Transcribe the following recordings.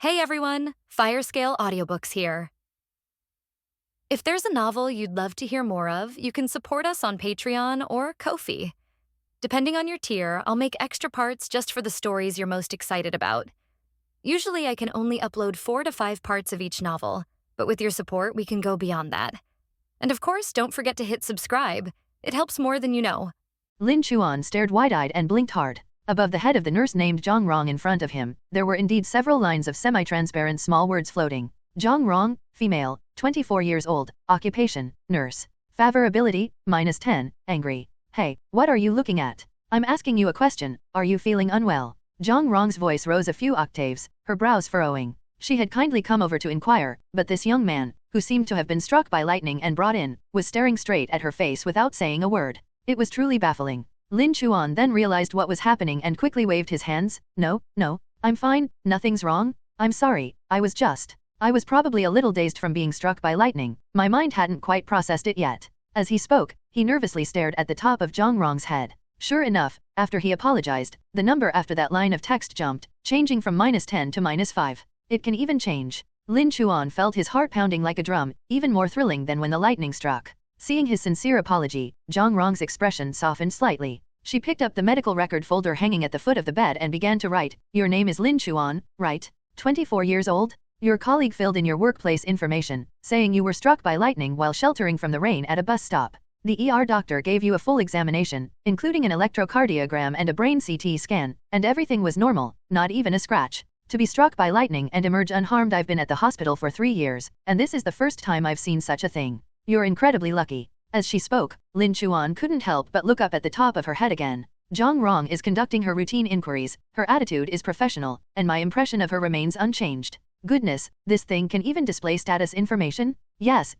Hey everyone, Firescale Audiobooks here. If there's a novel you'd love to hear more of, you can support us on Patreon or Ko-fi. Depending on your tier, I'll make extra parts just for the stories you're most excited about. Usually I can only upload 4 to 5 parts of each novel, but with your support we can go beyond that. And of course, don't forget to hit subscribe. It helps more than you know. Lin Chuan stared wide-eyed and blinked hard. Above the head of the nurse named Zhang Rong in front of him, there were indeed several lines of semi-transparent small words floating. Zhang Rong, female, 24 years old, occupation, nurse. Favorability, -10, angry. Hey, what are you looking at? I'm asking you a question, are you feeling unwell? Zhang Rong's voice rose a few octaves, her brows furrowing. She had kindly come over to inquire, but this young man, who seemed to have been struck by lightning and brought in, was staring straight at her face without saying a word. It was truly baffling. Lin Chuan then realized what was happening and quickly waved his hands. No, I'm fine, nothing's wrong. I'm sorry, I was probably a little dazed from being struck by lightning. My mind hadn't quite processed it yet. As he spoke, he nervously stared at the top of Zhang Rong's head. Sure enough, after he apologized, the number after that line of text jumped, changing from -10 to -5. It can even change. Lin Chuan felt his heart pounding like a drum, even more thrilling than when the lightning struck. Seeing his sincere apology, Zhang Rong's expression softened slightly. She picked up the medical record folder hanging at the foot of the bed and began to write, "Your name is Lin Chuan, right? 24 years old? Your colleague filled in your workplace information, saying you were struck by lightning while sheltering from the rain at a bus stop. The ER doctor gave you a full examination, including an electrocardiogram and a brain CT scan, and everything was normal, not even a scratch. To be struck by lightning and emerge unharmed. I've been at the hospital for 3 years, and this is the first time I've seen such a thing. You're incredibly lucky." As she spoke, Lin Chuan couldn't help but look up at the top of her head again. Zhang Rong is conducting her routine inquiries, her attitude is professional, and my impression of her remains unchanged. Goodness, this thing can even display status information? Yes,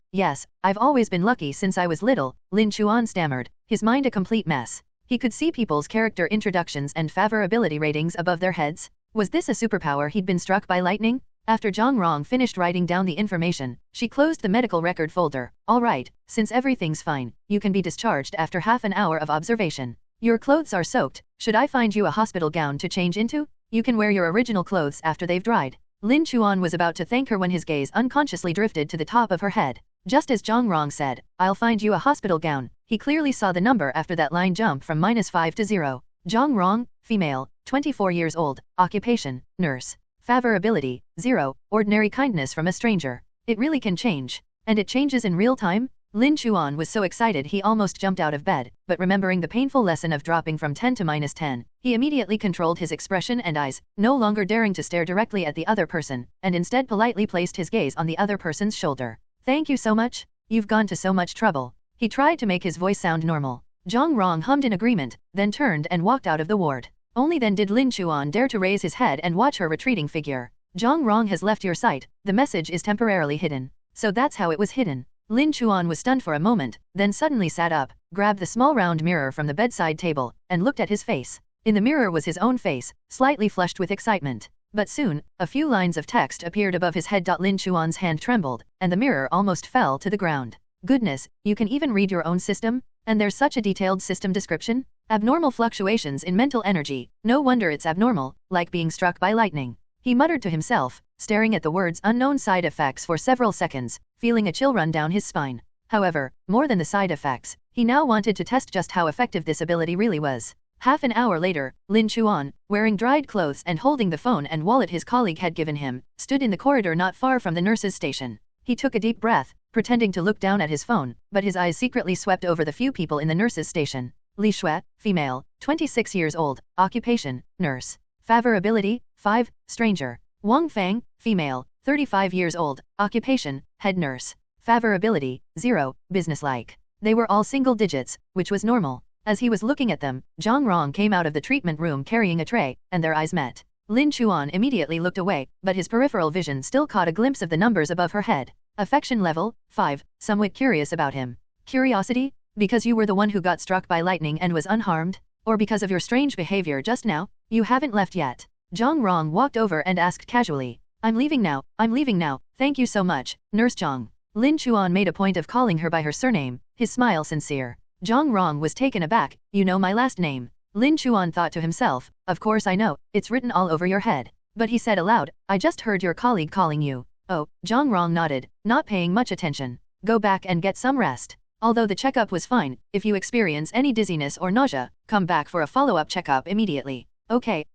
I've always been lucky since I was little, Lin Chuan stammered, his mind a complete mess. He could see people's character introductions and favorability ratings above their heads. Was this a superpower he'd been struck by lightning? After Zhang Rong finished writing down the information, she closed the medical record folder. All right, since everything's fine, you can be discharged after half an hour of observation. Your clothes are soaked. Should I find you a hospital gown to change into? You can wear your original clothes after they've dried. Lin Chuan was about to thank her when his gaze unconsciously drifted to the top of her head. Just as Zhang Rong said, "I'll find you a hospital gown," he clearly saw the number after that line jump from -5 to 0. Zhang Rong, female, 24 years old, occupation, nurse. Favorability, 0, ordinary kindness from a stranger. It really can change. And it changes in real time? Lin Chuan was so excited he almost jumped out of bed, but remembering the painful lesson of dropping from 10 to -10, he immediately controlled his expression and eyes, no longer daring to stare directly at the other person, and instead politely placed his gaze on the other person's shoulder. "Thank you so much. You've gone to so much trouble." He tried to make his voice sound normal. Zhang Rong hummed in agreement, then turned and walked out of the ward. Only then did Lin Chuan dare to raise his head and watch her retreating figure. "Zhang Rong has left your sight. The message is temporarily hidden." So that's how it was hidden. Lin Chuan was stunned for a moment, then suddenly sat up, grabbed the small round mirror from the bedside table, and looked at his face. In the mirror was his own face, slightly flushed with excitement. But soon, a few lines of text appeared above his head. Lin Chuan's hand trembled, and the mirror almost fell to the ground. "Goodness, you can even read your own system? And there's such a detailed system description? Abnormal fluctuations in mental energy, no wonder it's abnormal, like being struck by lightning." He muttered to himself, staring at the words "unknown side effects" for several seconds, feeling a chill run down his spine. However, more than the side effects, he now wanted to test just how effective this ability really was. Half an hour later, Lin Chuan, wearing dried clothes and holding the phone and wallet his colleague had given him, stood in the corridor not far from the nurse's station. He took a deep breath, pretending to look down at his phone, but his eyes secretly swept over the few people in the nurse's station. Li Shui, female, 26 years old, occupation, nurse. Favorability, 5, stranger. Wang Fang, female, 35 years old, occupation, head nurse. Favorability, 0, businesslike. They were all single digits, which was normal. As he was looking at them, Zhang Rong came out of the treatment room carrying a tray, and their eyes met. Lin Chuan immediately looked away, but his peripheral vision still caught a glimpse of the numbers above her head. Affection level, 5, somewhat curious about him. Curiosity? Because you were the one who got struck by lightning and was unharmed? Or because of your strange behavior just now? You haven't left yet. Zhang Rong walked over and asked casually. I'm leaving now, thank you so much, Nurse Zhang." Lin Chuan made a point of calling her by her surname, his smile sincere. Zhang Rong was taken aback. "You know my last name?" Lin Chuan thought to himself, "Of course I know, it's written all over your head." But he said aloud, I just heard your colleague calling you. Oh, Zhang Rong nodded, not paying much attention. Go back and get some rest. Although the checkup was fine, if you experience any dizziness or nausea, come back for a follow-up checkup immediately. Okay,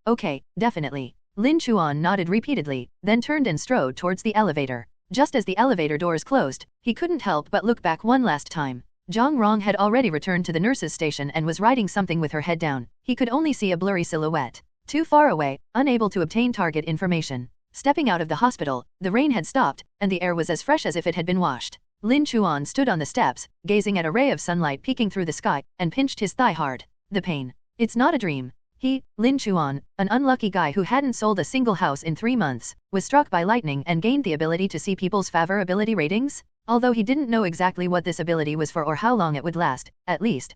definitely. Lin Chuan nodded repeatedly, then turned and strode towards the elevator. Just as the elevator doors closed, he couldn't help but look back one last time. Zhang Rong had already returned to the nurse's station and was writing something with her head down. He could only see a blurry silhouette. Too far away, unable to obtain target information. Stepping out of the hospital, the rain had stopped, and the air was as fresh as if it had been washed. Lin Chuan stood on the steps, gazing at a ray of sunlight peeking through the sky, and pinched his thigh hard. The pain. It's not a dream. He, Lin Chuan, an unlucky guy who hadn't sold a single house in 3 months, was struck by lightning and gained the ability to see people's favorability ratings? Although he didn't know exactly what this ability was for or how long it would last, at least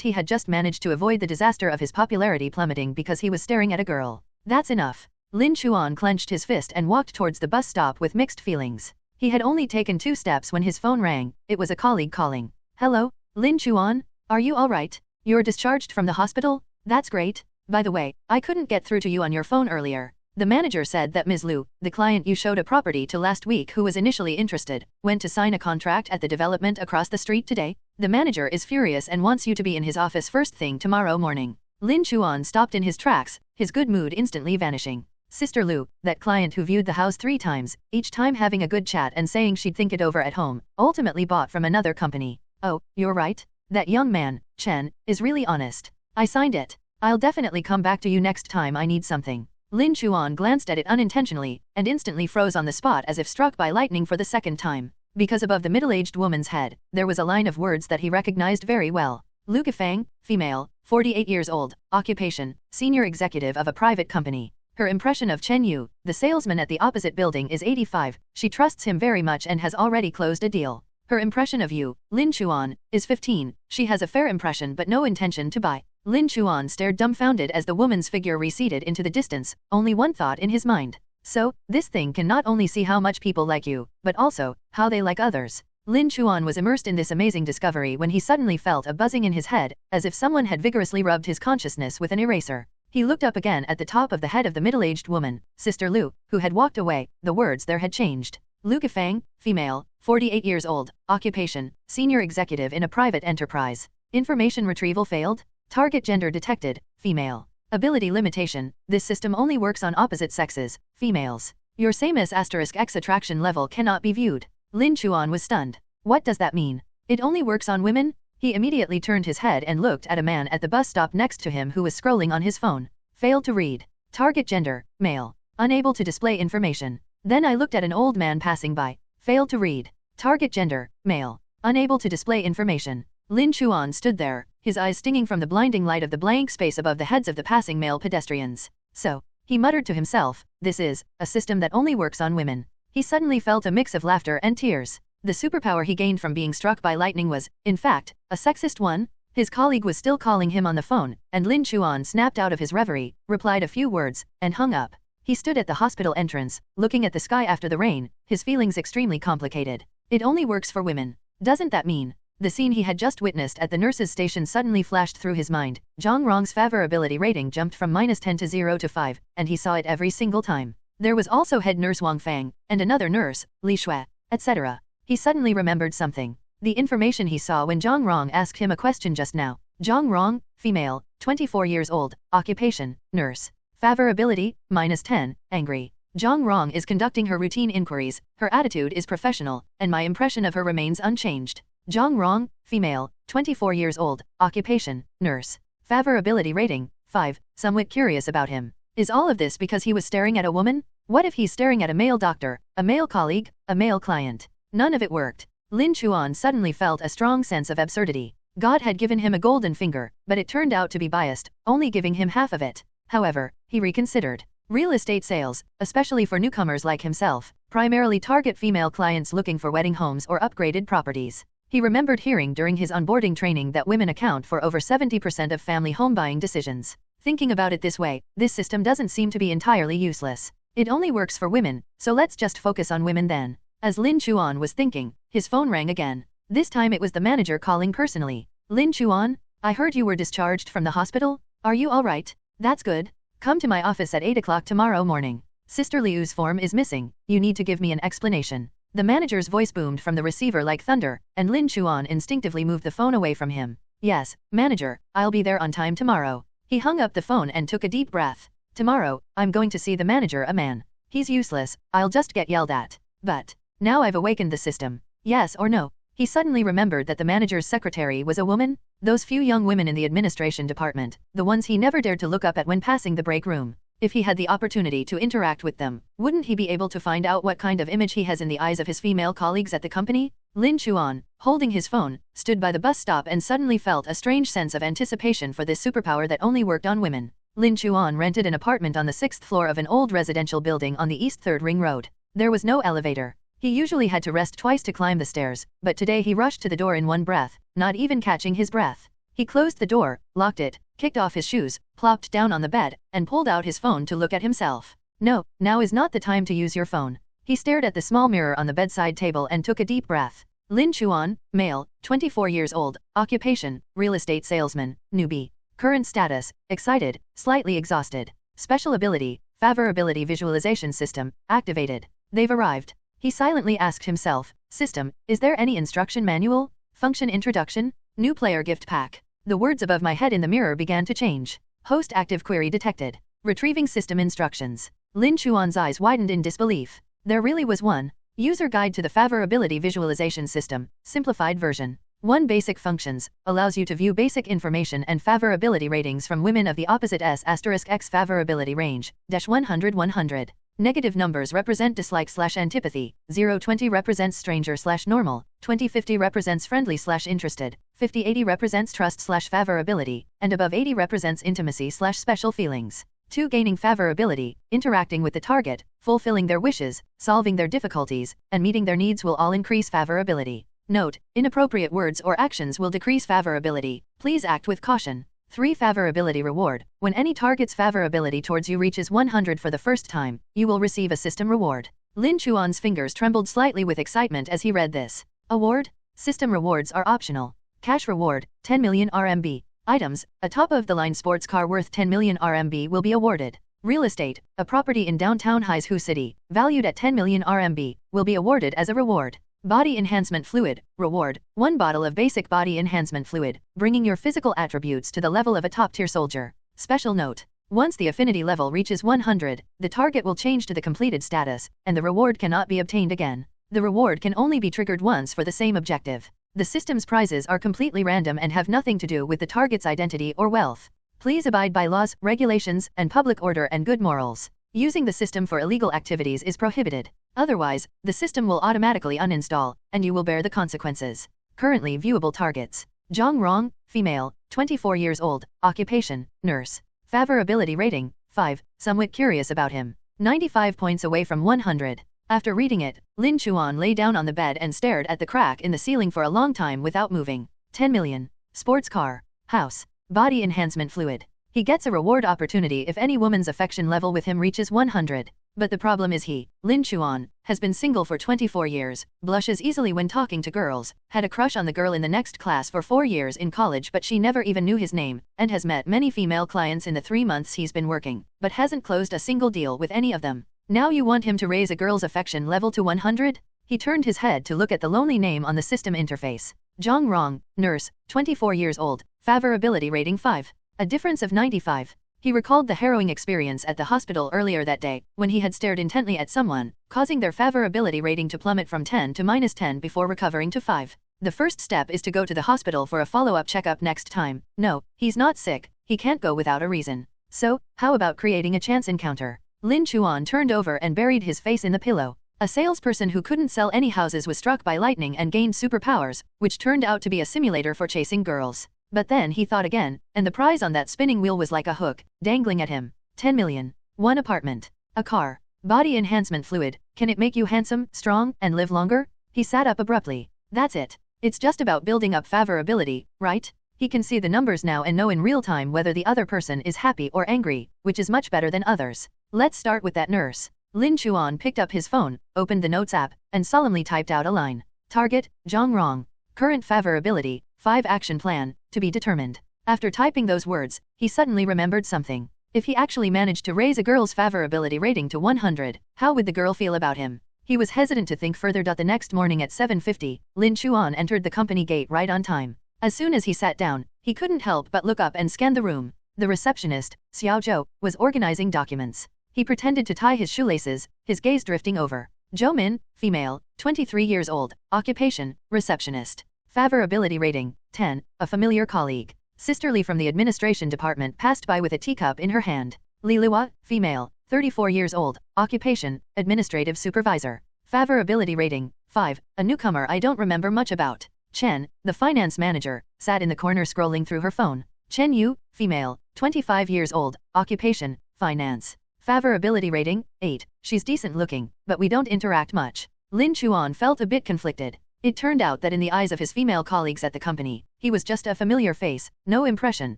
he had just managed to avoid the disaster of his popularity plummeting because he was staring at a girl. That's enough. Lin Chuan clenched his fist and walked towards the bus stop with mixed feelings. He had only taken 2 steps when his phone rang. It was a colleague calling. Hello, Lin Chuan? Are you alright? You're discharged from the hospital? That's great. By the way, I couldn't get through to you on your phone earlier. The manager said that Ms. Liu, the client you showed a property to last week who was initially interested, went to sign a contract at the development across the street today. The manager is furious and wants you to be in his office first thing tomorrow morning. Lin Chuan stopped in his tracks, his good mood instantly vanishing. Sister Liu, that client who viewed the house 3 times, each time having a good chat and saying she'd think it over at home, ultimately bought from another company. Oh, you're right. That young man, Chen, is really honest. I signed it. I'll definitely come back to you next time I need something. Lin Chuan glanced at it unintentionally, and instantly froze on the spot as if struck by lightning for the 2nd time. Because above the middle-aged woman's head, there was a line of words that he recognized very well. Lu Kefang, female, 48 years old, occupation, senior executive of a private company. Her impression of Chen Yu, the salesman at the opposite building, is 85, she trusts him very much and has already closed a deal. Her impression of Yu, Lin Chuan, is 15, she has a fair impression but no intention to buy. Lin Chuan stared dumbfounded as the woman's figure receded into the distance, only one thought in his mind. So, this thing can not only see how much people like you, but also, how they like others. Lin Chuan was immersed in this amazing discovery when he suddenly felt a buzzing in his head, as if someone had vigorously rubbed his consciousness with an eraser. He looked up again at the top of the head of the middle-aged woman, Sister Liu, who had walked away. The words there had changed. Lu Kefang, female, 48 years old, occupation, senior executive in a private enterprise. Information retrieval failed. Target gender detected, female. Ability limitation, this system only works on opposite sexes, females. Your sameness *X attraction level cannot be viewed. Lin Chuan was stunned. What does that mean? It only works on women? He immediately turned his head and looked at a man at the bus stop next to him who was scrolling on his phone. Failed to read. Target gender, male. Unable to display information. Then I looked at an old man passing by. Failed to read. Target gender, male. Unable to display information. Lin Chuan stood there, his eyes stinging from the blinding light of the blank space above the heads of the passing male pedestrians. So, he muttered to himself, this is a system that only works on women. He suddenly felt a mix of laughter and tears. The superpower he gained from being struck by lightning was, in fact, a sexist one. His colleague was still calling him on the phone, and Lin Chuan snapped out of his reverie, replied a few words, and hung up. He stood at the hospital entrance, looking at the sky after the rain, his feelings extremely complicated. It only works for women. Doesn't that mean? The scene he had just witnessed at the nurse's station suddenly flashed through his mind. Zhang Rong's favorability rating jumped from -10 to 0 to 5, and he saw it every single time. There was also head nurse Wang Fang, and another nurse, Li Shui, etc. He suddenly remembered something. The information he saw when Zhang Rong asked him a question just now. Zhang Rong, female, 24 years old, occupation, nurse. Favorability, -10, angry. Zhang Rong is conducting her routine inquiries, her attitude is professional, and my impression of her remains unchanged. Zhang Rong, female, 24 years old, occupation, nurse. Favorability rating, 5, somewhat curious about him. Is all of this because he was staring at a woman? What if he's staring at a male doctor, a male colleague, a male client? None of it worked. Lin Chuan suddenly felt a strong sense of absurdity. God had given him a golden finger, but it turned out to be biased, only giving him half of it. However, he reconsidered. Real estate sales, especially for newcomers like himself, primarily target female clients looking for wedding homes or upgraded properties. He remembered hearing during his onboarding training that women account for over 70% of family home buying decisions. Thinking about it this way, this system doesn't seem to be entirely useless. It only works for women, so let's just focus on women then. As Lin Chuan was thinking, his phone rang again. This time it was the manager calling personally. Lin Chuan, I heard you were discharged from the hospital. Are you alright? That's good. Come to my office at 8 o'clock tomorrow morning. Sister Liu's form is missing, you need to give me an explanation. The manager's voice boomed from the receiver like thunder, and Lin Chuan instinctively moved the phone away from him. Yes, manager, I'll be there on time tomorrow. He hung up the phone and took a deep breath. Tomorrow, I'm going to see the manager a man. He's useless, I'll just get yelled at. But, now I've awakened the system. Yes or no? He suddenly remembered that the manager's secretary was a woman? Those few young women in the administration department, the ones he never dared to look up at when passing the break room. If he had the opportunity to interact with them, wouldn't he be able to find out what kind of image he has in the eyes of his female colleagues at the company? Lin Chuan, holding his phone, stood by the bus stop and suddenly felt a strange sense of anticipation for this superpower that only worked on women. Lin Chuan rented an apartment on the 6th floor of an old residential building on the East 3rd Ring Road. There was no elevator. He usually had to rest twice to climb the stairs, but today he rushed to the door in one breath, not even catching his breath. He closed the door, locked it, kicked off his shoes, plopped down on the bed, and pulled out his phone to look at himself. No, now is not the time to use your phone. He stared at the small mirror on the bedside table and took a deep breath. Lin Chuan, male, 24 years old, occupation, real estate salesman, newbie. Current status, excited, slightly exhausted. Special ability, Favorability Visualization System, activated. They've arrived. He silently asked himself, System, is there any instruction manual? Function introduction? New player gift pack. The words above my head in the mirror began to change. Host active query detected. Retrieving system instructions. Lin Chuan's eyes widened in disbelief. There really was one. User guide to the Favorability Visualization System, simplified version. 1 Basic functions, allows you to view basic information and favorability ratings from women of the opposite S**x favorability range, -100-100. Negative numbers represent dislike/antipathy, 0-20 represents stranger/normal, 20-50 represents friendly/interested, 50-80 represents trust/favorability, and above 80 represents intimacy/special feelings. 2 Gaining favorability, interacting with the target, fulfilling their wishes, solving their difficulties, and meeting their needs will all increase favorability. Note, inappropriate words or actions will decrease favorability, please act with caution. 3 Favorability reward, when any target's favorability towards you reaches 100 for the first time, you will receive a system reward. Lin Chuan's fingers trembled slightly with excitement as he read this. Award? System rewards are optional. Cash reward, 10 million RMB. Items, a top-of-the-line sports car worth 10 million RMB will be awarded. Real estate, a property in downtown Haizhou City, valued at 10 million RMB, will be awarded as a reward. Body Enhancement Fluid, reward, 1 bottle of basic body enhancement fluid, bringing your physical attributes to the level of a top-tier soldier. Special note, once the affinity level reaches 100, the target will change to the completed status, and the reward cannot be obtained again. The reward can only be triggered once for the same objective. The system's prizes are completely random and have nothing to do with the target's identity or wealth. Please abide by laws, regulations, and public order and good morals. Using the system for illegal activities is prohibited. Otherwise, the system will automatically uninstall, and you will bear the consequences. Currently viewable targets. Zhang Rong, female, 24 years old, occupation, nurse. Favorability rating, 5, somewhat curious about him. 95 points away from 100. After reading it, Lin Chuan lay down on the bed and stared at the crack in the ceiling for a long time without moving. 10 million. Sports car. House. Body enhancement fluid. He gets a reward opportunity if any woman's affection level with him reaches 100. But the problem is he, Lin Chuan, has been single for 24 years, blushes easily when talking to girls, had a crush on the girl in the next class for 4 years in college but she never even knew his name, and has met many female clients in the 3 months he's been working, but hasn't closed a single deal with any of them. Now you want him to raise a girl's affection level to 100? He turned his head to look at the lonely name on the system interface. Zhang Rong, nurse, 24 years old, favorability rating 5. A difference of 95. He recalled the harrowing experience at the hospital earlier that day, when he had stared intently at someone, causing their favorability rating to plummet from 10 to -10 before recovering to 5. The first step is to go to the hospital for a follow-up checkup next time. No, he's not sick, he can't go without a reason. So, how about creating a chance encounter? Lin Chuan turned over and buried his face in the pillow. A salesperson who couldn't sell any houses was struck by lightning and gained superpowers, which turned out to be a simulator for chasing girls. But then he thought again, and the prize on that spinning wheel was like a hook, dangling at him. 10 million. 1 apartment. A car. Body enhancement fluid, can it make you handsome, strong, and live longer? He sat up abruptly. That's it. It's just about building up favorability, right? He can see the numbers now and know in real time whether the other person is happy or angry, which is much better than others. Let's start with that nurse. Lin Chuan picked up his phone, opened the Notes app, and solemnly typed out a line. Target, Zhang Rong. Current favorability, 5 action plan, to be determined. After typing those words, he suddenly remembered something. If he actually managed to raise a girl's favorability rating to 100, how would the girl feel about him? He was hesitant to think further. The next morning at 7:50, Lin Chuan entered the company gate right on time. As soon as he sat down, he couldn't help but look up and scan the room. The receptionist, Xiao Zhou, was organizing documents. He pretended to tie his shoelaces, his gaze drifting over. Zhou Min, female, 23 years old, occupation, receptionist. Favorability rating, 10, a familiar colleague. Sister Li from the administration department passed by with a teacup in her hand. Li Luo, female, 34 years old, occupation, administrative supervisor. Favorability rating, 5, a newcomer I don't remember much about. Chen, the finance manager, sat in the corner scrolling through her phone. Chen Yu, female, 25 years old, occupation, finance. Favorability rating, 8, she's decent looking, but we don't interact much. Lin Chuan felt a bit conflicted. It turned out that in the eyes of his female colleagues at the company, he was just a familiar face, no impression,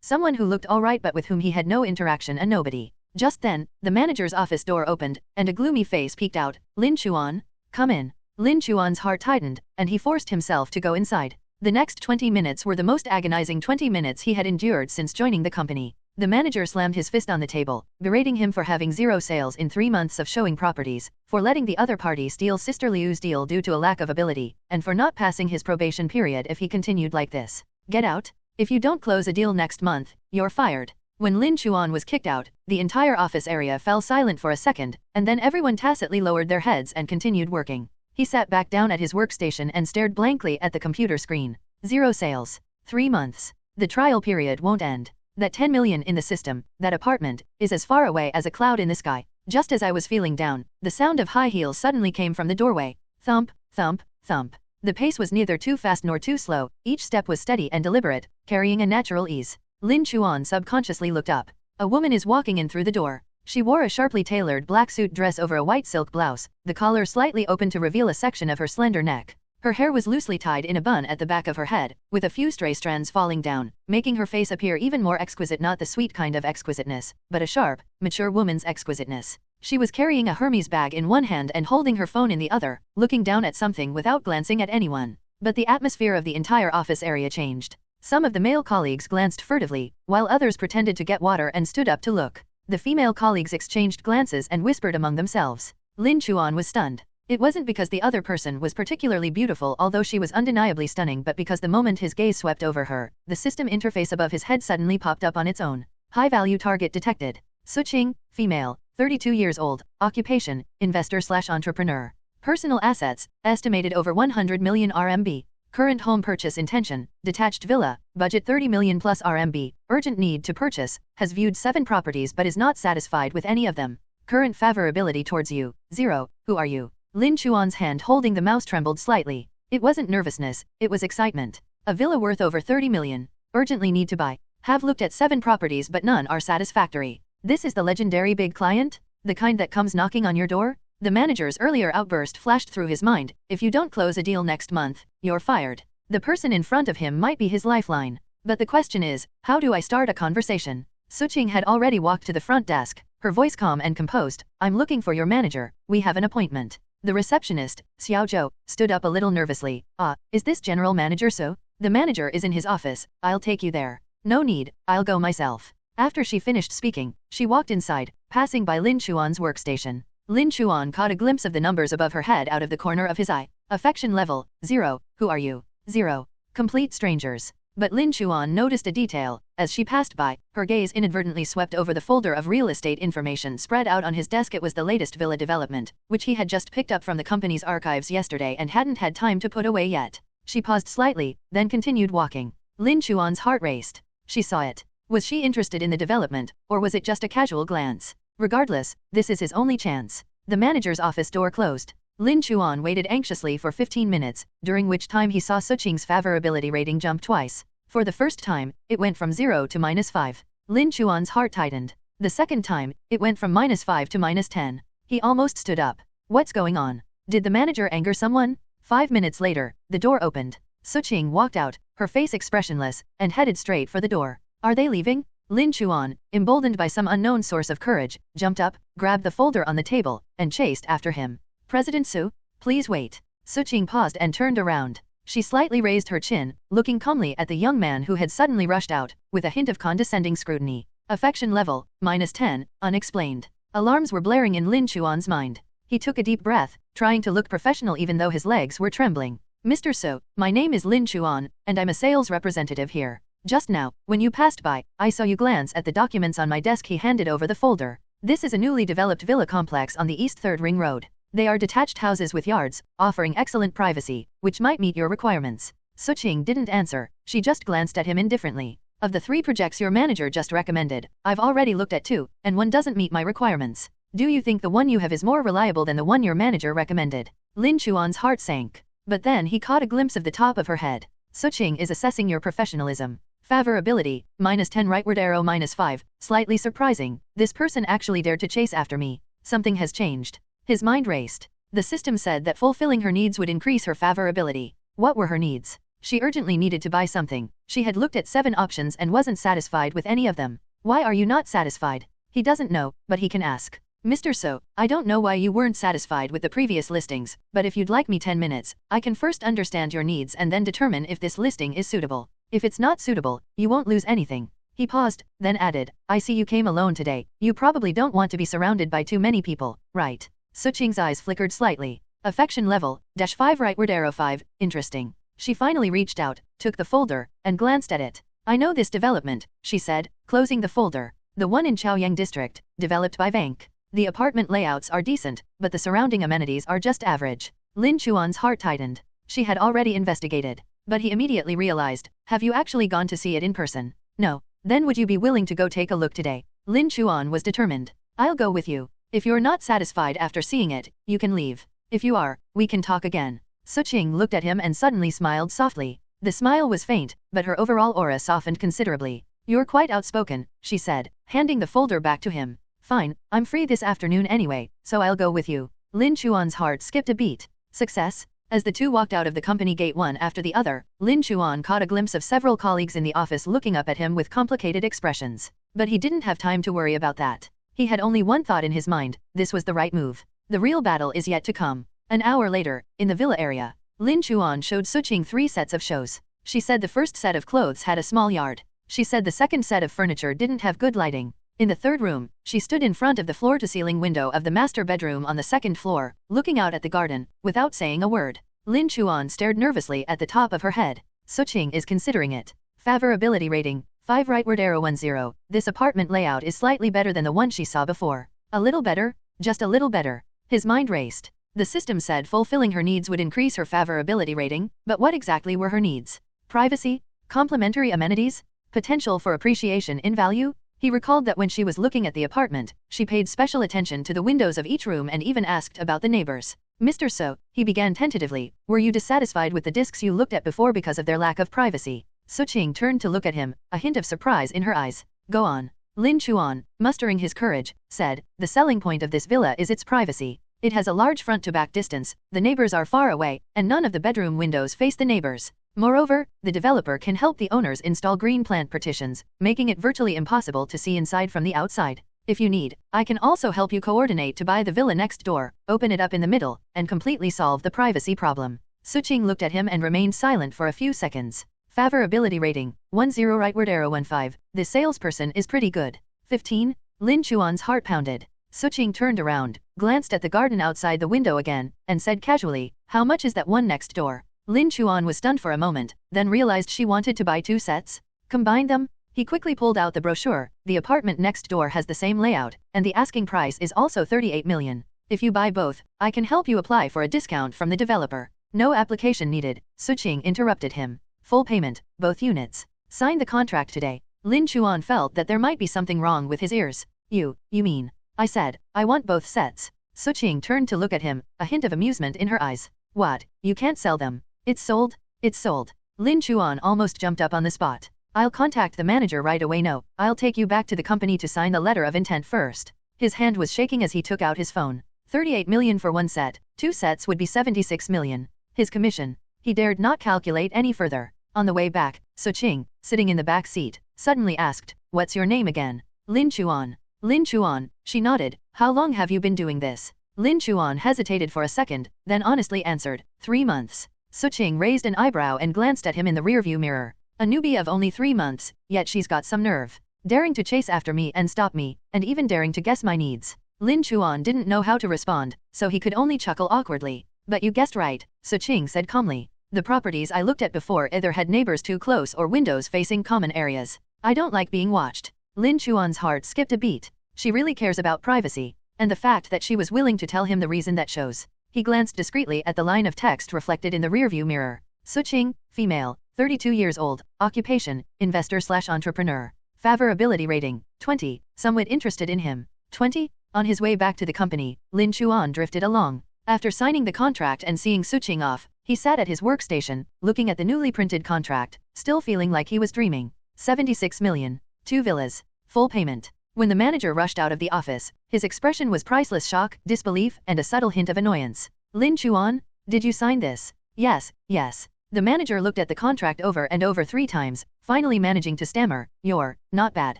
someone who looked alright but with whom he had no interaction, a nobody. Just then, the manager's office door opened, and a gloomy face peeked out. Lin Chuan, come in. Lin Chuan's heart tightened, and he forced himself to go inside. The next 20 minutes were the most agonizing 20 minutes he had endured since joining the company. The manager slammed his fist on the table, berating him for having 0 sales in 3 months of showing properties, for letting the other party steal Sister Liu's deal due to a lack of ability, and for not passing his probation period if he continued like this. Get out. If you don't close a deal next month, you're fired. When Lin Chuan was kicked out, the entire office area fell silent for a second, and then everyone tacitly lowered their heads and continued working. He sat back down at his workstation and stared blankly at the computer screen. 0 sales. 3 months. The trial period won't end. That 10 million in the system, that apartment, is as far away as a cloud in the sky. Just as I was feeling down, the sound of high heels suddenly came from the doorway. Thump, thump, thump. The pace was neither too fast nor too slow, each step was steady and deliberate, carrying a natural ease. Lin Chuan subconsciously looked up. A woman is walking in through the door. She wore a sharply tailored black suit dress over a white silk blouse, the collar slightly open to reveal a section of her slender neck. Her hair was loosely tied in a bun at the back of her head, with a few stray strands falling down, making her face appear even more exquisite, not the sweet kind of exquisiteness, but a sharp, mature woman's exquisiteness. She was carrying a Hermes bag in one hand and holding her phone in the other, looking down at something without glancing at anyone. But the atmosphere of the entire office area changed. Some of the male colleagues glanced furtively, while others pretended to get water and stood up to look. The female colleagues exchanged glances and whispered among themselves. Lin Chuan was stunned. It wasn't because the other person was particularly beautiful, although she was undeniably stunning, but because the moment his gaze swept over her, the system interface above his head suddenly popped up on its own. High-value target detected. Suqing, female, 32 years old, occupation, investor/entrepreneur. Personal assets, estimated over 100 million RMB. Current home purchase intention, detached villa, budget 30 million plus RMB, urgent need to purchase, has viewed 7 properties but is not satisfied with any of them. Current favorability towards you, 0, who are you? Lin Chuan's hand holding the mouse trembled slightly. It wasn't nervousness, it was excitement. A villa worth over 30 million. Urgently need to buy. Have looked at 7 properties but none are satisfactory. This is the legendary big client? The kind that comes knocking on your door? The manager's earlier outburst flashed through his mind. If you don't close a deal next month, you're fired. The person in front of him might be his lifeline. But the question is, how do I start a conversation? Suqing had already walked to the front desk, her voice calm and composed. I'm looking for your manager, we have an appointment. The receptionist, Xiao Zhou, stood up a little nervously. Is this general manager so? The manager is in his office, I'll take you there. No need, I'll go myself. After she finished speaking, she walked inside, passing by Lin Chuan's workstation. Lin Chuan caught a glimpse of the numbers above her head out of the corner of his eye. Affection level, 0, who are you? 0. Complete strangers. But Lin Chuan noticed a detail. As she passed by, her gaze inadvertently swept over the folder of real estate information spread out on his desk. It was the latest villa development, which he had just picked up from the company's archives yesterday and hadn't had time to put away yet. She paused slightly, then continued walking. Lin Chuan's heart raced. She saw it. Was she interested in the development, or was it just a casual glance? Regardless, this is his only chance. The manager's office door closed. Lin Chuan waited anxiously for 15 minutes, during which time he saw Suqing's favorability rating jump twice. For the first time, it went from 0 to -5. Lin Chuan's heart tightened. The second time, it went from -5 to -10. He almost stood up. What's going on? Did the manager anger someone? 5 minutes later, the door opened. Suqing walked out, her face expressionless, and headed straight for the door. Are they leaving? Lin Chuan, emboldened by some unknown source of courage, jumped up, grabbed the folder on the table, and chased after him. President Su? Please wait. Suqing paused and turned around. She slightly raised her chin, looking calmly at the young man who had suddenly rushed out, with a hint of condescending scrutiny. Affection level, -10, unexplained. Alarms were blaring in Lin Chuan's mind. He took a deep breath, trying to look professional even though his legs were trembling. Mr. So, my name is Lin Chuan, and I'm a sales representative here. Just now, when you passed by, I saw you glance at the documents on my desk. He handed over the folder. This is a newly developed villa complex on the East 3rd Ring Road. They are detached houses with yards, offering excellent privacy, which might meet your requirements. Suqing didn't answer, she just glanced at him indifferently. Of the 3 projects your manager just recommended, I've already looked at 2, and one doesn't meet my requirements. Do you think the one you have is more reliable than the one your manager recommended? Lin Chuan's heart sank. But then he caught a glimpse of the top of her head. Suqing is assessing your professionalism. Favorability, -10 rightward arrow -5, slightly surprising, this person actually dared to chase after me. Something has changed. His mind raced. The system said that fulfilling her needs would increase her favorability. What were her needs? She urgently needed to buy something. She had looked at 7 options and wasn't satisfied with any of them. Why are you not satisfied? He doesn't know, but he can ask. Mr. So, I don't know why you weren't satisfied with the previous listings, but if you'd like me 10 minutes, I can first understand your needs and then determine if this listing is suitable. If it's not suitable, you won't lose anything. He paused, then added, I see you came alone today. You probably don't want to be surrounded by too many people, right? Suqing's eyes flickered slightly. Affection level, -5 rightward arrow 5, interesting. She finally reached out, took the folder, and glanced at it. I know this development, she said, closing the folder. The one in Chaoyang district, developed by Vank. The apartment layouts are decent, but the surrounding amenities are just average. Lin Chuan's heart tightened. She had already investigated. But he immediately realized, have you actually gone to see it in person? No. Then would you be willing to go take a look today? Lin Chuan was determined. I'll go with you. If you're not satisfied after seeing it, you can leave. If you are, we can talk again. Suqing looked at him and suddenly smiled softly. The smile was faint, but her overall aura softened considerably. You're quite outspoken, she said, handing the folder back to him. Fine, I'm free this afternoon anyway, so I'll go with you. Lin Chuan's heart skipped a beat. Success? As the two walked out of the company gate one after the other, Lin Chuan caught a glimpse of several colleagues in the office looking up at him with complicated expressions. But he didn't have time to worry about that. He had only one thought in his mind, this was the right move. The real battle is yet to come. An hour later, in the villa area, Lin Chuan showed Suqing 3 sets of shows. She said the first set of clothes had a small yard. She said the second set of furniture didn't have good lighting. In the third room, she stood in front of the floor-to-ceiling window of the master bedroom on the 2nd floor, looking out at the garden, without saying a word. Lin Chuan stared nervously at the top of her head. Suqing is considering it. Favorability rating, 5 rightward arrow 10. This apartment layout is slightly better than the one she saw before. A little better? Just a little better. His mind raced. The system said fulfilling her needs would increase her favorability rating, but what exactly were her needs? Privacy? Complementary amenities? Potential for appreciation in value? He recalled that when she was looking at the apartment, she paid special attention to the windows of each room and even asked about the neighbors. Mr. So, he began tentatively, were you dissatisfied with the discs you looked at before because of their lack of privacy? Suqing turned to look at him, a hint of surprise in her eyes. Go on. Lin Chuan, mustering his courage, said, the selling point of this villa is its privacy. It has a large front-to-back distance, the neighbors are far away, and none of the bedroom windows face the neighbors. Moreover, the developer can help the owners install green plant partitions, making it virtually impossible to see inside from the outside. If you need, I can also help you coordinate to buy the villa next door, open it up in the middle, and completely solve the privacy problem. Suqing looked at him and remained silent for a few seconds. Favorability rating, 10 rightward arrow 15. This salesperson is pretty good. 15? Lin Chuan's heart pounded. Suqing turned around, glanced at the garden outside the window again, and said casually, how much is that one next door? Lin Chuan was stunned for a moment, then realized she wanted to buy 2 sets. Combine them? He quickly pulled out the brochure. The apartment next door has the same layout, and the asking price is also 38 million. If you buy both, I can help you apply for a discount from the developer. No application needed, Suqing interrupted him. Full payment, both units. Sign the contract today. Lin Chuan felt that there might be something wrong with his ears. You mean? I said, I want both sets. Suqing turned to look at him, a hint of amusement in her eyes. What, you can't sell them? It's sold? It's sold. Lin Chuan almost jumped up on the spot. I'll contact the manager right away. No, I'll take you back to the company to sign the letter of intent first. His hand was shaking as he took out his phone. 38 million for one set, 2 sets would be 76 million. His commission. He dared not calculate any further. On the way back, Suqing, sitting in the back seat, suddenly asked, what's your name again? Lin Chuan. Lin Chuan, she nodded, how long have you been doing this? Lin Chuan hesitated for a second, then honestly answered, 3 months. Suqing raised an eyebrow and glanced at him in the rearview mirror. A newbie of only 3 months, yet she's got some nerve. daring to chase after me and stop me, and even daring to guess my needs. Lin Chuan didn't know how to respond, so he could only chuckle awkwardly. But you guessed right, Suqing said calmly. The properties I looked at before either had neighbors too close or windows facing common areas. I don't like being watched. Lin Chuan's heart skipped a beat. She really cares about privacy, and the fact that she was willing to tell him the reason that shows. He glanced discreetly at the line of text reflected in the rearview mirror. Suqing, female, 32 years old, occupation, investor/entrepreneur. Favorability rating, 20, somewhat interested in him. 20? On his way back to the company, Lin Chuan drifted along. After signing the contract and seeing Suqing off, he sat at his workstation, looking at the newly printed contract, still feeling like he was dreaming. 76 million. 2 villas. Full payment. When the manager rushed out of the office, his expression was priceless shock, disbelief, and a subtle hint of annoyance. Lin Chuan, did you sign this? Yes, yes. The manager looked at the contract over and over 3 times, finally managing to stammer, "You're not bad."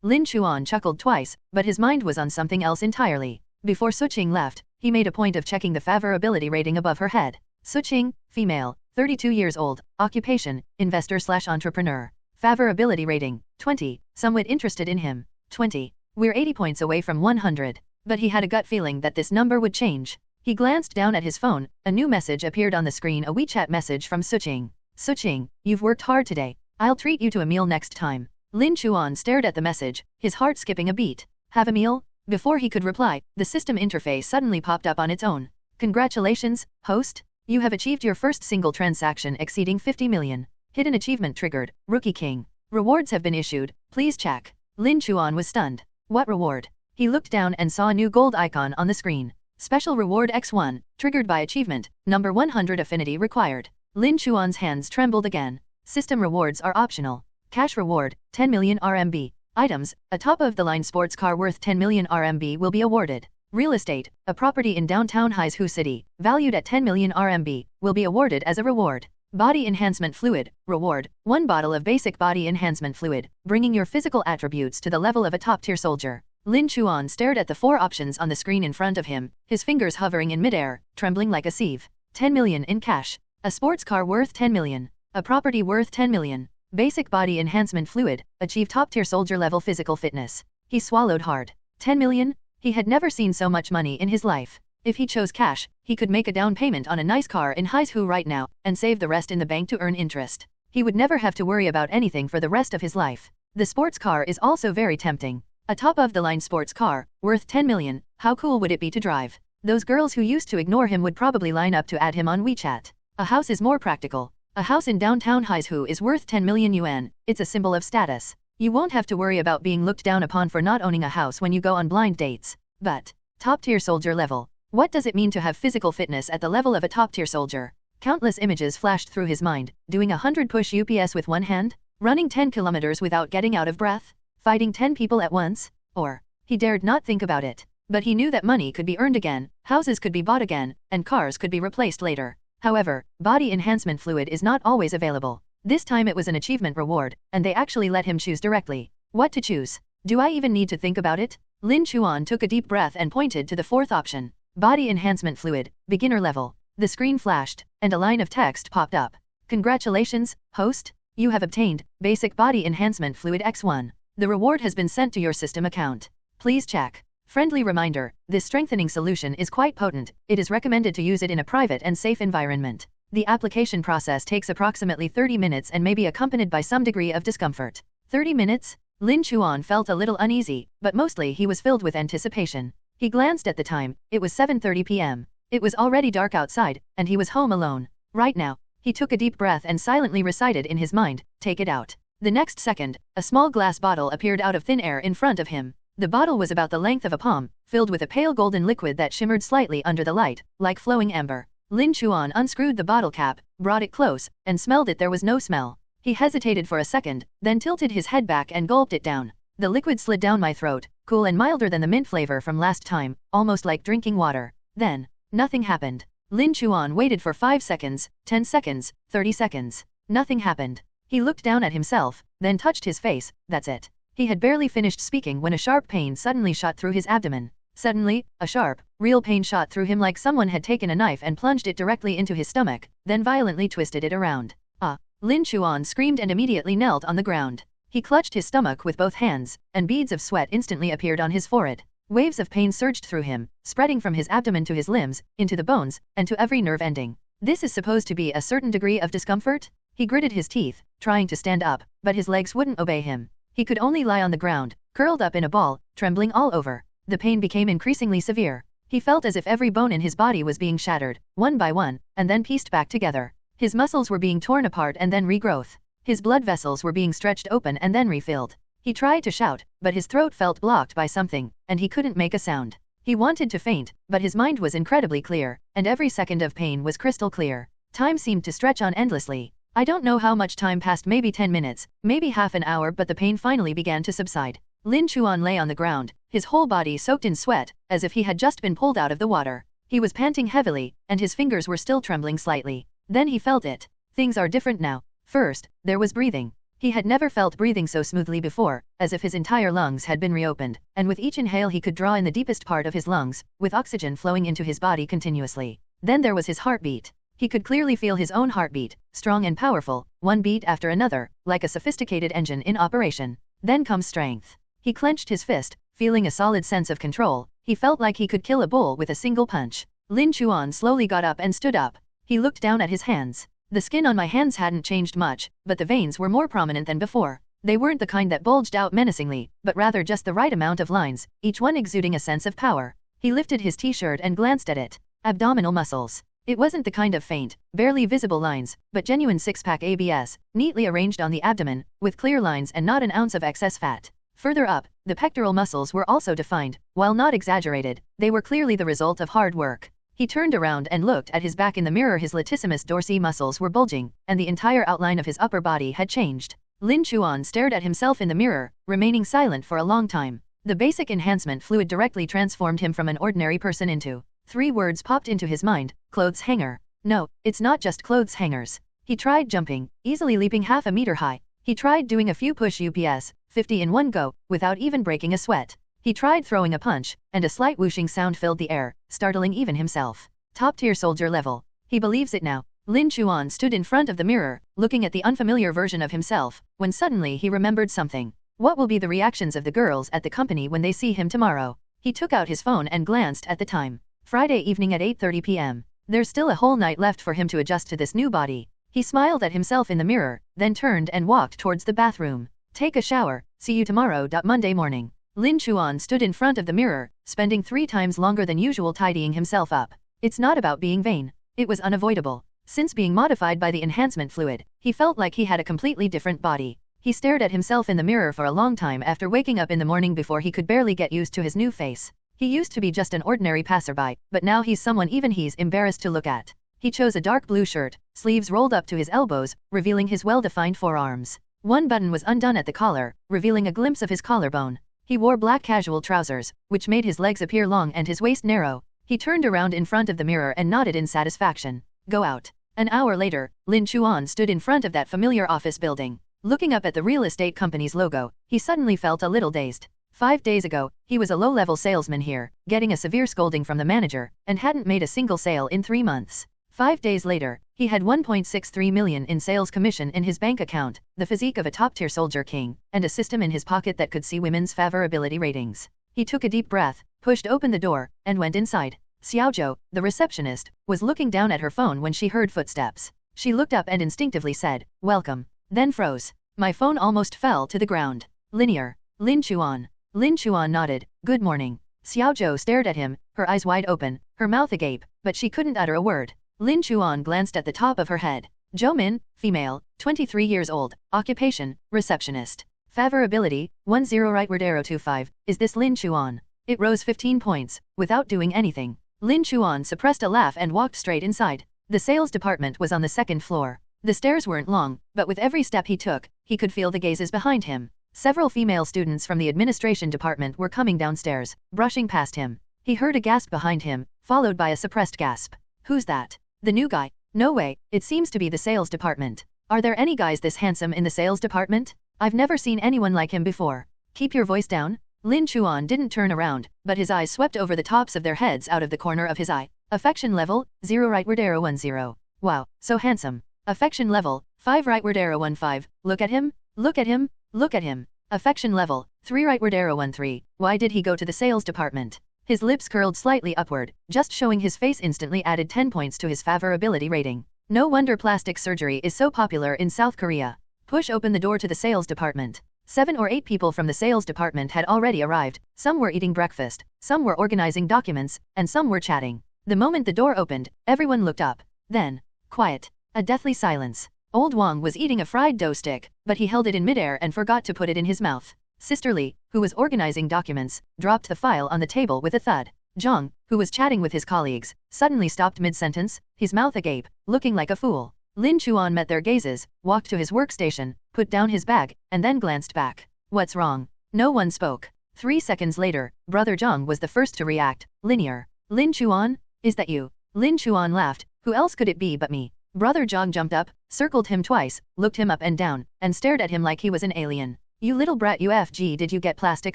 Lin Chuan chuckled twice, but his mind was on something else entirely. Before Suqing left, he made a point of checking the favorability rating above her head. Suqing, female, 32 years old, occupation, investor/entrepreneur. Favorability rating, 20, somewhat interested in him. 20. We're 80 points away from 100. But he had a gut feeling that this number would change. He glanced down at his phone, a new message appeared on the screen, a WeChat message from Suqing. Suqing, you've worked hard today. I'll treat you to a meal next time. Lin Chuan stared at the message, his heart skipping a beat. Have a meal? Before he could reply, the system interface suddenly popped up on its own. Congratulations, host. You have achieved your first single transaction exceeding 50 million. Hidden achievement triggered, Rookie King. Rewards have been issued, please check. Lin Chuan was stunned. What reward? He looked down and saw a new gold icon on the screen. Special reward X1, triggered by achievement, number 100 affinity required. Lin Chuan's hands trembled again. System rewards are optional. Cash reward, 10 million RMB. Items, a top-of-the-line sports car worth 10 million RMB will be awarded. Real estate, a property in downtown Haizhu City, valued at 10 million RMB, will be awarded as a reward. Body enhancement fluid, reward, 1 bottle of basic body enhancement fluid, bringing your physical attributes to the level of a top-tier soldier. Lin Chuan stared at the 4 options on the screen in front of him, his fingers hovering in midair, trembling like a sieve. 10 million in cash. A sports car worth 10 million. A property worth 10 million. Basic body enhancement fluid, achieve top-tier soldier level physical fitness. He swallowed hard. 10 million? He had never seen so much money in his life. If he chose cash, he could make a down payment on a nice car in Haizhu right now, and save the rest in the bank to earn interest. He would never have to worry about anything for the rest of his life. The sports car is also very tempting. A top-of-the-line sports car, worth 10 million, how cool would it be to drive? Those girls who used to ignore him would probably line up to add him on WeChat. A house is more practical. A house in downtown Haizhu is worth 10 million yuan, it's a symbol of status. You won't have to worry about being looked down upon for not owning a house when you go on blind dates. But, top-tier soldier level. What does it mean to have physical fitness at the level of a top-tier soldier? Countless images flashed through his mind, doing 100 push UPS with one hand, running 10 kilometers without getting out of breath, fighting 10 people at once, or, he dared not think about it. But he knew that money could be earned again, houses could be bought again, and cars could be replaced later. However, body enhancement fluid is not always available. This time it was an achievement reward, and they actually let him choose directly. What to choose? Do I even need to think about it? Lin Chuan took a deep breath and pointed to the 4th option. Body enhancement fluid, beginner level. The screen flashed, and a line of text popped up. Congratulations, host. You have obtained basic body enhancement fluid X1. The reward has been sent to your system account. Please check. Friendly reminder, this strengthening solution is quite potent. It is recommended to use it in a private and safe environment. The application process takes approximately 30 minutes and may be accompanied by some degree of discomfort. 30 minutes? Lin Chuan felt a little uneasy, but mostly he was filled with anticipation. He glanced at the time, it was 7:30 p.m. It was already dark outside, and he was home alone. Right now, he took a deep breath and silently recited in his mind, take it out. The next second, a small glass bottle appeared out of thin air in front of him. The bottle was about the length of a palm, filled with a pale golden liquid that shimmered slightly under the light, like flowing amber. Lin Chuan unscrewed the bottle cap, brought it close, and smelled it. There was no smell. He hesitated for a second, then tilted his head back and gulped it down. The liquid slid down my throat, cool and milder than the mint flavor from last time, almost like drinking water. Then, nothing happened. Lin Chuan waited for 5 seconds, 10 seconds, 30 seconds. Nothing happened. He looked down at himself, then touched his face. That's it. He had barely finished speaking when a sharp pain suddenly shot through his abdomen. Suddenly, a sharp, real pain shot through him like someone had taken a knife and plunged it directly into his stomach, then violently twisted it around. Ah! Lin Chuan screamed and immediately knelt on the ground. He clutched his stomach with both hands, and beads of sweat instantly appeared on his forehead. Waves of pain surged through him, spreading from his abdomen to his limbs, into the bones, and to every nerve ending. This is supposed to be a certain degree of discomfort? He gritted his teeth, trying to stand up, but his legs wouldn't obey him. He could only lie on the ground, curled up in a ball, trembling all over. The pain became increasingly severe. He felt as if every bone in his body was being shattered, one by one, and then pieced back together. His muscles were being torn apart and then regrowth. His blood vessels were being stretched open and then refilled. He tried to shout, but his throat felt blocked by something, and he couldn't make a sound. He wanted to faint, but his mind was incredibly clear, and every second of pain was crystal clear. Time seemed to stretch on endlessly. I don't know how much time passed, maybe 10 minutes, maybe half an hour, but the pain finally began to subside. Lin Chuan lay on the ground, his whole body soaked in sweat, as if he had just been pulled out of the water. He was panting heavily, and his fingers were still trembling slightly. Then he felt it. Things are different now. First, there was breathing. He had never felt breathing so smoothly before, as if his entire lungs had been reopened, and with each inhale he could draw in the deepest part of his lungs, with oxygen flowing into his body continuously. Then there was his heartbeat. He could clearly feel his own heartbeat, strong and powerful, one beat after another, like a sophisticated engine in operation. Then comes strength. He clenched his fist, feeling a solid sense of control. He felt like he could kill a bull with a single punch. Lin Chuan slowly got up and stood up. He looked down at his hands. The skin on my hands hadn't changed much, but the veins were more prominent than before. They weren't the kind that bulged out menacingly, but rather just the right amount of lines, each one exuding a sense of power. He lifted his t-shirt and glanced at it. Abdominal muscles. It wasn't the kind of faint, barely visible lines, but genuine six-pack abs, neatly arranged on the abdomen, with clear lines and not an ounce of excess fat. Further up, the pectoral muscles were also defined. While not exaggerated, they were clearly the result of hard work. He turned around and looked at his back in the mirror. His latissimus dorsi muscles were bulging, and the entire outline of his upper body had changed. Lin Chuan stared at himself in the mirror, remaining silent for a long time. The basic enhancement fluid directly transformed him from an ordinary person into... 3 words popped into his mind: clothes hanger. No, it's not just clothes hangers. He tried jumping, easily leaping half a meter high. He tried doing a few push-ups, 50 in one go, without even breaking a sweat. He tried throwing a punch, and a slight whooshing sound filled the air, startling even himself. Top-tier soldier level. He believes it now. Lin Chuan stood in front of the mirror, looking at the unfamiliar version of himself, when suddenly he remembered something. What will be the reactions of the girls at the company when they see him tomorrow? He took out his phone and glanced at the time. Friday evening at 8:30 p.m. There's still a whole night left for him to adjust to this new body. He smiled at himself in the mirror, then turned and walked towards the bathroom. Take a shower. See you tomorrow. Monday morning. Lin Chuan stood in front of the mirror, spending 3 times longer than usual tidying himself up. It's not about being vain. It was unavoidable. Since being modified by the enhancement fluid, he felt like he had a completely different body. He stared at himself in the mirror for a long time after waking up in the morning before he could barely get used to his new face. He used to be just an ordinary passerby, but now he's someone even he's embarrassed to look at. He chose a dark blue shirt, sleeves rolled up to his elbows, revealing his well-defined forearms. One button was undone at the collar, revealing a glimpse of his collarbone. He wore black casual trousers, which made his legs appear long and his waist narrow. He turned around in front of the mirror and nodded in satisfaction. Go out. An hour later, Lin Chuan stood in front of that familiar office building. Looking up at the real estate company's logo, he suddenly felt a little dazed. 5 days ago, he was a low-level salesman here, getting a severe scolding from the manager, and hadn't made a single sale in 3 months. 5 days later, he had 1.63 million in sales commission in his bank account, the physique of a top-tier soldier king, and a system in his pocket that could see women's favorability ratings. He took a deep breath, pushed open the door, and went inside. Xiaozhou, the receptionist, was looking down at her phone when she heard footsteps. She looked up and instinctively said, "Welcome," then froze. My phone almost fell to the ground. Linear. Lin Chuan. Lin Chuan nodded. Good morning. Xiaozhou stared at him, her eyes wide open, her mouth agape, but she couldn't utter a word. Lin Chuan glanced at the top of her head. Zhou Min, female, 23 years old, occupation, receptionist. Favorability, 10 rightward arrow 25, is this Lin Chuan? It rose 15 points, without doing anything. Lin Chuan suppressed a laugh and walked straight inside. The sales department was on the 2nd floor. The stairs weren't long, but with every step he took, he could feel the gazes behind him. Several female students from the administration department were coming downstairs, brushing past him. He heard a gasp behind him, followed by a suppressed gasp. Who's that? The new guy? No way, it seems to be the sales department. Are there any guys this handsome in the sales department? I've never seen anyone like him before. Keep your voice down. Lin Chuan didn't turn around, but his eyes swept over the tops of their heads out of the corner of his eye. Affection level, 0 rightward arrow 10. Wow, so handsome. Affection level, 5 rightward arrow 15. Look at him. Look at him. Look at him. Affection level, 3 rightward arrow 13. Why did he go to the sales department? His lips curled slightly upward, just showing his face instantly added 10 points to his favorability rating. No wonder plastic surgery is so popular in South Korea. Push open the door to the sales department. 7 or 8 people from the sales department had already arrived, some were eating breakfast, some were organizing documents, and some were chatting. The moment the door opened, everyone looked up. Then, quiet. A deathly silence. Old Wang was eating a fried dough stick, but he held it in midair and forgot to put it in his mouth. Sister Li, who was organizing documents, dropped the file on the table with a thud. Zhang, who was chatting with his colleagues, suddenly stopped mid-sentence, his mouth agape, looking like a fool. Lin Chuan met their gazes, walked to his workstation, put down his bag, and then glanced back. What's wrong? No one spoke. 3 seconds later, Brother Zhang was the first to react. Linear. Lin Chuan? Is that you? Lin Chuan laughed. Who else could it be but me? Brother Zhang jumped up, circled him twice, looked him up and down, and stared at him like he was an alien. You little brat UFG, did you get plastic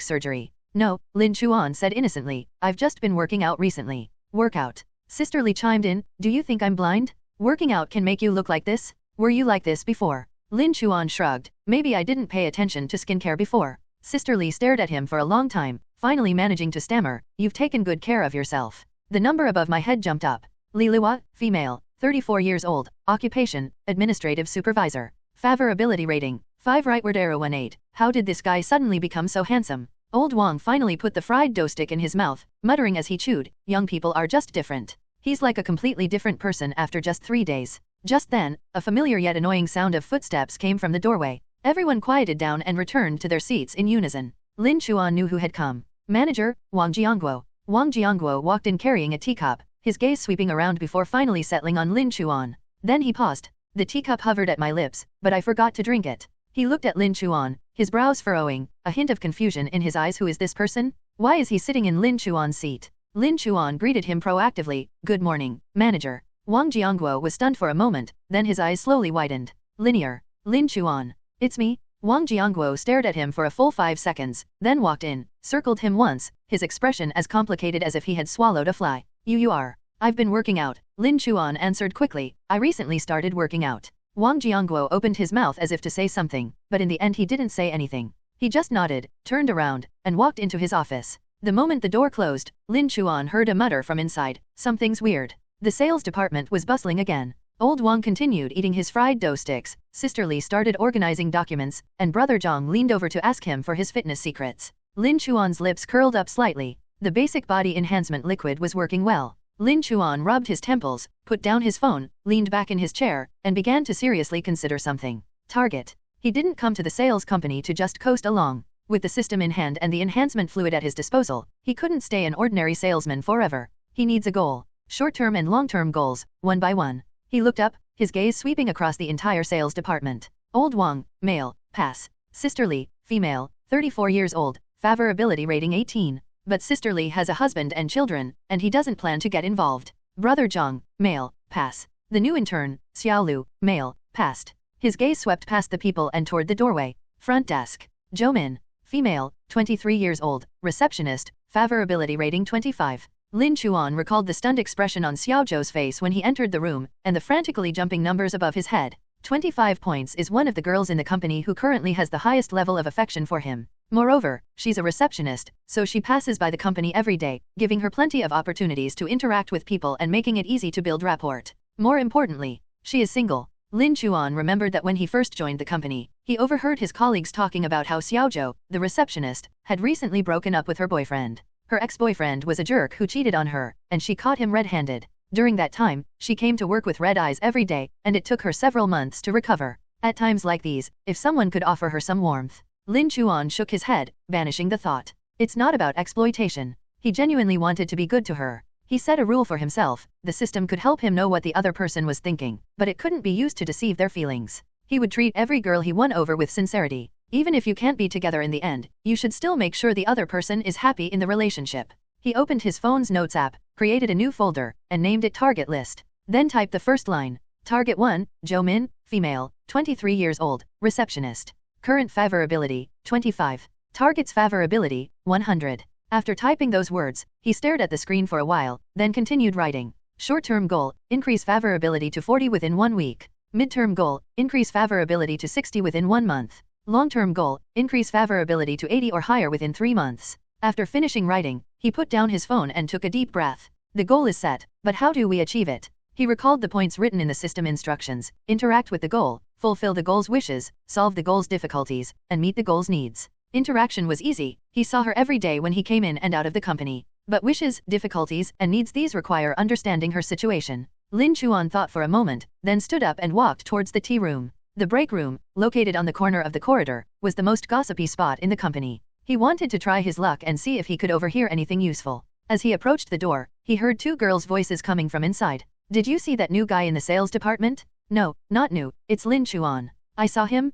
surgery? No, Lin Chuan said innocently, I've just been working out recently. Workout. Sister Li chimed in, do you think I'm blind? Working out can make you look like this? Were you like this before? Lin Chuan shrugged, maybe I didn't pay attention to skincare before. Sister Li stared at him for a long time, finally managing to stammer, you've taken good care of yourself. The number above my head jumped up. Li Liwa, female, 34 years old, occupation, administrative supervisor. Favorability rating, 5 rightward arrow 18. How did this guy suddenly become so handsome? Old Wang finally put the fried dough stick in his mouth, muttering as he chewed, young people are just different. He's like a completely different person after just 3 days. Just then, a familiar yet annoying sound of footsteps came from the doorway. Everyone quieted down and returned to their seats in unison. Lin Chuan knew who had come. Manager, Wang Jiangguo. Wang Jiangguo walked in carrying a teacup, his gaze sweeping around before finally settling on Lin Chuan. Then he paused. The teacup hovered at my lips, but I forgot to drink it. He looked at Lin Chuan, his brows furrowing, a hint of confusion in his eyes. Who is this person? Why is he sitting in Lin Chuan's seat? Lin Chuan greeted him proactively, good morning, manager. Wang Jiangguo was stunned for a moment, then his eyes slowly widened. Linear. Lin Chuan. It's me. Wang Jiangguo stared at him for a full 5 seconds, then walked in, circled him once, his expression as complicated as if he had swallowed a fly. You are. I've been working out, Lin Chuan answered quickly, I recently started working out. Wang Jiangguo opened his mouth as if to say something, but in the end he didn't say anything. He just nodded, turned around, and walked into his office. The moment the door closed, Lin Chuan heard a mutter from inside, something's weird. The sales department was bustling again. Old Wang continued eating his fried dough sticks, Sister Li started organizing documents, and Brother Zhang leaned over to ask him for his fitness secrets. Lin Chuan's lips curled up slightly. The basic body enhancement liquid was working well. Lin Chuan rubbed his temples, put down his phone, leaned back in his chair, and began to seriously consider something. Target. He didn't come to the sales company to just coast along. With the system in hand and the enhancement fluid at his disposal, he couldn't stay an ordinary salesman forever. He needs a goal. Short-term and long-term goals, one by one. He looked up, his gaze sweeping across the entire sales department. Old Wang, male, pass. Sister Li, female, 34 years old, favorability rating 18. But Sister Li has a husband and children, and he doesn't plan to get involved. Brother Zhang, male, pass. The new intern, Xiao Lu, male, passed. His gaze swept past the people and toward the doorway. Front desk. Zhou Min, female, 23 years old, receptionist, favorability rating 25. Lin Chuan recalled the stunned expression on Xiao Zhou's face when he entered the room, and the frantically jumping numbers above his head. 25 points is one of the girls in the company who currently has the highest level of affection for him. Moreover, she's a receptionist, so she passes by the company every day, giving her plenty of opportunities to interact with people and making it easy to build rapport. More importantly, she is single. Lin Chuan remembered that when he first joined the company, he overheard his colleagues talking about how Xiao Zhou, the receptionist, had recently broken up with her boyfriend. Her ex-boyfriend was a jerk who cheated on her, and she caught him red-handed. During that time, she came to work with red eyes every day, and it took her several months to recover. At times like these, if someone could offer her some warmth. Lin Chuan shook his head, banishing the thought. It's not about exploitation. He genuinely wanted to be good to her. He set a rule for himself, the system could help him know what the other person was thinking, but it couldn't be used to deceive their feelings. He would treat every girl he won over with sincerity. Even if you can't be together in the end, you should still make sure the other person is happy in the relationship. He opened his phone's notes app, created a new folder, and named it Target List. Then typed the first line. Target 1, Zhou Min, female, 23 years old, receptionist. Current favorability, 25. Target's favorability, 100. After typing those words, he stared at the screen for a while, then continued writing. Short-term goal, increase favorability to 40 within 1 week. Mid-term goal, increase favorability to 60 within 1 month. Long-term goal, increase favorability to 80 or higher within 3 months. After finishing writing, he put down his phone and took a deep breath. The goal is set, but how do we achieve it? He recalled the points written in the system instructions: interact with the goal, fulfill the goal's wishes, solve the goal's difficulties, and meet the goal's needs. Interaction was easy, he saw her every day when he came in and out of the company. But wishes, difficulties, and needs, these require understanding her situation. Lin Chuan thought for a moment, then stood up and walked towards the tea room. The break room, located on the corner of the corridor, was the most gossipy spot in the company. He wanted to try his luck and see if he could overhear anything useful. As he approached the door, he heard 2 girls' voices coming from inside. Did you see that new guy in the sales department? No, not new, it's Lin Chuan. I saw him.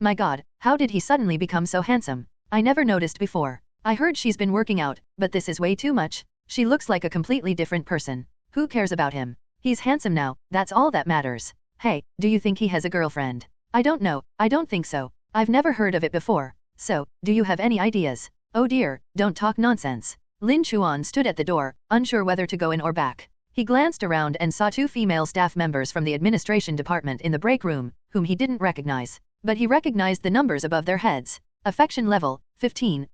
My god, how did he suddenly become so handsome? I never noticed before. I heard she's been working out, but this is way too much. She looks like a completely different person. Who cares about him? He's handsome now, that's all that matters. Hey, do you think he has a girlfriend? I don't know, I don't think so. I've never heard of it before. So, do you have any ideas? Oh dear, don't talk nonsense. Lin Chuan stood at the door, unsure whether to go in or back. He glanced around and saw 2 female staff members from the administration department in the break room, whom he didn't recognize. But he recognized the numbers above their heads. Affection level, 15,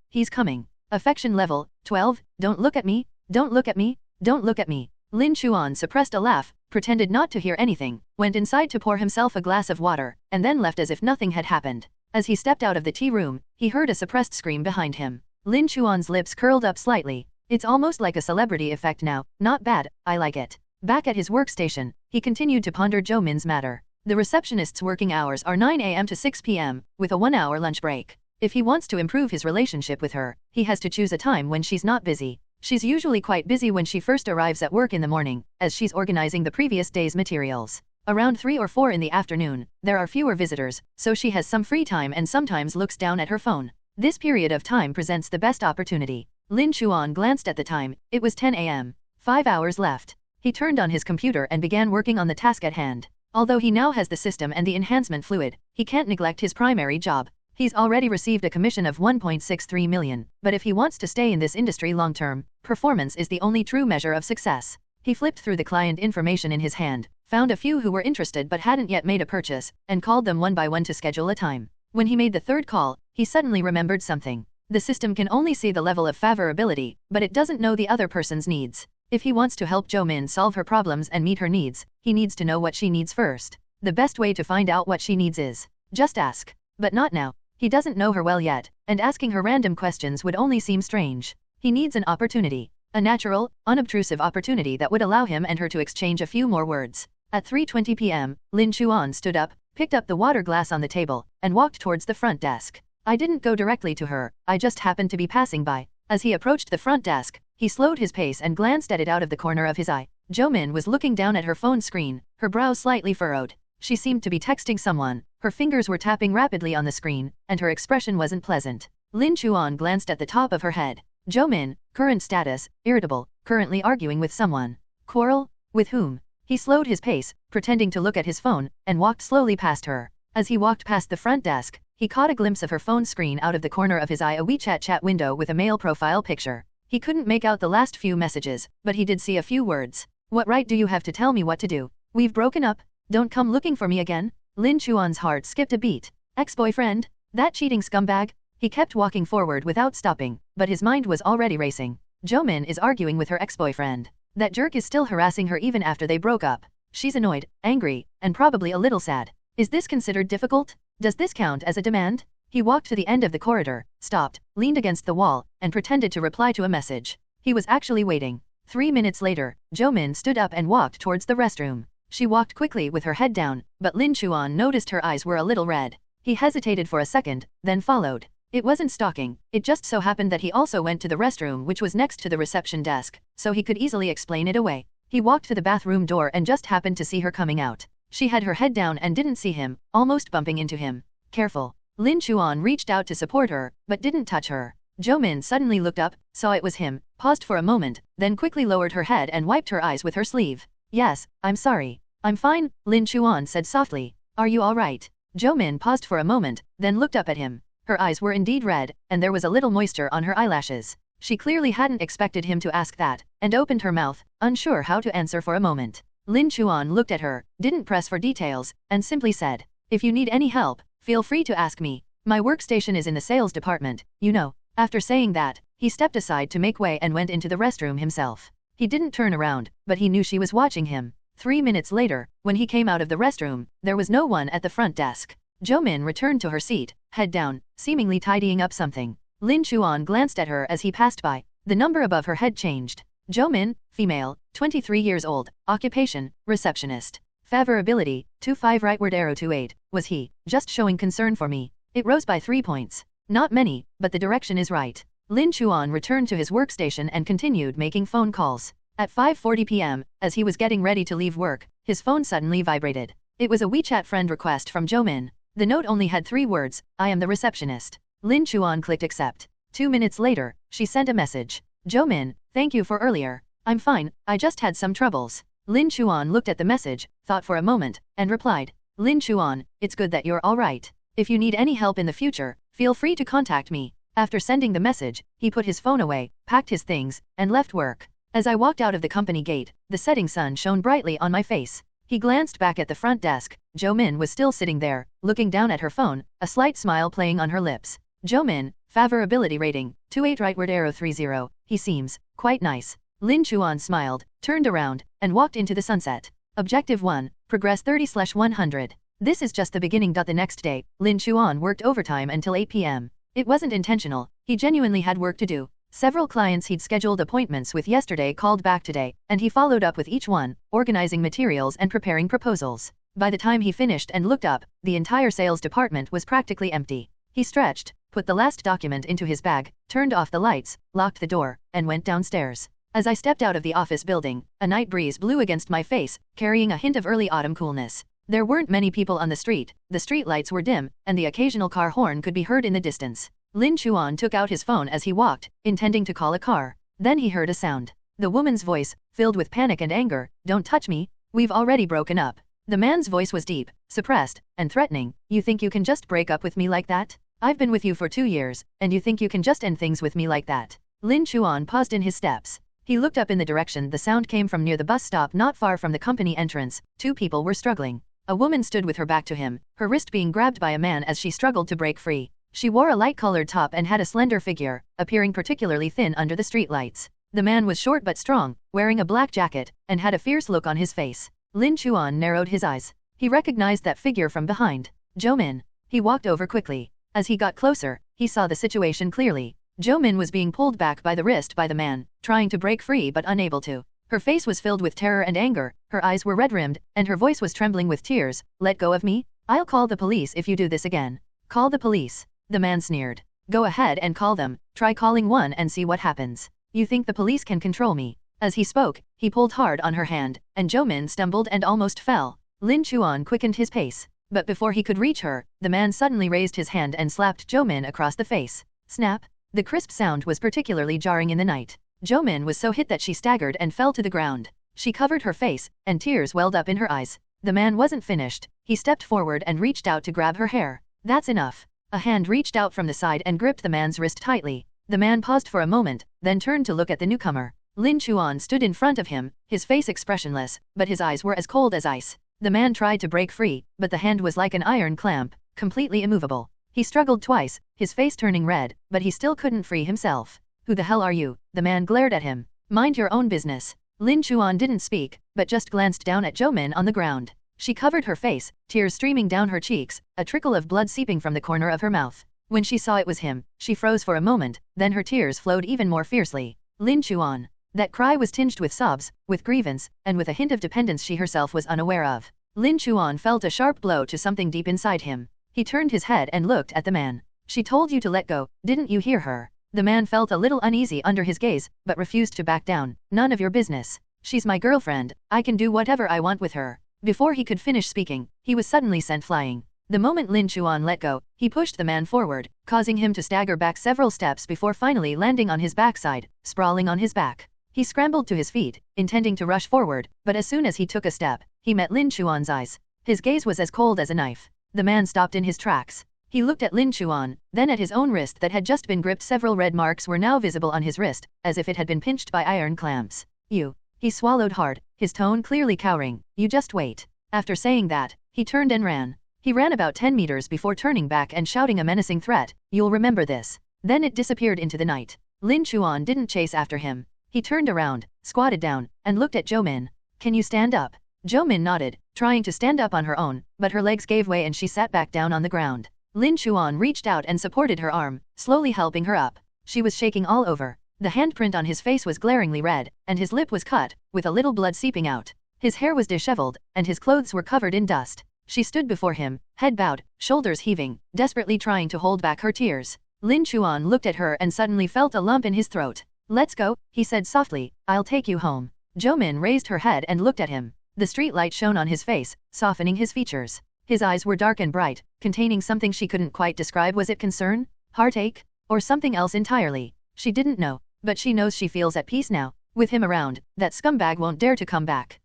he's coming. Affection level, 12, don't look at me, don't look at me, don't look at me. Lin Chuan suppressed a laugh, pretended not to hear anything, went inside to pour himself a glass of water, and then left as if nothing had happened. As he stepped out of the tea room, he heard a suppressed scream behind him. Lin Chuan's lips curled up slightly. It's almost like a celebrity effect now, not bad, I like it. Back at his workstation, he continued to ponder Jo Min's matter. The receptionist's working hours are 9 a.m. to 6 p.m., with a 1-hour lunch break. If he wants to improve his relationship with her, he has to choose a time when she's not busy. She's usually quite busy when she first arrives at work in the morning, as she's organizing the previous day's materials. Around 3 or 4 in the afternoon, there are fewer visitors, so she has some free time and sometimes looks down at her phone. This period of time presents the best opportunity. Lin Chuan glanced at the time, it was 10 a.m. 5 hours left. He turned on his computer and began working on the task at hand. Although he now has the system and the enhancement fluid, he can't neglect his primary job. He's already received a commission of 1.63 million, but if he wants to stay in this industry long-term, performance is the only true measure of success. He flipped through the client information in his hand, found a few who were interested but hadn't yet made a purchase, and called them one by one to schedule a time. When he made the 3rd call, he suddenly remembered something. The system can only see the level of favorability, but it doesn't know the other person's needs. If he wants to help Jo Min solve her problems and meet her needs, he needs to know what she needs first. The best way to find out what she needs is just ask. But not now. He doesn't know her well yet, and asking her random questions would only seem strange. He needs an opportunity. A natural, unobtrusive opportunity that would allow him and her to exchange a few more words. At 3:20 p.m., Lin Chuan stood up, picked up the water glass on the table, and walked towards the front desk. I didn't go directly to her, I just happened to be passing by. As he approached the front desk, he slowed his pace and glanced at it out of the corner of his eye. Jo Min was looking down at her phone screen, her brows slightly furrowed. She seemed to be texting someone, her fingers were tapping rapidly on the screen, and her expression wasn't pleasant. Lin Chuan glanced at the top of her head. Jo Min, current status, irritable, currently arguing with someone. Quarrel? With whom? He slowed his pace, pretending to look at his phone, and walked slowly past her. As he walked past the front desk, he caught a glimpse of her phone screen out of the corner of his eye, a WeChat chat window with a male profile picture. He couldn't make out the last few messages, but he did see a few words. What right do you have to tell me what to do? We've broken up. Don't come looking for me again. Lin Chuan's heart skipped a beat. Ex-boyfriend? That cheating scumbag? He kept walking forward without stopping, but his mind was already racing. Jo Min is arguing with her ex-boyfriend. That jerk is still harassing her even after they broke up. She's annoyed, angry, and probably a little sad. Is this considered difficult? Does this count as a demand? He walked to the end of the corridor, stopped, leaned against the wall, and pretended to reply to a message. He was actually waiting. 3 minutes later, Jo Min stood up and walked towards the restroom. She walked quickly with her head down, but Lin Chuan noticed her eyes were a little red. He hesitated for a second, then followed. It wasn't stalking, it just so happened that he also went to the restroom, which was next to the reception desk, so he could easily explain it away. He walked to the bathroom door and just happened to see her coming out. She had her head down and didn't see him, almost bumping into him. Careful. Lin Chuan reached out to support her, but didn't touch her. Jo Min suddenly looked up, saw it was him, paused for a moment, then quickly lowered her head and wiped her eyes with her sleeve. Yes, I'm sorry. I'm fine, Lin Chuan said softly. Are you all right? Jo Min paused for a moment, then looked up at him. Her eyes were indeed red, and there was a little moisture on her eyelashes. She clearly hadn't expected him to ask that, and opened her mouth, unsure how to answer for a moment. Lin Chuan looked at her, didn't press for details, and simply said, if you need any help, Feel free to ask me. My workstation is in the sales department, you know. After saying that, he stepped aside to make way and went into the restroom himself. He didn't turn around, but he knew she was watching him. 3 minutes later, when he came out of the restroom, there was no one at the front desk. Jo-min returned to her seat, head down, seemingly tidying up something. Lin Chuan glanced at her as he passed by. The number above her head changed. Jo-min, female, 23 years old, occupation, receptionist. Favorability, 25 rightward arrow 28, was he, just showing concern for me. It rose by 3 points. Not many, but the direction is right. Lin Chuan returned to his workstation and continued making phone calls. At 5:40 p.m., as he was getting ready to leave work, his phone suddenly vibrated. It was a WeChat friend request from Jo-min. The note only had 3 words, I am the receptionist. Lin Chuan clicked accept. 2 minutes later, she sent a message. Jo-min, thank you for earlier. I'm fine, I just had some troubles. Lin Chuan looked at the message, thought for a moment, and replied. Lin Chuan, it's good that you're alright. If you need any help in the future, feel free to contact me. After sending the message, he put his phone away, packed his things, and left work. As I walked out of the company gate, the setting sun shone brightly on my face. He glanced back at the front desk. Jo-min was still sitting there, looking down at her phone, a slight smile playing on her lips. Jo-min, favorability rating, 28 rightward arrow 30, he seems quite nice. Lin Chuan smiled, turned around, and walked into the sunset. Objective 1, progress 30/100. This is just the beginning. The next day, Lin Chuan worked overtime until 8 p.m. It wasn't intentional, he genuinely had work to do. Several clients he'd scheduled appointments with yesterday called back today, and he followed up with each one, organizing materials and preparing proposals. By the time he finished and looked up, the entire sales department was practically empty. He stretched, put the last document into his bag, turned off the lights, locked the door, and went downstairs. As I stepped out of the office building, a night breeze blew against my face, carrying a hint of early autumn coolness. There weren't many people on the street, the street lights were dim, and the occasional car horn could be heard in the distance. Lin Chuan took out his phone as he walked, intending to call a car. Then he heard a sound. The woman's voice, filled with panic and anger, "Don't touch me, we've already broken up." The man's voice was deep, suppressed, and threatening. "You think you can just break up with me like that? I've been with you for 2 years, and you think you can just end things with me like that?" Lin Chuan paused in his steps. He looked up in the direction the sound came from near the bus stop not far from the company entrance. 2 people were struggling. A woman stood with her back to him, her wrist being grabbed by a man as she struggled to break free. She wore a light-colored top and had a slender figure, appearing particularly thin under the streetlights. The man was short but strong, wearing a black jacket, and had a fierce look on his face. Lin Chuan narrowed his eyes. He recognized that figure from behind. Jo-min. He walked over quickly. As he got closer, he saw the situation clearly. Jo-min was being pulled back by the wrist by the man, trying to break free but unable to. Her face was filled with terror and anger, her eyes were red-rimmed, and her voice was trembling with tears. "Let go of me? I'll call the police if you do this again." "Call the police?" The man sneered. "Go ahead and call them, try calling one and see what happens. You think the police can control me?" As he spoke, he pulled hard on her hand, and Jo-min stumbled and almost fell. Lin Chuan quickened his pace. But before he could reach her, the man suddenly raised his hand and slapped Jo-min across the face. Snap! The crisp sound was particularly jarring in the night. Jo-min was so hit that she staggered and fell to the ground. She covered her face, and tears welled up in her eyes. The man wasn't finished. He stepped forward and reached out to grab her hair. "That's enough." A hand reached out from the side and gripped the man's wrist tightly. The man paused for a moment, then turned to look at the newcomer. Lin Chuan stood in front of him, his face expressionless, but his eyes were as cold as ice. The man tried to break free, but the hand was like an iron clamp, completely immovable. He struggled twice, his face turning red, but he still couldn't free himself. "Who the hell are you?" The man glared at him. "Mind your own business." Lin Chuan didn't speak, but just glanced down at Jo-min on the ground. She covered her face, tears streaming down her cheeks, a trickle of blood seeping from the corner of her mouth. When she saw it was him, she froze for a moment, then her tears flowed even more fiercely. Lin Chuan. That cry was tinged with sobs, with grievance, and with a hint of dependence she herself was unaware of. Lin Chuan felt a sharp blow to something deep inside him. He turned his head and looked at the man. "She told you to let go, didn't you hear her?" The man felt a little uneasy under his gaze, but refused to back down. "None of your business. She's my girlfriend, I can do whatever I want with her." Before he could finish speaking, he was suddenly sent flying. The moment Lin Chuan let go, he pushed the man forward, causing him to stagger back several steps before finally landing on his backside, sprawling on his back. He scrambled to his feet, intending to rush forward, but as soon as he took a step, he met Lin Chuan's eyes. His gaze was as cold as a knife. The man stopped in his tracks. He looked at Lin Chuan, then at his own wrist that had just been gripped. Several red marks were now visible on his wrist, as if it had been pinched by iron clamps. "You." He swallowed hard, his tone clearly cowering. "You just wait." After saying that, he turned and ran. He ran about 10 meters before turning back and shouting a menacing threat, "You'll remember this." Then it disappeared into the night. Lin Chuan didn't chase after him. He turned around, squatted down, and looked at Zhou Min. "Can you stand up?" Zhou Min nodded, trying to stand up on her own, but her legs gave way and she sat back down on the ground. Lin Chuan reached out and supported her arm, slowly helping her up. She was shaking all over. The handprint on his face was glaringly red, and his lip was cut, with a little blood seeping out. His hair was disheveled, and his clothes were covered in dust. She stood before him, head bowed, shoulders heaving, desperately trying to hold back her tears. Lin Chuan looked at her and suddenly felt a lump in his throat. "Let's go," he said softly, "I'll take you home." Zhou Min raised her head and looked at him. The street light shone on his face, softening his features. His eyes were dark and bright, containing something she couldn't quite describe. Was it concern? Heartache? Or something else entirely? She didn't know, but she knows she feels at peace now. With him around, that scumbag won't dare to come back.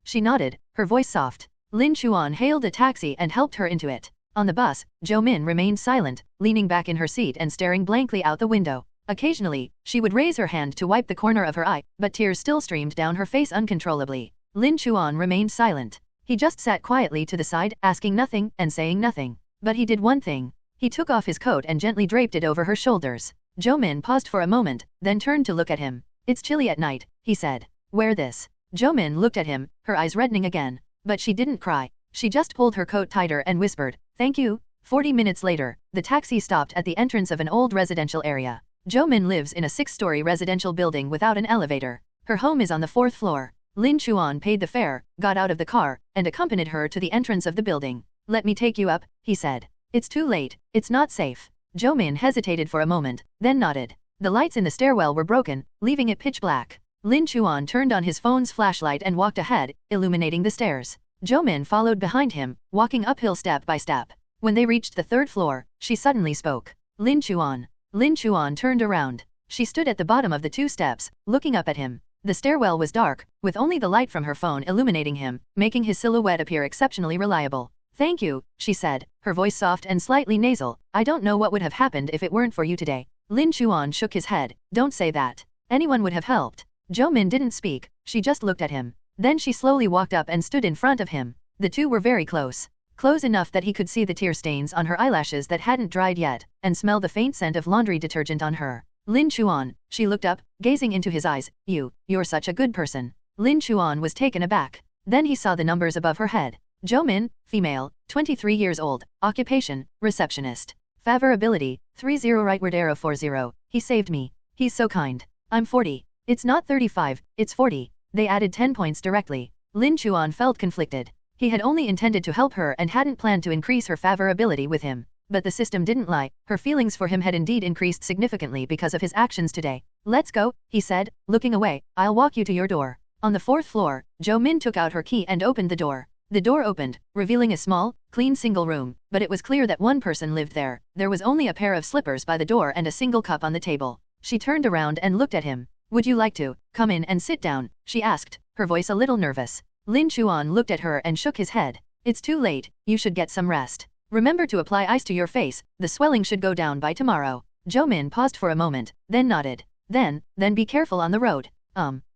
She nodded, her voice soft. Lin Chuan hailed a taxi and helped her into it. On the bus, Zhou Min remained silent, leaning back in her seat and staring blankly out the window. Occasionally, she would raise her hand to wipe the corner of her eye, but tears still streamed down her face uncontrollably. Lin Chuan remained silent. He just sat quietly to the side, asking nothing and saying nothing. But he did one thing. He took off his coat and gently draped it over her shoulders. Zhou Min paused for a moment, then turned to look at him. "It's chilly at night," he said. "Wear this." Zhou Min looked at him, her eyes reddening again. But she didn't cry. She just pulled her coat tighter and whispered, "Thank you." 40 minutes later, the taxi stopped at the entrance of an old residential area. Zhou Min lives in a 6-story residential building without an elevator. Her home is on the 4th floor. Lin Chuan paid the fare, got out of the car, and accompanied her to the entrance of the building. "Let me take you up," he said. "It's too late, it's not safe." Zhou Min hesitated for a moment, then nodded. The lights in the stairwell were broken, leaving it pitch black. Lin Chuan turned on his phone's flashlight and walked ahead, illuminating the stairs. Zhou Min followed behind him, walking uphill step by step. When they reached the 3rd floor, she suddenly spoke. "Lin Chuan." Lin Chuan turned around. She stood at the bottom of the 2 steps, looking up at him. The stairwell was dark, with only the light from her phone illuminating him, making his silhouette appear exceptionally reliable. "Thank you," she said, her voice soft and slightly nasal. "I don't know what would have happened if it weren't for you today." Lin Chuan shook his head. "Don't say that. Anyone would have helped." Zhou Min didn't speak, she just looked at him. Then she slowly walked up and stood in front of him. The two were very close. Close enough that he could see the tear stains on her eyelashes that hadn't dried yet, and smell the faint scent of laundry detergent on her. "Lin Chuan," she looked up, gazing into his eyes. You're such a good person." Lin Chuan was taken aback. Then he saw the numbers above her head. Zhou Min, female, 23 years old, occupation, receptionist. Favorability, 30 rightward arrow 40, he saved me. He's so kind. I'm 40. It's not 35, it's 40. They added 10 points directly. Lin Chuan felt conflicted. He had only intended to help her and hadn't planned to increase her favorability with him. But the system didn't lie, her feelings for him had indeed increased significantly because of his actions today. "Let's go," he said, looking away. "I'll walk you to your door." On the 4th floor, Zhou Min took out her key and opened the door. The door opened, revealing a small, clean single room, but it was clear that one person lived there. There was only a pair of slippers by the door and a single cup on the table. She turned around and looked at him. "Would you like to come in and sit down?" she asked, her voice a little nervous. Lin Chuan looked at her and shook his head. "It's too late, you should get some rest. Remember to apply ice to your face, the swelling should go down by tomorrow." Zhou Min paused for a moment, then nodded. Then be careful on the road."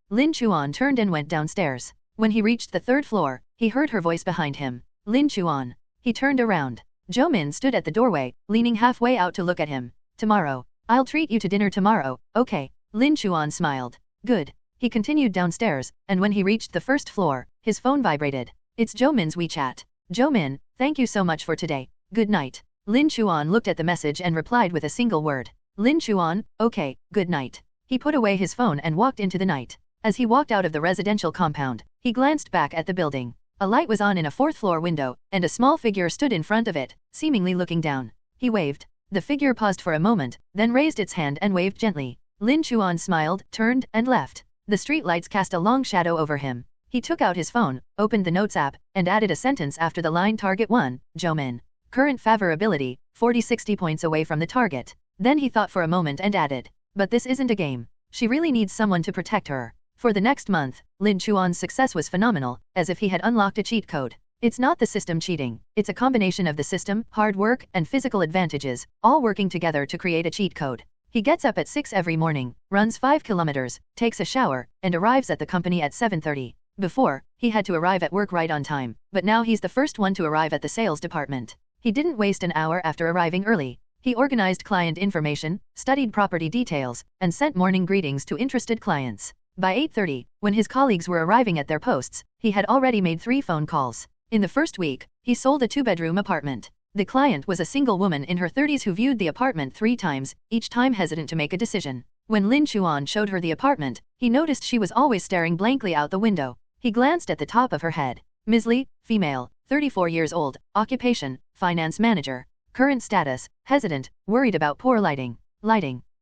Lin Chuan turned and went downstairs. When he reached the 3rd floor, he heard her voice behind him. "Lin Chuan." He turned around. Zhou Min stood at the doorway, leaning halfway out to look at him. "Tomorrow. I'll treat you to dinner tomorrow, okay?" Lin Chuan smiled. "Good." He continued downstairs, and when he reached the 1st floor, his phone vibrated. It's Zhou Min's WeChat. "Zhou Min, thank you so much for today. Good night." Lin Chuan looked at the message and replied with a single word. "Lin Chuan, okay, good night." He put away his phone and walked into the night. As he walked out of the residential compound, he glanced back at the building. A light was on in a 4th floor window, and a small figure stood in front of it, seemingly looking down. He waved. The figure paused for a moment, then raised its hand and waved gently. Lin Chuan smiled, turned, and left. The street lights cast a long shadow over him. He took out his phone, opened the Notes app, and added a sentence after the line Target 1, Zhou Min. Current favorability, 40-60 points away from the target. Then he thought for a moment and added, "But this isn't a game. She really needs someone to protect her." For the next month, Lin Chuan's success was phenomenal, as if he had unlocked a cheat code. It's not the system cheating, it's a combination of the system, hard work, and physical advantages, all working together to create a cheat code. He gets up at 6 every morning, runs 5 kilometers, takes a shower, and arrives at the company at 7:30. Before, he had to arrive at work right on time, but now he's the first one to arrive at the sales department. He didn't waste an hour after arriving early. He organized client information, studied property details, and sent morning greetings to interested clients. By 8:30, when his colleagues were arriving at their posts, he had already made 3 phone calls. In the first week, he sold a 2-bedroom apartment. The client was a single woman in her 30s who viewed the apartment 3 times, each time hesitant to make a decision. When Lin Chuan showed her the apartment, he noticed she was always staring blankly out the window. He glanced at the top of her head. Ms. Li, female, 34 years old, occupation, finance manager. Current status, hesitant, worried about poor lighting.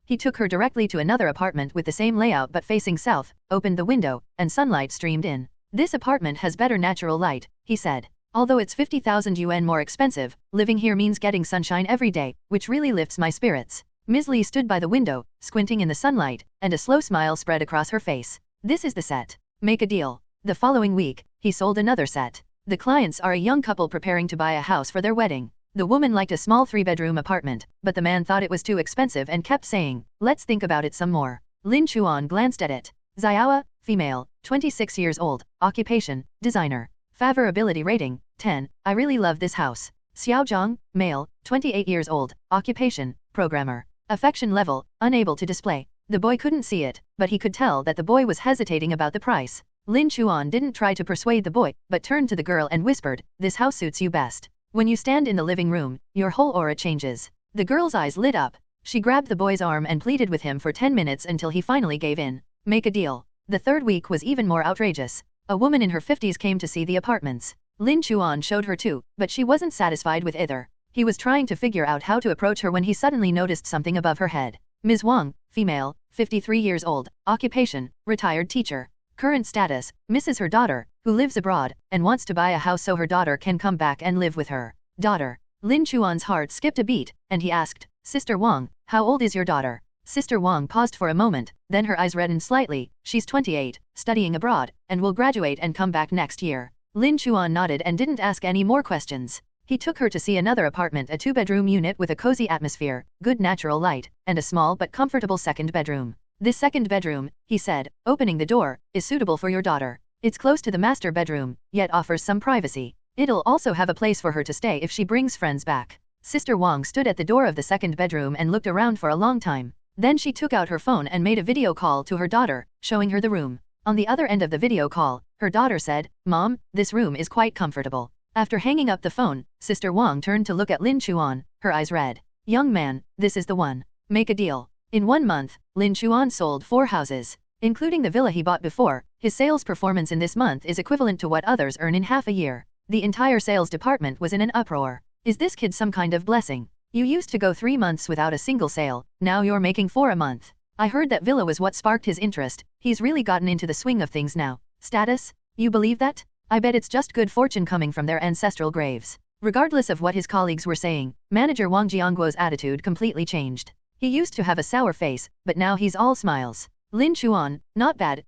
He took her directly to another apartment with the same layout but facing south, opened the window, and sunlight streamed in. This apartment has better natural light, he said. Although it's 50,000 yuan more expensive, living here means getting sunshine every day, which really lifts my spirits. Ms. Li stood by the window, squinting in the sunlight, and a slow smile spread across her face. This is the set. Make a deal. The following week, he sold another set. The clients are a young couple preparing to buy a house for their wedding. The woman liked a small 3-bedroom apartment, but the man thought it was too expensive and kept saying, let's think about it some more. Lin Chuan glanced at it. Xiaoa, female, 26 years old, occupation, designer. Favorability rating, 10, I really love this house. Xiaozhang, male, 28 years old, occupation, programmer. Affection level, unable to display. The boy couldn't see it, but he could tell that the boy was hesitating about the price. Lin Chuan didn't try to persuade the boy, but turned to the girl and whispered, this house suits you best. When you stand in the living room, your whole aura changes. The girl's eyes lit up. She grabbed the boy's arm and pleaded with him for 10 minutes until he finally gave in. Make a deal. The third week was even more outrageous. A woman in her 50s came to see the apartments. Lin Chuan showed her too, but she wasn't satisfied with either. He was trying to figure out how to approach her when he suddenly noticed something above her head. Ms. Wang, female, 53 years old, occupation, retired teacher. Current status, misses her daughter, who lives abroad, and wants to buy a house so her daughter can come back and live with her. Daughter. Lin Chuan's heart skipped a beat, and he asked, Sister Wang, how old is your daughter? Sister Wang paused for a moment, then her eyes reddened slightly. She's 28, studying abroad, and will graduate and come back next year. Lin Chuan nodded and didn't ask any more questions. He took her to see another apartment, a 2-bedroom unit with a cozy atmosphere, good natural light, and a small but comfortable second bedroom. This second bedroom, he said, opening the door, is suitable for your daughter. It's close to the master bedroom, yet offers some privacy. It'll also have a place for her to stay if she brings friends back. Sister Wang stood at the door of the second bedroom and looked around for a long time. Then she took out her phone and made a video call to her daughter, showing her the room. On the other end of the video call, her daughter said, Mom, this room is quite comfortable. After hanging up the phone, Sister Wang turned to look at Lin Chuan, her eyes red. Young man, this is the one. Make a deal. In 1 month, Lin Chuan sold 4 houses. Including the villa he bought before, his sales performance in this month is equivalent to what others earn in half a year. The entire sales department was in an uproar. Is this kid some kind of blessing? You used to go 3 months without a single sale, now you're making 4 a month. I heard that villa was what sparked his interest. He's really gotten into the swing of things now. Status? You believe that? I bet it's just good fortune coming from their ancestral graves. Regardless of what his colleagues were saying, manager Wang Jiangguo's attitude completely changed. He used to have a sour face, but now he's all smiles. Lin Chuan, not bad,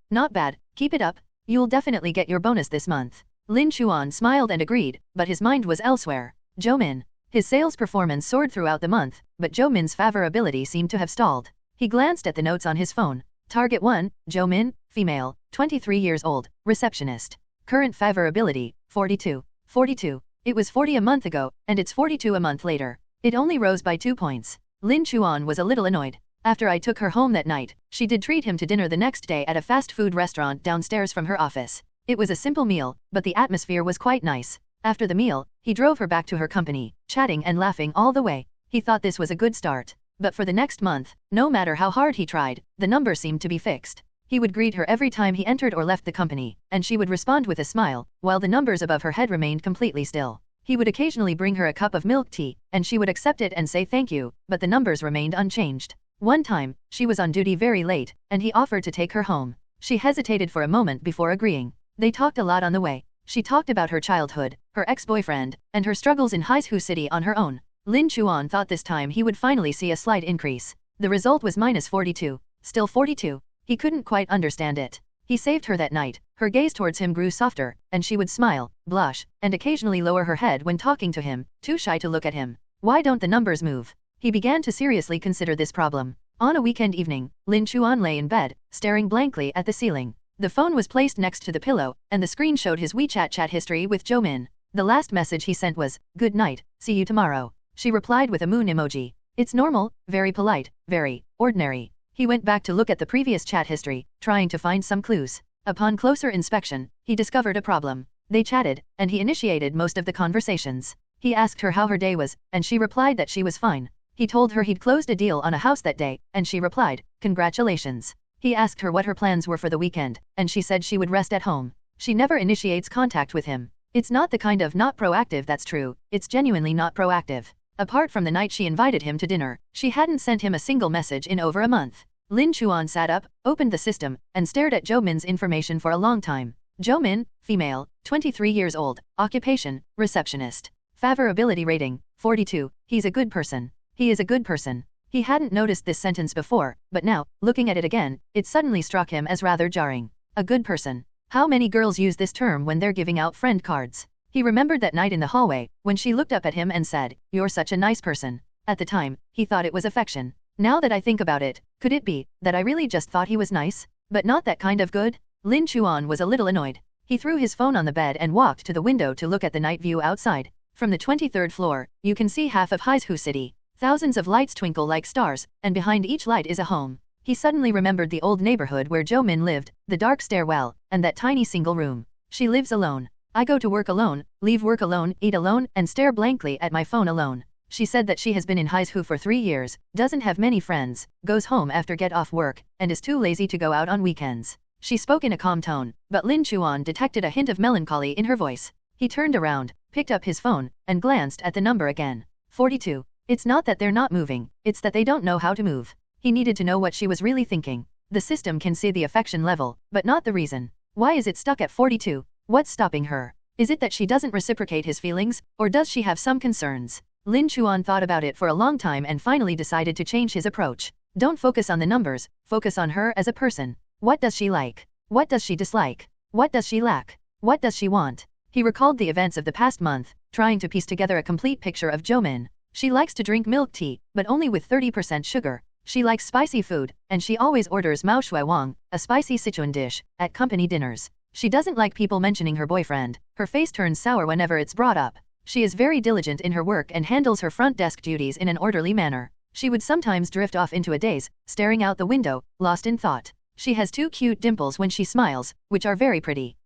keep it up. You'll definitely get your bonus this month. Lin Chuan smiled and agreed, but his mind was elsewhere. Zhou Min. His sales performance soared throughout the month, but Zhou Min's favorability seemed to have stalled. He glanced at the notes on his phone. Target 1, Zhou Min, female, 23 years old, receptionist. Current favorability, 42. 42. It was 40 a month ago, and it's 42 a month later. It only rose by 2 points. Lin Chuan was a little annoyed. After I took her home that night, she did treat him to dinner the next day at a fast food restaurant downstairs from her office. It was a simple meal, but the atmosphere was quite nice. After the meal, he drove her back to her company, chatting and laughing all the way. He thought this was a good start. But for the next month, no matter how hard he tried, the number seemed to be fixed. He would greet her every time he entered or left the company, and she would respond with a smile, while the numbers above her head remained completely still. He would occasionally bring her a cup of milk tea, and she would accept it and say thank you, but the numbers remained unchanged. One time, she was on duty very late, and he offered to take her home. She hesitated for a moment before agreeing. They talked a lot on the way. She talked about her childhood, her ex-boyfriend, and her struggles in Haizu City on her own. Lin Chuan thought this time he would finally see a slight increase. The result was minus 42. Still 42. He couldn't quite understand it. He saved her that night. Her gaze towards him grew softer, and she would smile, blush, and occasionally lower her head when talking to him, too shy to look at him. Why don't the numbers move? He began to seriously consider this problem. On a weekend evening, Lin Chuan lay in bed, staring blankly at the ceiling. The phone was placed next to the pillow, and the screen showed his WeChat chat history with Jo-min. The last message he sent was, "Good night, see you tomorrow." She replied with a moon emoji. It's normal, very polite, very ordinary. He went back to look at the previous chat history, trying to find some clues. Upon closer inspection, he discovered a problem. They chatted, and he initiated most of the conversations. He asked her how her day was, and she replied that she was fine. He told her he'd closed a deal on a house that day, and she replied, "Congratulations." He asked her what her plans were for the weekend, and she said she would rest at home. She never initiates contact with him. It's not the kind of not proactive that's true, it's genuinely not proactive. Apart from the night she invited him to dinner, she hadn't sent him a single message in over a month. Lin Chuan sat up, opened the system, and stared at Jo-min's information for a long time. Jo-min, female, 23 years old, occupation, receptionist. Favorability rating, 42, he's a good person. He is a good person. He hadn't noticed this sentence before, but now, looking at it again, it suddenly struck him as rather jarring. A good person. How many girls use this term when they're giving out friend cards? He remembered that night in the hallway, when she looked up at him and said, "You're such a nice person." At the time, he thought it was affection. Now that I think about it, could it be that I really just thought he was nice? But not that kind of good? Lin Chuan was a little annoyed. He threw his phone on the bed and walked to the window to look at the night view outside. From the 23rd floor, you can see half of Haizhu City. Thousands of lights twinkle like stars, and behind each light is a home. He suddenly remembered the old neighborhood where Jo-min lived, the dark stairwell, and that tiny single room. She lives alone. I go to work alone, leave work alone, eat alone, and stare blankly at my phone alone. She said that she has been in Haizhu for 3 years, doesn't have many friends, goes home after get off work, and is too lazy to go out on weekends. She spoke in a calm tone, but Lin Chuan detected a hint of melancholy in her voice. He turned around, picked up his phone, and glanced at the number again. 42. It's not that they're not moving, it's that they don't know how to move. He needed to know what she was really thinking. The system can see the affection level, but not the reason. Why is it stuck at 42? What's stopping her? Is it that she doesn't reciprocate his feelings, or does she have some concerns? Lin Chuan thought about it for a long time and finally decided to change his approach. Don't focus on the numbers, focus on her as a person. What does she like? What does she dislike? What does she lack? What does she want? He recalled the events of the past month, trying to piece together a complete picture of Jo-min. She likes to drink milk tea, but only with 30% sugar. She likes spicy food, and she always orders mao shui wang, a spicy Sichuan dish, at company dinners. She doesn't like people mentioning her boyfriend. Her face turns sour whenever it's brought up. She is very diligent in her work and handles her front desk duties in an orderly manner. She would sometimes drift off into a daze, staring out the window, lost in thought. She has 2 cute dimples when she smiles, which are very pretty.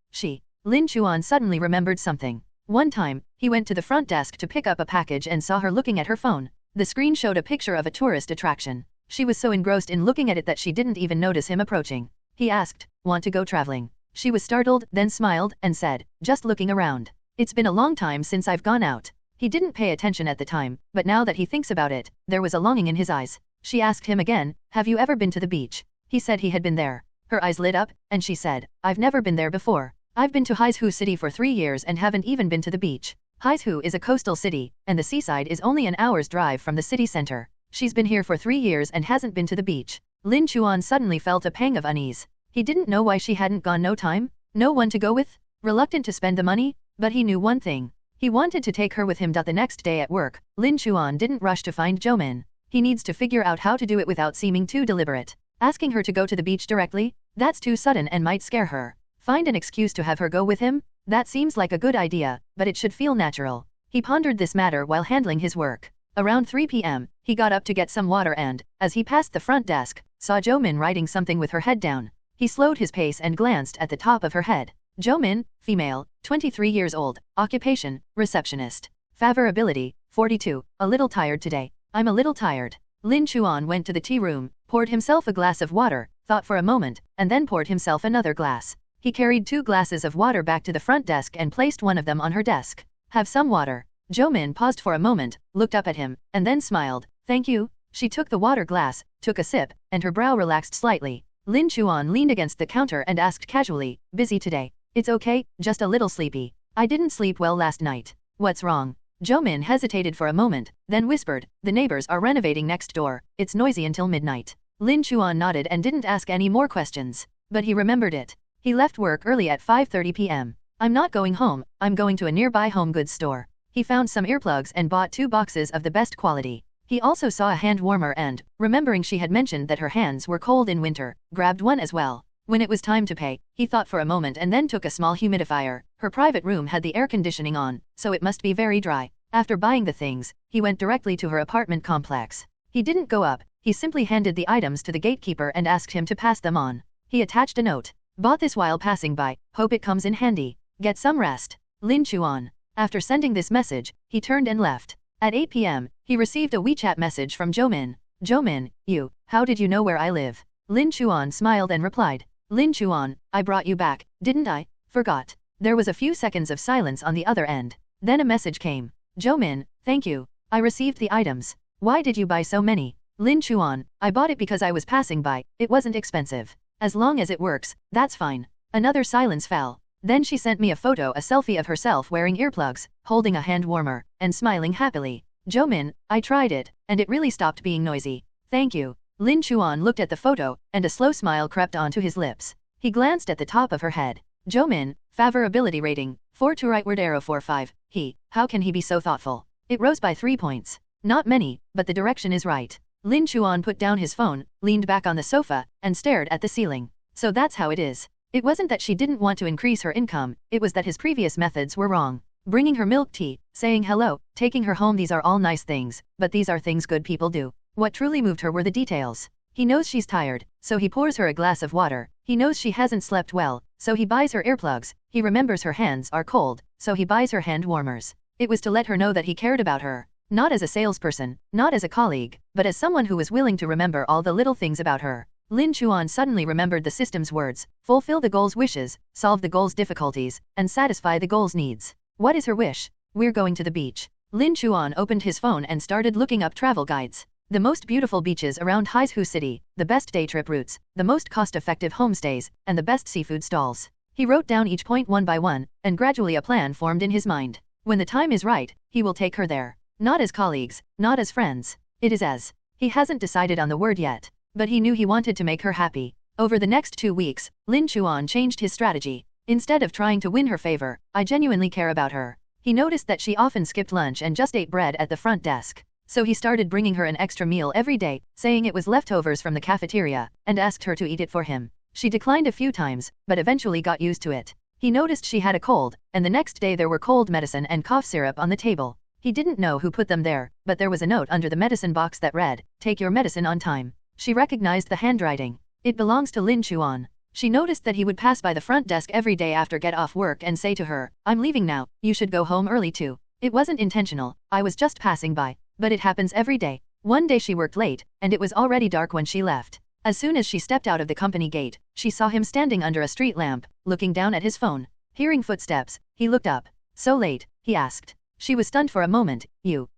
Lin Chuan suddenly remembered something. One time, he went to the front desk to pick up a package and saw her looking at her phone. The screen showed a picture of a tourist attraction. She was so engrossed in looking at it that she didn't even notice him approaching. He asked, "Want to go traveling?" She was startled, then smiled, and said, "Just looking around. It's been a long time since I've gone out." He didn't pay attention at the time, but now that he thinks about it, there was a longing in his eyes. She asked him again, "Have you ever been to the beach?" He said he had been there. Her eyes lit up, and she said, "I've never been there before. I've been to Haizhu City for 3 years and haven't even been to the beach." Haizhu is a coastal city, and the seaside is only an hour's drive from the city center. She's been here for 3 years and hasn't been to the beach. Lin Chuan suddenly felt a pang of unease. He didn't know why she hadn't gone. No time? No one to go with? Reluctant to spend the money? But he knew one thing. He wanted to take her with him. The next day at work, Lin Chuan didn't rush to find Jo-min. He needs to figure out how to do it without seeming too deliberate. Asking her to go to the beach directly? That's too sudden and might scare her. Find an excuse to have her go with him? That seems like a good idea, but it should feel natural. He pondered this matter while handling his work. Around 3 p.m., he got up to get some water and, as he passed the front desk, saw Jo-min writing something with her head down. He slowed his pace and glanced at the top of her head. Jo-min, female, 23 years old, occupation, receptionist. Favorability, 42, a little tired today. I'm a little tired. Lin Chuan went to the tea room, poured himself a glass of water, thought for a moment, and then poured himself another glass. He carried 2 glasses of water back to the front desk and placed one of them on her desk. "Have some water." Jo-min paused for a moment, looked up at him, and then smiled. "Thank you." She took the water glass, took a sip, and her brow relaxed slightly. Lin Chuan leaned against the counter and asked casually, "Busy today?" "It's okay, just a little sleepy. I didn't sleep well last night." "What's wrong?" Jo-min hesitated for a moment, then whispered, "The neighbors are renovating next door. It's noisy until midnight." Lin Chuan nodded and didn't ask any more questions. But he remembered it. He left work early at 5:30 p.m. "I'm not going home, I'm going to a nearby home goods store." He found some earplugs and bought 2 boxes of the best quality. He also saw a hand warmer and, remembering she had mentioned that her hands were cold in winter, grabbed one as well. When it was time to pay, he thought for a moment and then took a small humidifier. Her private room had the air conditioning on, so it must be very dry. After buying the things, he went directly to her apartment complex. He didn't go up, he simply handed the items to the gatekeeper and asked him to pass them on. He attached a note. Bought this while passing by, hope it comes in handy. Get some rest. Lin Chuan. After sending this message, he turned and left. At 8 p.m., he received a WeChat message from Jomin. Jomin, you, how did you know where I live? Lin Chuan smiled and replied. Lin Chuan, I brought you back, didn't I? Forgot. There was a few seconds of silence on the other end. Then a message came. Jomin, thank you. I received the items. Why did you buy so many? Lin Chuan, I bought it because I was passing by, it wasn't expensive. As long as it works, that's fine. Another silence fell. Then she sent me a photo, a selfie of herself wearing earplugs, holding a hand warmer, and smiling happily. Jomin, I tried it, and it really stopped being noisy. Thank you. Lin Chuan looked at the photo, and a slow smile crept onto his lips. He glanced at the top of her head. Jomin, favorability rating, 4 to rightward arrow 4-5. How can he be so thoughtful? It rose by 3 points. Not many, but the direction is right. Lin Chuan put down his phone, leaned back on the sofa, and stared at the ceiling. So that's how it is. It wasn't that she didn't want to increase her income, it was that his previous methods were wrong. Bringing her milk tea, saying hello, taking her home, these are all nice things, but these are things good people do. What truly moved her were the details. He knows she's tired, so he pours her a glass of water. He knows she hasn't slept well, so he buys her earplugs. He remembers her hands are cold, so he buys her hand warmers. It was to let her know that he cared about her. Not as a salesperson, not as a colleague, but as someone who was willing to remember all the little things about her. Lin Chuan suddenly remembered the system's words, fulfill the goal's wishes, solve the goal's difficulties, and satisfy the goal's needs. What is her wish? We're going to the beach. Lin Chuan opened his phone and started looking up travel guides. The most beautiful beaches around Haizhu City, the best day trip routes, the most cost-effective homestays, and the best seafood stalls. He wrote down each point one by one, and gradually a plan formed in his mind. When the time is right, he will take her there. Not as colleagues, not as friends. It is as. He hasn't decided on the word yet. But he knew he wanted to make her happy. Over the next 2 weeks, Lin Chuan changed his strategy. Instead of trying to win her favor, I genuinely care about her. He noticed that she often skipped lunch and just ate bread at the front desk. So he started bringing her an extra meal every day, saying it was leftovers from the cafeteria, and asked her to eat it for him. She declined a few times, but eventually got used to it. He noticed she had a cold, and the next day there were cold medicine and cough syrup on the table. He didn't know who put them there, but there was a note under the medicine box that read, "Take your medicine on time." She recognized the handwriting. It belongs to Lin Chuan. She noticed that he would pass by the front desk every day after get off work and say to her, "I'm leaving now, you should go home early too." It wasn't intentional, I was just passing by. But it happens every day. One day she worked late, and it was already dark when she left. As soon as she stepped out of the company gate, she saw him standing under a street lamp, looking down at his phone. Hearing footsteps, he looked up. "So late?" he asked. She was stunned for a moment.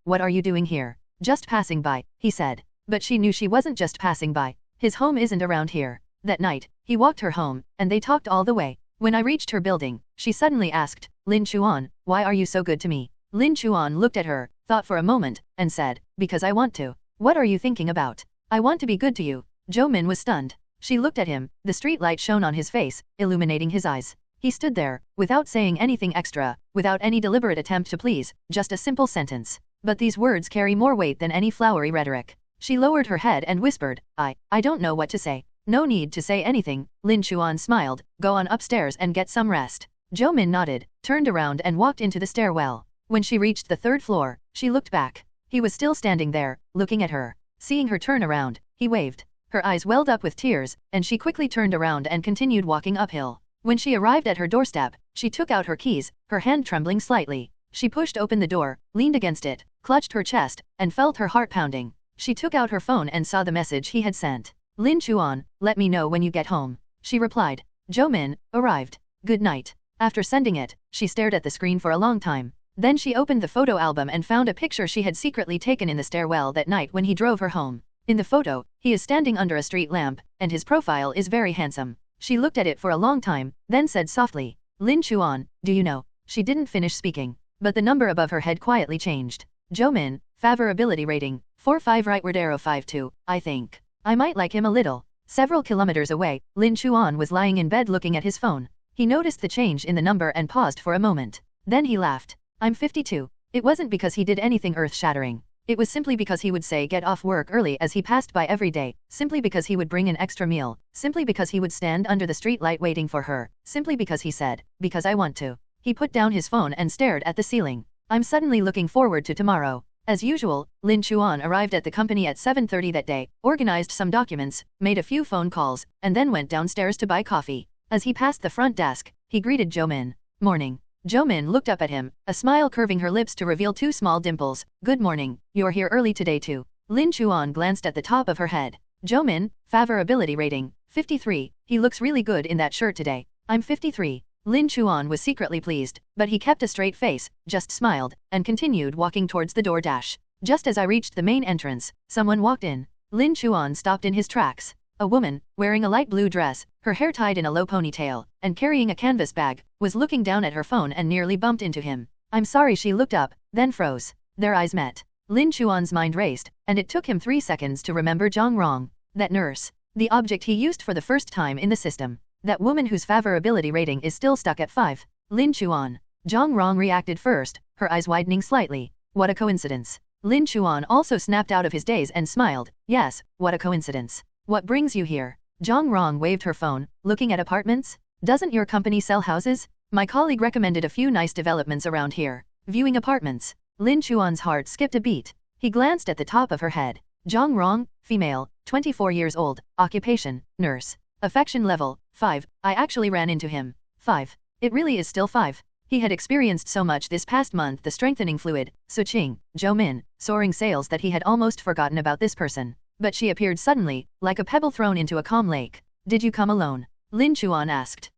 What are you doing here?" "Just passing by," he said. But she knew she wasn't just passing by. His home isn't around here. That night, he walked her home, and they talked all the way. When I reached her building, she suddenly asked, "Lin Chuan, why are you so good to me?" Lin Chuan looked at her, thought for a moment, and said, "Because I want to." "What are you thinking about?" "I want to be good to you." Jomin was stunned. She looked at him, the street light shone on his face, illuminating his eyes. He stood there, without saying anything extra, without any deliberate attempt to please, just a simple sentence. But these words carry more weight than any flowery rhetoric. She lowered her head and whispered, I don't know what to say." "No need to say anything," Lin Chuan smiled, "go on upstairs and get some rest." Jomin nodded, turned around and walked into the stairwell. When she reached the 3rd floor, she looked back. He was still standing there, looking at her. Seeing her turn around, he waved. Her eyes welled up with tears, and she quickly turned around and continued walking uphill. When she arrived at her doorstep, she took out her keys, her hand trembling slightly. She pushed open the door, leaned against it, clutched her chest, and felt her heart pounding. She took out her phone and saw the message he had sent. "Lin Chuan, let me know when you get home." She replied. Jomin, arrived. "Good night." After sending it, she stared at the screen for a long time. Then she opened the photo album and found a picture she had secretly taken in the stairwell that night when he drove her home. In the photo, he is standing under a street lamp, and his profile is very handsome. She looked at it for a long time, then said softly, "Lin Chuan, do you know?" She didn't finish speaking, but the number above her head quietly changed. Jomin, favorability rating, 4-5 rightward arrow 5-2, I think. I might like him a little. Several kilometers away, Lin Chuan was lying in bed looking at his phone. He noticed the change in the number and paused for a moment. Then he laughed. "I'm 52. It wasn't because he did anything earth-shattering. It was simply because he would say get off work early as he passed by every day, simply because he would bring an extra meal, simply because he would stand under the street light waiting for her, simply because he said, because I want to. He put down his phone and stared at the ceiling. I'm suddenly looking forward to tomorrow. As usual, Lin Chuan arrived at the company at 7:30 that day, organized some documents, made a few phone calls, and then went downstairs to buy coffee. As he passed the front desk, he greeted Jo Min. Morning. Jo Min looked up at him, a smile curving her lips to reveal two small dimples. Good morning, you're here early today too. Lin Chuan glanced at the top of her head. Jo Min, favorability rating, 53, he looks really good in that shirt today. I'm 53. Lin Chuan was secretly pleased, but he kept a straight face, just smiled, and continued walking towards the door dash. Just as I reached the main entrance, someone walked in. Lin Chuan stopped in his tracks. A woman, wearing a light blue dress, her hair tied in a low ponytail, and carrying a canvas bag, was looking down at her phone and nearly bumped into him. I'm sorry, she looked up, then froze. Their eyes met. Lin Chuan's mind raced, and it took him 3 seconds to remember Zhang Rong. That nurse. The object he used for the first time in the system. That woman whose favorability rating is still stuck at 5. Lin Chuan. Zhang Rong reacted first, her eyes widening slightly. What a coincidence. Lin Chuan also snapped out of his daze and smiled. Yes, what a coincidence. What brings you here? Zhang Rong waved her phone, looking at apartments. Doesn't your company sell houses? My colleague recommended a few nice developments around here. Viewing apartments. Lin Chuan's heart skipped a beat. He glanced at the top of her head. Zhang Rong, female, 24 years old, occupation, nurse. Affection level, 5, I actually ran into him. 5. It really is still 5. He had experienced so much this past month, the strengthening fluid, Suqing, Jo Min, soaring sales, that he had almost forgotten about this person. But she appeared suddenly, like a pebble thrown into a calm lake. Did you come alone? Lin Chuan asked.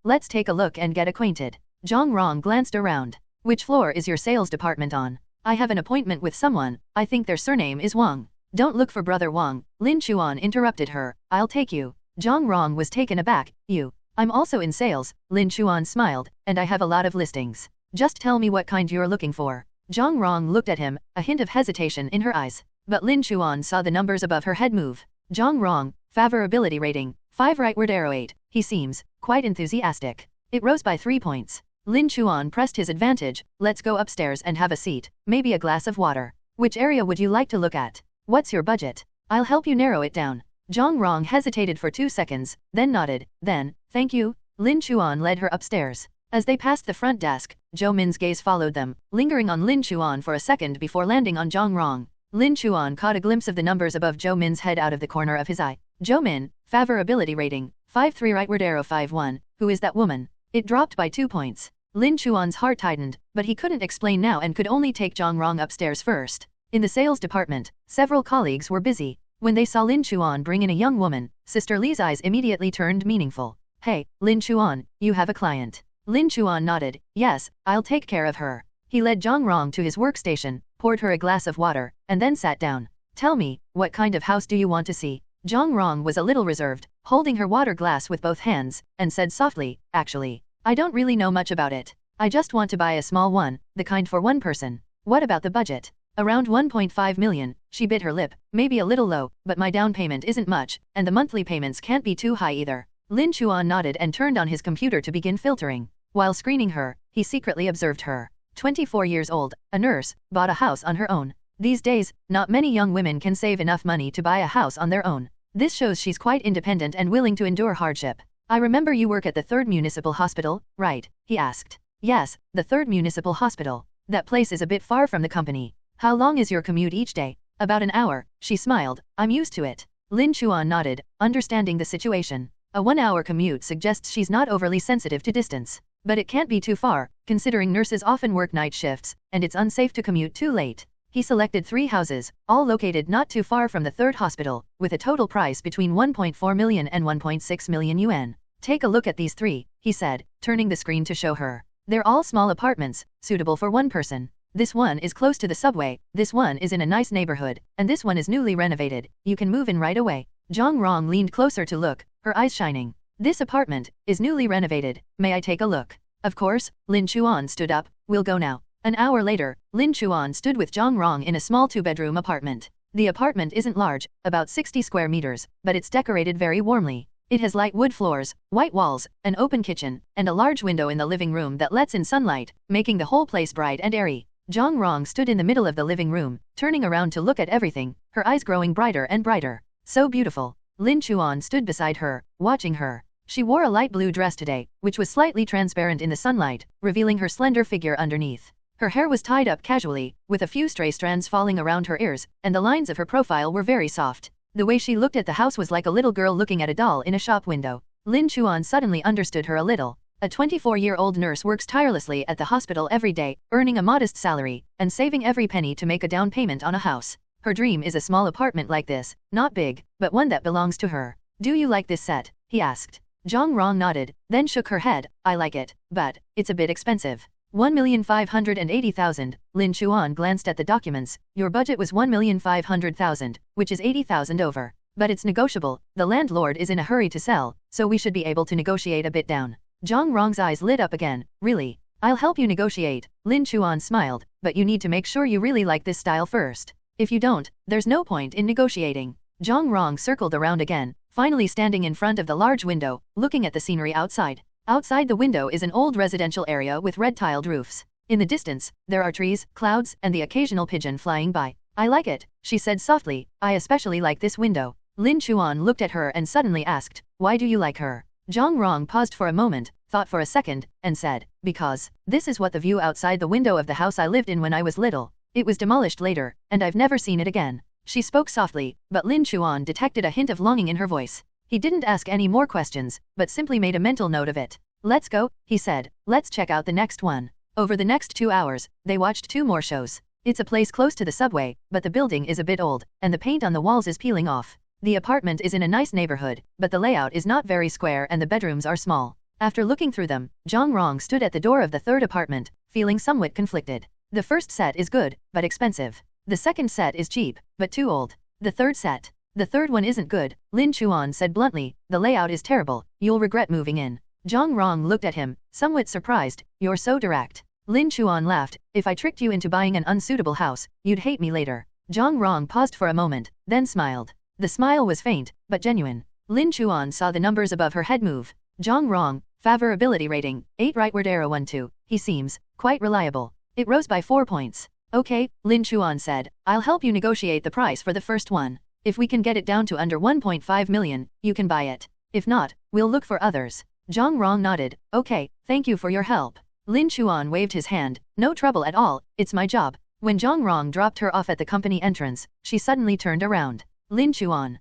Let's take a look and get acquainted. Zhang Rong glanced around. Which floor is your sales department on? I have an appointment with someone, I think their surname is Wang. Don't look for Brother Wang, Lin Chuan interrupted her, I'll take you. Zhang Rong was taken aback. You? I'm also in sales, Lin Chuan smiled, and I have a lot of listings. Just tell me what kind you're looking for. Zhang Rong looked at him, a hint of hesitation in her eyes. But Lin Chuan saw the numbers above her head move. Zhang Rong, favorability rating, 5 rightward arrow 8, he seems quite enthusiastic. It rose by 3 points. Lin Chuan pressed his advantage. Let's go upstairs and have a seat, maybe a glass of water. Which area would you like to look at? What's your budget? I'll help you narrow it down. Zhang Rong hesitated for 2 seconds, then nodded. Then, thank you. Lin Chuan led her upstairs. As they passed the front desk, Jo Min's gaze followed them, lingering on Lin Chuan for a second before landing on Zhang Rong. Lin Chuan caught a glimpse of the numbers above Jo Min's head out of the corner of his eye. Jo Min, favorability rating, 5-3 rightward arrow 5-1, who is that woman? It dropped by 2 points. Lin Chuan's heart tightened, but he couldn't explain now and could only take Zhang Rong upstairs first. In the sales department, several colleagues were busy. When they saw Lin Chuan bring in a young woman, Sister Li's eyes immediately turned meaningful. Hey, Lin Chuan, you have a client. Lin Chuan nodded. Yes, I'll take care of her. He led Zhang Rong to his workstation, poured her a glass of water, and then sat down. Tell me, what kind of house do you want to see? Zhang Rong was a little reserved, holding her water glass with both hands, and said softly, actually, I don't really know much about it. I just want to buy a small one, the kind for one person. What about the budget? Around 1.5 million, she bit her lip, maybe a little low, but my down payment isn't much, and the monthly payments can't be too high either. Lin Chuan nodded and turned on his computer to begin filtering. While screening her, he secretly observed her. 24 years old, a nurse, bought a house on her own. These days, not many young women can save enough money to buy a house on their own. This shows she's quite independent and willing to endure hardship. I remember you work at the 3rd Municipal Hospital, right? He asked. Yes, the 3rd Municipal Hospital. That place is a bit far from the company. How long is your commute each day? About an hour, she smiled. I'm used to it. Lin Chuan nodded, understanding the situation. A 1-hour commute suggests she's not overly sensitive to distance. But it can't be too far, considering nurses often work night shifts, and it's unsafe to commute too late. He selected 3 houses, all located not too far from the 3rd hospital, with a total price between 1.4 million and 1.6 million yuan. Take a look at these 3, he said, turning the screen to show her. They're all small apartments, suitable for one person. This one is close to the subway, this one is in a nice neighborhood, and this one is newly renovated. You can move in right away. Zhang Rong leaned closer to look, her eyes shining. This apartment is newly renovated. May I take a look? Of course. Lin Chuan stood up. We'll go now. An hour later, Lin Chuan stood with Zhang Rong in a small 2-bedroom apartment. The apartment isn't large, about 60 square meters, but it's decorated very warmly. It has light wood floors, white walls, an open kitchen, and a large window in the living room that lets in sunlight, making the whole place bright and airy. Zhang Rong stood in the middle of the living room, turning around to look at everything, her eyes growing brighter and brighter. So beautiful. Lin Chuan stood beside her, watching her. She wore a light blue dress today, which was slightly transparent in the sunlight, revealing her slender figure underneath. Her hair was tied up casually, with a few stray strands falling around her ears, and the lines of her profile were very soft. The way she looked at the house was like a little girl looking at a doll in a shop window. Lin Chuan suddenly understood her a little. A 24-year-old nurse works tirelessly at the hospital every day, earning a modest salary, and saving every penny to make a down payment on a house. Her dream is a small apartment like this, not big, but one that belongs to her. Do you like this set? He asked. Zhang Rong nodded, then shook her head. I like it, but it's a bit expensive. 1,580,000. Lin Chuan glanced at the documents. Your budget was 1,500,000, which is 80,000 over. But it's negotiable. The landlord is in a hurry to sell, so we should be able to negotiate a bit down. Zhang Rong's eyes lit up again. Really? I'll help you negotiate. Lin Chuan smiled, but you need to make sure you really like this style first. If you don't, there's no point in negotiating. Zhang Rong circled around again, finally standing in front of the large window, looking at the scenery outside. Outside the window is an old residential area with red-tiled roofs. In the distance, there are trees, clouds, and the occasional pigeon flying by. I like it, she said softly. I especially like this window. Lin Chuan looked at her and suddenly asked, why do you like her? Zhang Rong paused for a moment, thought for a second, and said, because this is what the view outside the window of the house I lived in when I was little. It was demolished later, and I've never seen it again. She spoke softly, but Lin Chuan detected a hint of longing in her voice. He didn't ask any more questions, but simply made a mental note of it. Let's go, he said. Let's check out the next one. Over the next 2 hours, they watched 2 more shows. It's a place close to the subway, but the building is a bit old, and the paint on the walls is peeling off. The apartment is in a nice neighborhood, but the layout is not very square and the bedrooms are small. After looking through them, Zhang Rong stood at the door of the third apartment, feeling somewhat conflicted. The first set is good, but expensive. The second set is cheap, but too old. The third one isn't good, Lin Chuan said bluntly. The layout is terrible, you'll regret moving in. Zhang Rong looked at him, somewhat surprised. You're so direct. Lin Chuan laughed. If I tricked you into buying an unsuitable house, you'd hate me later. Zhang Rong paused for a moment, then smiled. The smile was faint, but genuine. Lin Chuan saw the numbers above her head move. Zhang Rong, favorability rating, 8 rightward arrow 1-2. He seems quite reliable. It rose by 4 points. Okay, Lin Chuan said, I'll help you negotiate the price for the first one. If we can get it down to under 1.5 million, you can buy it. If not, we'll look for others. Zhang Rong nodded. Okay, thank you for your help. Lin Chuan waved his hand. No trouble at all, it's my job. When Zhang Rong dropped her off at the company entrance, she suddenly turned around. Lin Chuan.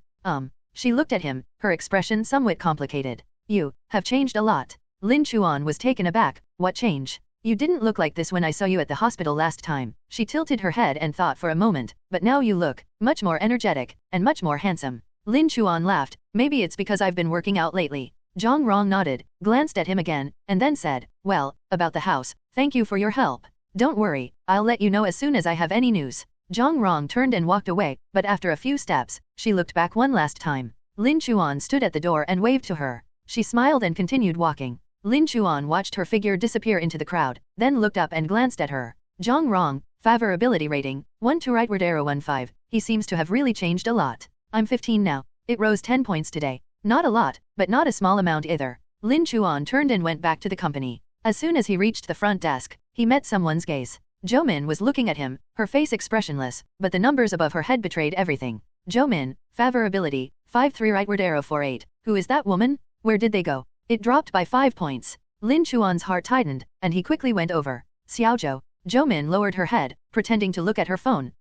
She looked at him, her expression somewhat complicated. You have changed a lot. Lin Chuan was taken aback. What change? You didn't look like this when I saw you at the hospital last time. She tilted her head and thought for a moment, but now you look much more energetic and much more handsome. Lin Chuan laughed. Maybe it's because I've been working out lately. Zhang Rong nodded, glanced at him again, and then said, well, about the house, thank you for your help. Don't worry, I'll let you know as soon as I have any news. Zhang Rong turned and walked away, but after a few steps, she looked back one last time. Lin Chuan stood at the door and waved to her. She smiled and continued walking. Lin Chuan watched her figure disappear into the crowd, then looked up and glanced at her. Zhang Rong, favorability rating, 1-2 rightward arrow 1-5. He seems to have really changed a lot. I'm 15 now. It rose 10 points today. Not a lot, but not a small amount either. Lin Chuan turned and went back to the company. As soon as he reached the front desk, he met someone's gaze. Jo Min was looking at him, her face expressionless, but the numbers above her head betrayed everything. Jo Min, favorability, 5-3 rightward arrow 4-8. Who is that woman? Where did they go? It dropped by 5 points. Lin Chuan's heart tightened, and he quickly went over. Xiaozhou. Jo Min lowered her head, pretending to look at her phone.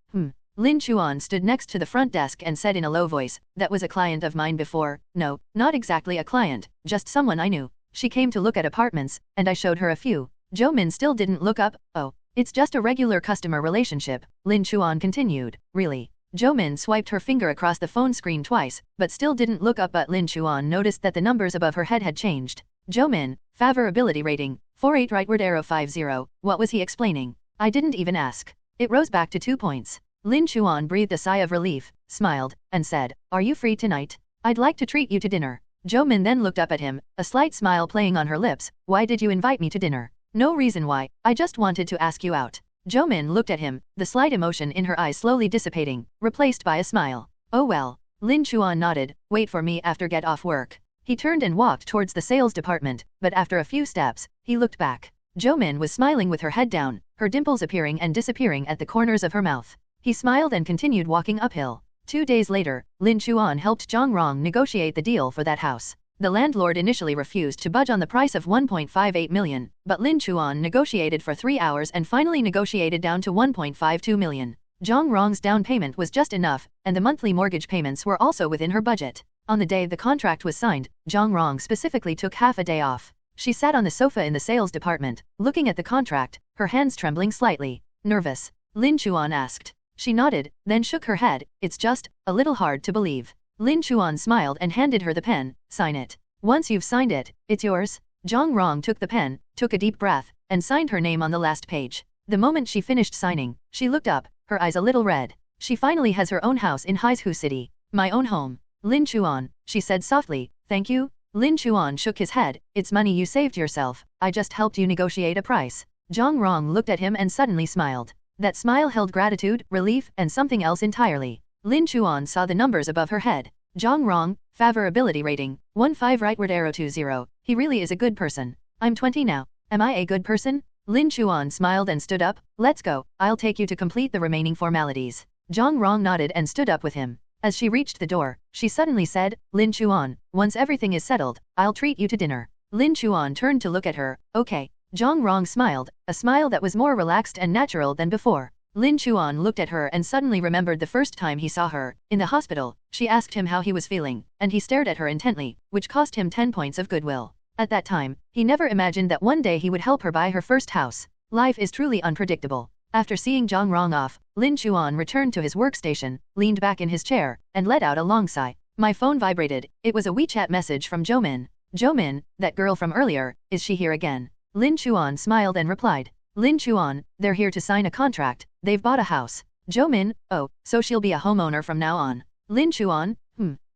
Lin Chuan stood next to the front desk and said in a low voice, that was a client of mine before. No, not exactly a client, just someone I knew. She came to look at apartments, and I showed her a few. Jo Min still didn't look up. Oh, it's just a regular customer relationship, Lin Chuan continued. Really? Jo Min swiped her finger across the phone screen twice, but still didn't look up, but Lin Chuan noticed that the numbers above her head had changed. Jo Min, favorability rating, 4-8 rightward arrow 5-0. What was he explaining? I didn't even ask. It rose back to 2 points. Lin Chuan breathed a sigh of relief, smiled, and said, are you free tonight? I'd like to treat you to dinner. Jo Min then looked up at him, a slight smile playing on her lips. Why did you invite me to dinner? No reason why, I just wanted to ask you out. Jo Min looked at him, the slight emotion in her eyes slowly dissipating, replaced by a smile. Oh well. Lin Chuan nodded. Wait for me after get off work. He turned and walked towards the sales department, but after a few steps, he looked back. Zhou Min was smiling with her head down, her dimples appearing and disappearing at the corners of her mouth. He smiled and continued walking uphill. 2 days later, Lin Chuan helped Zhang Rong negotiate the deal for that house. The landlord initially refused to budge on the price of 1.58 million, but Lin Chuan negotiated for 3 hours and finally negotiated down to 1.52 million. Zhang Rong's down payment was just enough, and the monthly mortgage payments were also within her budget. On the day the contract was signed, Zhang Rong specifically took half a day off. She sat on the sofa in the sales department, looking at the contract, her hands trembling slightly. Nervous? Lin Chuan asked. She nodded, then shook her head. It's just a little hard to believe. Lin Chuan smiled and handed her the pen. Sign it. Once you've signed it, it's yours. Zhang Rong took the pen, took a deep breath, and signed her name on the last page. The moment she finished signing, she looked up, her eyes a little red. She finally has her own house in Haizhu City. My own home. Lin Chuan, she said softly. Thank you. Lin Chuan shook his head. It's money you saved yourself. I just helped you negotiate a price. Zhang Rong looked at him and suddenly smiled. That smile held gratitude, relief, and something else entirely. Lin Chuan saw the numbers above her head. Zhang Rong, favorability rating, 15 rightward arrow 20. He really is a good person. I'm 20 now. Am I a good person? Lin Chuan smiled and stood up. Let's go. I'll take you to complete the remaining formalities. Zhang Rong nodded and stood up with him. As she reached the door, she suddenly said, Lin Chuan, once everything is settled, I'll treat you to dinner. Lin Chuan turned to look at her. Okay. Zhang Rong smiled, a smile that was more relaxed and natural than before. Lin Chuan looked at her and suddenly remembered the first time he saw her, in the hospital. She asked him how he was feeling, and he stared at her intently, which cost him 10 points of goodwill. At that time, he never imagined that one day he would help her buy her first house. Life is truly unpredictable. After seeing Zhang Rong off, Lin Chuan returned to his workstation, leaned back in his chair, and let out a long sigh. My phone vibrated. It was a WeChat message from Zhou Min. Zhou Min, that girl from earlier, is she here again? Lin Chuan smiled and replied. Lin Chuan, they're here to sign a contract. They've bought a house. Zhou Min, oh, so she'll be a homeowner from now on. Lin Chuan,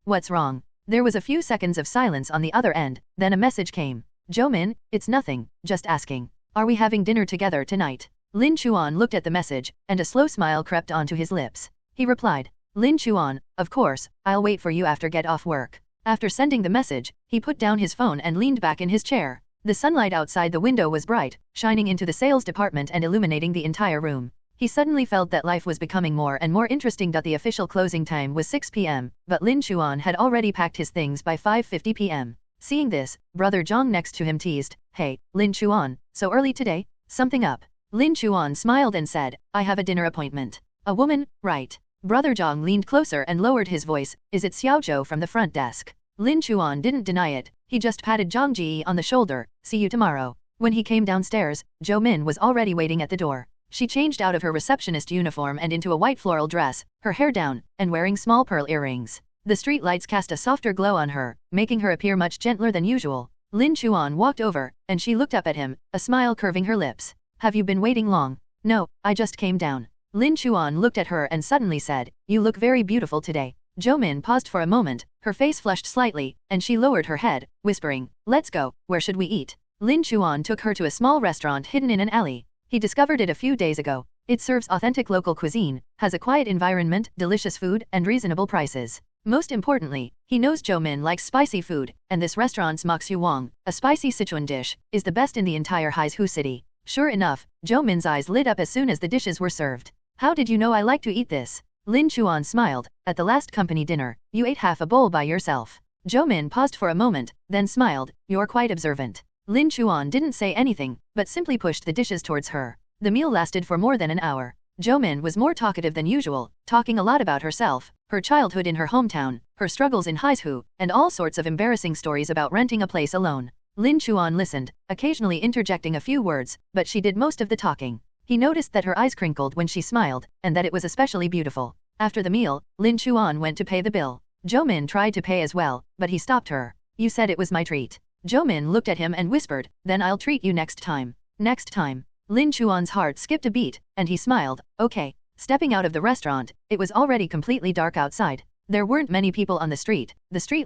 what's wrong? There was a few seconds of silence on the other end, then a message came. Zhou Min, it's nothing, just asking. Are we having dinner together tonight? Lin Chuan looked at the message, and a slow smile crept onto his lips. He replied. Lin Chuan, of course, I'll wait for you after get off work. After sending the message, he put down his phone and leaned back in his chair. The sunlight outside the window was bright, shining into the sales department and illuminating the entire room. He suddenly felt that life was becoming more and more interesting. The official closing time was 6 p.m., but Lin Chuan had already packed his things by 5:50 p.m. Seeing this, brother Zhang next to him teased, Hey, Lin Chuan, so early today? Something up? Lin Chuan smiled and said, I have a dinner appointment. A woman, right? Brother Zhang leaned closer and lowered his voice, Is it Xiao Zhou from the front desk? Lin Chuan didn't deny it, he just patted Zhang Ji on the shoulder, see you tomorrow. When he came downstairs, Zhou Min was already waiting at the door. She changed out of her receptionist uniform and into a white floral dress, her hair down, and wearing small pearl earrings. The street lights cast a softer glow on her, making her appear much gentler than usual. Lin Chuan walked over, and she looked up at him, a smile curving her lips. Have you been waiting long? No, I just came down. Lin Chuan looked at her and suddenly said, You look very beautiful today. Zhou Min paused for a moment, her face flushed slightly, and she lowered her head, whispering, Let's go, where should we eat? Lin Chuan took her to a small restaurant hidden in an alley. He discovered it a few days ago. It serves authentic local cuisine, has a quiet environment, delicious food, and reasonable prices. Most importantly, he knows Zhou Min likes spicy food, and this restaurant's Moxu Wang, a spicy Sichuan dish, is the best in the entire Haizhu city. Sure enough, Zhou Min's eyes lit up as soon as the dishes were served. How did you know I like to eat this? Lin Chuan smiled. At the last company dinner, you ate half a bowl by yourself. Zhou Min paused for a moment, then smiled. You're quite observant. Lin Chuan didn't say anything, but simply pushed the dishes towards her. The meal lasted for more than an hour. Zhou Min was more talkative than usual, talking a lot about herself, her childhood in her hometown, her struggles in Haizhu, and all sorts of embarrassing stories about renting a place alone. Lin Chuan listened, occasionally interjecting a few words, but she did most of the talking. He noticed that her eyes crinkled when she smiled, and that it was especially beautiful. After the meal, Lin Chuan went to pay the bill. Zhou Min tried to pay as well, but he stopped her. You said it was my treat. Zhou Min looked at him and whispered, Then I'll treat you next time. Next time. Lin Chuan's heart skipped a beat, and he smiled, Okay. Stepping out of the restaurant, it was already completely dark outside. There weren't many people on the street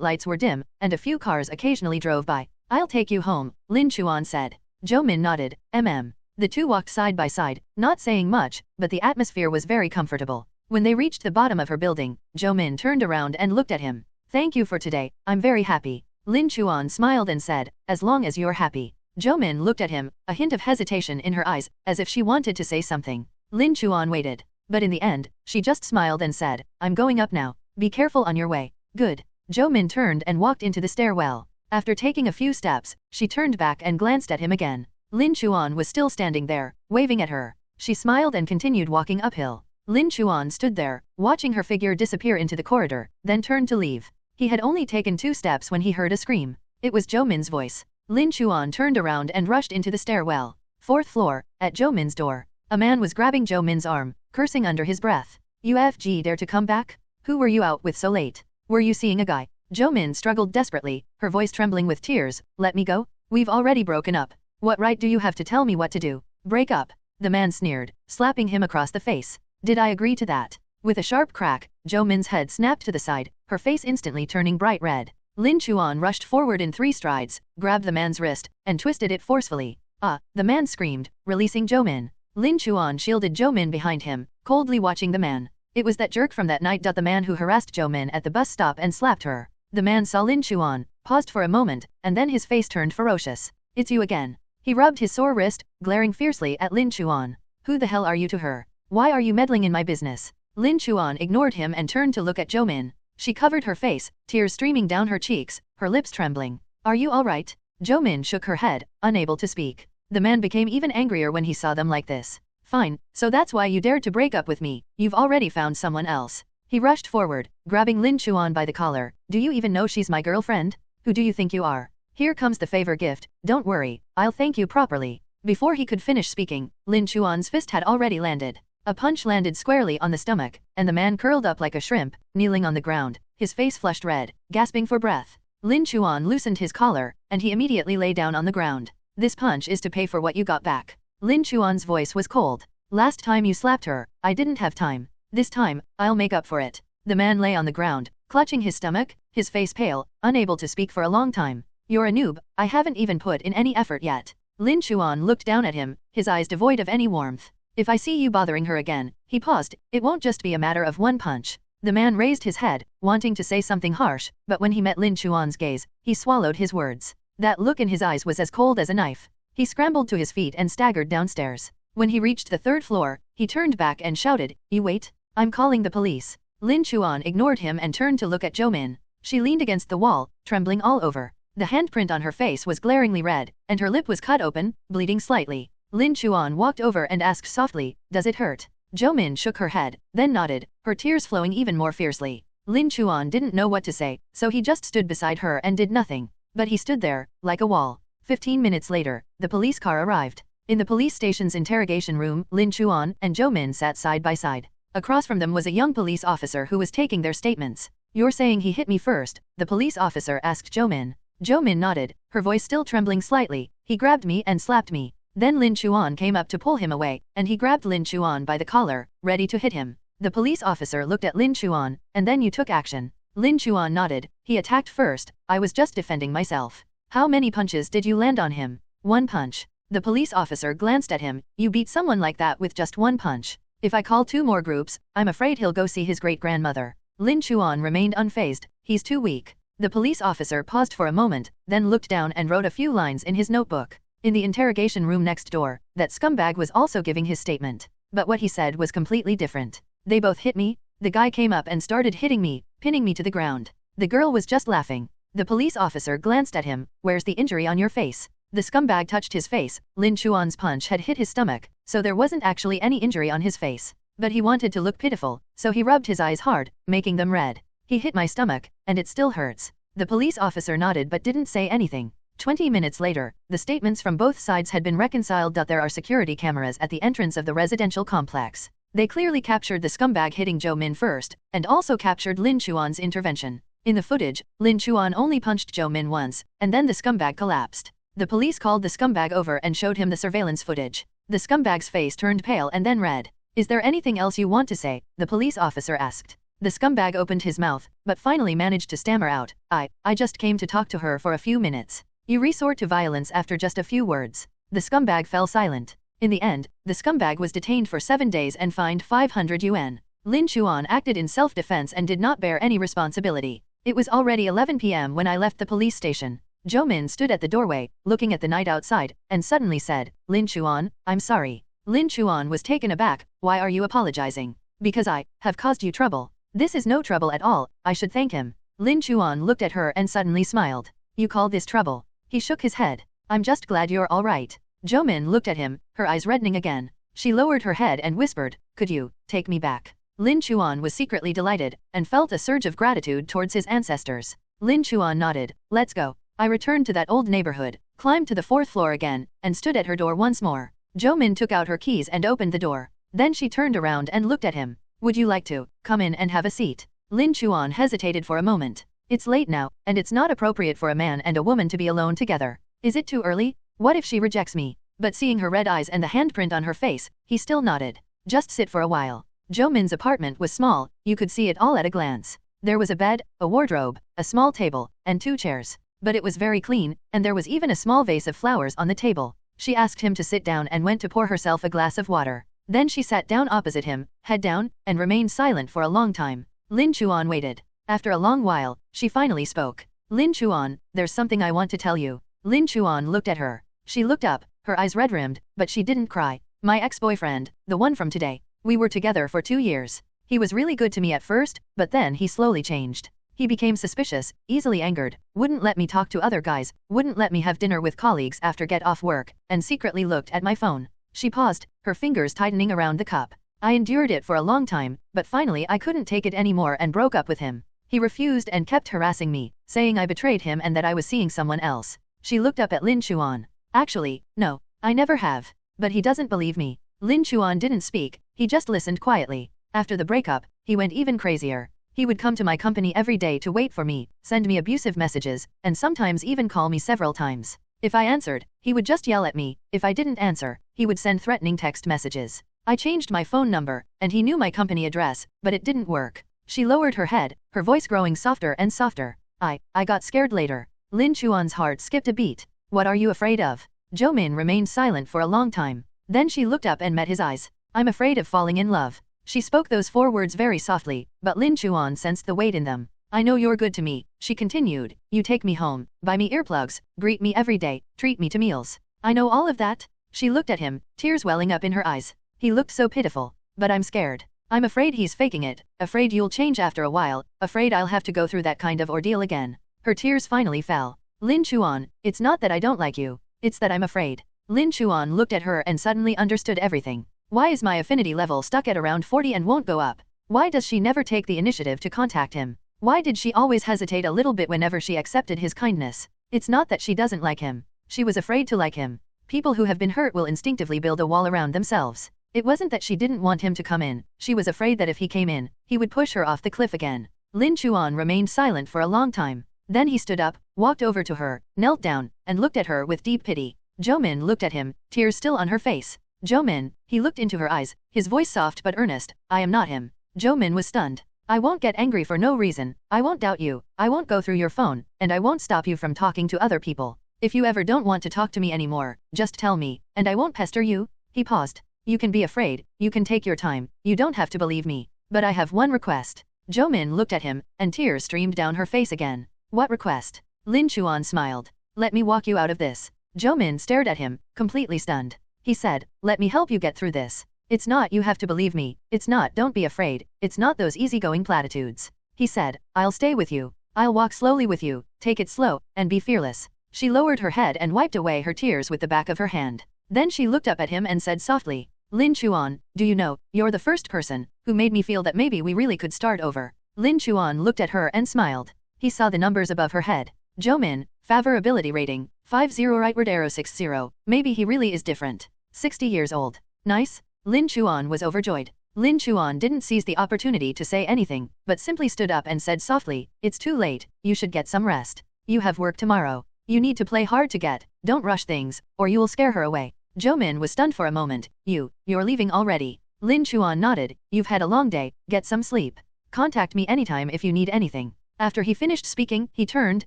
lights were dim, and a few cars occasionally drove by. I'll take you home, Lin Chuan said. Zhou Min nodded, The two walked side by side, not saying much, but the atmosphere was very comfortable. When they reached the bottom of her building, Zhou Min turned around and looked at him. Thank you for today, I'm very happy. Lin Chuan smiled and said, As long as you're happy. Min looked at him, a hint of hesitation in her eyes, as if she wanted to say something. Lin Chuan waited. But in the end, she just smiled and said, I'm going up now. Be careful on your way. Good. Min turned and walked into the stairwell. After taking a few steps, she turned back and glanced at him again. Lin Chuan was still standing there, waving at her. She smiled and continued walking uphill. Lin Chuan stood there, watching her figure disappear into the corridor, then turned to leave. He had only taken 2 steps when he heard a scream. It was Min's voice. Lin Chuan turned around and rushed into the stairwell. 4th floor, at Min's door. A man was grabbing Min's arm, cursing under his breath. UFG dare to come back? Who were you out with so late? Were you seeing a guy? Min struggled desperately, her voice trembling with tears. Let me go? We've already broken up. What right do you have to tell me what to do? Break up. The man sneered, slapping him across the face. Did I agree to that? With a sharp crack, Min's head snapped to the side, her face instantly turning bright red. Lin Chuan rushed forward in 3 strides, grabbed the man's wrist, and twisted it forcefully. Ah! The man screamed, releasing Min. Lin Chuan shielded Min behind him, coldly watching the man. It was that jerk from that night. The man who harassed Min at the bus stop and slapped her. The man saw Lin Chuan, paused for a moment, and then his face turned ferocious. It's you again. He rubbed his sore wrist, glaring fiercely at Lin Chuan. Who the hell are you to her? Why are you meddling in my business? Lin Chuan ignored him and turned to look at Min. She covered her face, tears streaming down her cheeks, her lips trembling. Are you alright? Min shook her head, unable to speak. The man became even angrier when he saw them like this. Fine, so that's why you dared to break up with me. You've already found someone else. He rushed forward, grabbing Lin Chuan by the collar. Do you even know she's my girlfriend? Who do you think you are? Here comes the favor gift. Don't worry, I'll thank you properly. Before he could finish speaking, Lin Chuan's fist had already landed. A punch landed squarely on the stomach, and the man curled up like a shrimp, kneeling on the ground, his face flushed red, gasping for breath. Lin Chuan loosened his collar, and he immediately lay down on the ground. This punch is to pay for what you got back. Lin Chuan's voice was cold. Last time you slapped her, I didn't have time. This time, I'll make up for it. The man lay on the ground, clutching his stomach, his face pale, unable to speak for a long time. You're a noob, I haven't even put in any effort yet. Lin Chuan looked down at him, his eyes devoid of any warmth. If I see you bothering her again, he paused, it won't just be a matter of one punch. The man raised his head, wanting to say something harsh, but when he met Lin Chuan's gaze, he swallowed his words. That look in his eyes was as cold as a knife. He scrambled to his feet and staggered downstairs. When he reached the 3rd floor, he turned back and shouted, You wait, I'm calling the police. Lin Chuan ignored him and turned to look at Min. She leaned against the wall, trembling all over. The handprint on her face was glaringly red, and her lip was cut open, bleeding slightly. Lin Chuan walked over and asked softly, Does it hurt? Min shook her head, then nodded, her tears flowing even more fiercely. Lin Chuan didn't know what to say, so he just stood beside her and did nothing. But he stood there, like a wall. 15 minutes later, the police car arrived. In the police station's interrogation room, Lin Chuan and Min sat side by side. Across from them was a young police officer who was taking their statements. You're saying he hit me first? The police officer asked Min. Min nodded, her voice still trembling slightly. He grabbed me and slapped me. Then Lin Chuan came up to pull him away, and he grabbed Lin Chuan by the collar, ready to hit him. The police officer looked at Lin Chuan, and then you took action. Lin Chuan nodded. He attacked first, I was just defending myself. How many punches did you land on him? 1 punch. The police officer glanced at him. You beat someone like that with just 1 punch. If I call 2 more groups, I'm afraid he'll go see his great-grandmother. Lin Chuan remained unfazed. He's too weak. The police officer paused for a moment, then looked down and wrote a few lines in his notebook. In the interrogation room next door, that scumbag was also giving his statement. But what he said was completely different. They both hit me. The guy came up and started hitting me, pinning me to the ground. The girl was just laughing. The police officer glanced at him. Where's the injury on your face? The scumbag touched his face. Lin Chuan's punch had hit his stomach, so there wasn't actually any injury on his face. But he wanted to look pitiful, so he rubbed his eyes hard, making them red. He hit my stomach, and it still hurts. The police officer nodded but didn't say anything. 20 minutes later, the statements from both sides had been reconciled. There are security cameras at the entrance of the residential complex. They clearly captured the scumbag hitting Min first, and also captured Lin Chuan's intervention. In the footage, Lin Chuan only punched Min once, and then the scumbag collapsed. The police called the scumbag over and showed him the surveillance footage. The scumbag's face turned pale and then red. Is there anything else you want to say? The police officer asked. The scumbag opened his mouth, but finally managed to stammer out, I just came to talk to her for a few minutes. You resort to violence after just a few words. The scumbag fell silent. In the end, the scumbag was detained for 7 days and fined 500 yuan. Lin Chuan acted in self-defense and did not bear any responsibility. It was already 11 p.m. when I left the police station. Jo Min stood at the doorway, looking at the night outside, and suddenly said, Lin Chuan, I'm sorry. Lin Chuan was taken aback. Why are you apologizing? Because I have caused you trouble. This is no trouble at all, I should thank him. Lin Chuan looked at her and suddenly smiled. You call this trouble? He shook his head. I'm just glad you're all right. Jo Min looked at him, her eyes reddening again. She lowered her head and whispered, could you take me back? Lin Chuan was secretly delighted, and felt a surge of gratitude towards his ancestors. Lin Chuan nodded. Let's go. I returned to that old neighborhood, climbed to the 4th floor again, and stood at her door once more. Jo Min took out her keys and opened the door. Then she turned around and looked at him. Would you like to come in and have a seat? Lin Chuan hesitated for a moment. It's late now, and it's not appropriate for a man and a woman to be alone together. Is it too early? What if she rejects me? But seeing her red eyes and the handprint on her face, he still nodded. Just sit for a while. Jo Min's apartment was small, you could see it all at a glance. There was a bed, a wardrobe, a small table, and 2 chairs. But it was very clean, and there was even a small vase of flowers on the table. She asked him to sit down and went to pour herself a glass of water. Then she sat down opposite him, head down, and remained silent for a long time. Lin Chuan waited. After a long while, she finally spoke. Lin Chuan, there's something I want to tell you. Lin Chuan looked at her. She looked up, her eyes red-rimmed, but she didn't cry. My ex-boyfriend, the one from today. We were together for 2 years. He was really good to me at first, but then he slowly changed. He became suspicious, easily angered, wouldn't let me talk to other guys, wouldn't let me have dinner with colleagues after get off work, and secretly looked at my phone. She paused, her fingers tightening around the cup. I endured it for a long time, but finally I couldn't take it anymore and broke up with him. He refused and kept harassing me, saying I betrayed him and that I was seeing someone else. She looked up at Lin Chuan. Actually, no, I never have. But he doesn't believe me. Lin Chuan didn't speak, he just listened quietly. After the breakup, he went even crazier. He would come to my company every day to wait for me, send me abusive messages, and sometimes even call me several times. If I answered, he would just yell at me. If I didn't answer, he would send threatening text messages. I changed my phone number, and he knew my company address, but it didn't work. She lowered her head, her voice growing softer and softer. I got scared later. Lin Chuan's heart skipped a beat. What are you afraid of? Jo Min remained silent for a long time. Then she looked up and met his eyes. I'm afraid of falling in love. She spoke those 4 words very softly, but Lin Chuan sensed the weight in them. I know you're good to me, she continued. You take me home, buy me earplugs, greet me every day, treat me to meals. I know all of that. She looked at him, tears welling up in her eyes. He looked so pitiful. But I'm scared. I'm afraid he's faking it, afraid you'll change after a while, afraid I'll have to go through that kind of ordeal again. Her tears finally fell. Lin Chuan, it's not that I don't like you, it's that I'm afraid. Lin Chuan looked at her and suddenly understood everything. Why is my affinity level stuck at around 40 and won't go up? Why does she never take the initiative to contact him? Why did she always hesitate a little bit whenever she accepted his kindness? It's not that she doesn't like him. She was afraid to like him. People who have been hurt will instinctively build a wall around themselves. It wasn't that she didn't want him to come in, she was afraid that if he came in, he would push her off the cliff again. Lin Chuan remained silent for a long time. Then he stood up, walked over to her, knelt down, and looked at her with deep pity. Jo Min looked at him, tears still on her face. Jo Min, he looked into her eyes, his voice soft but earnest. I am not him. Jo Min was stunned. I won't get angry for no reason, I won't doubt you, I won't go through your phone, and I won't stop you from talking to other people. If you ever don't want to talk to me anymore, just tell me, and I won't pester you. He paused. You can be afraid, you can take your time, you don't have to believe me. But I have one request. Jo Min looked at him, and tears streamed down her face again. What request? Lin Chuan smiled. Let me walk you out of this. Jo Min stared at him, completely stunned. He said, let me help you get through this. It's not you have to believe me, it's not don't be afraid, it's not those easygoing platitudes. He said, I'll stay with you. I'll walk slowly with you, take it slow, and be fearless. She lowered her head and wiped away her tears with the back of her hand. Then she looked up at him and said softly, Lin Chuan, do you know, you're the first person who made me feel that maybe we really could start over. Lin Chuan looked at her and smiled. He saw the numbers above her head. Jo Min, favorability rating, 50 rightward arrow 60, maybe he really is different. 60 years old. Nice? Lin Chuan was overjoyed. Lin Chuan didn't seize the opportunity to say anything, but simply stood up and said softly, it's too late, you should get some rest. You have work tomorrow. You need to play hard to get, don't rush things, or you will scare her away. Jo Min was stunned for a moment. You're leaving already. Lin Chuan nodded. You've had a long day, get some sleep. Contact me anytime if you need anything. After he finished speaking, he turned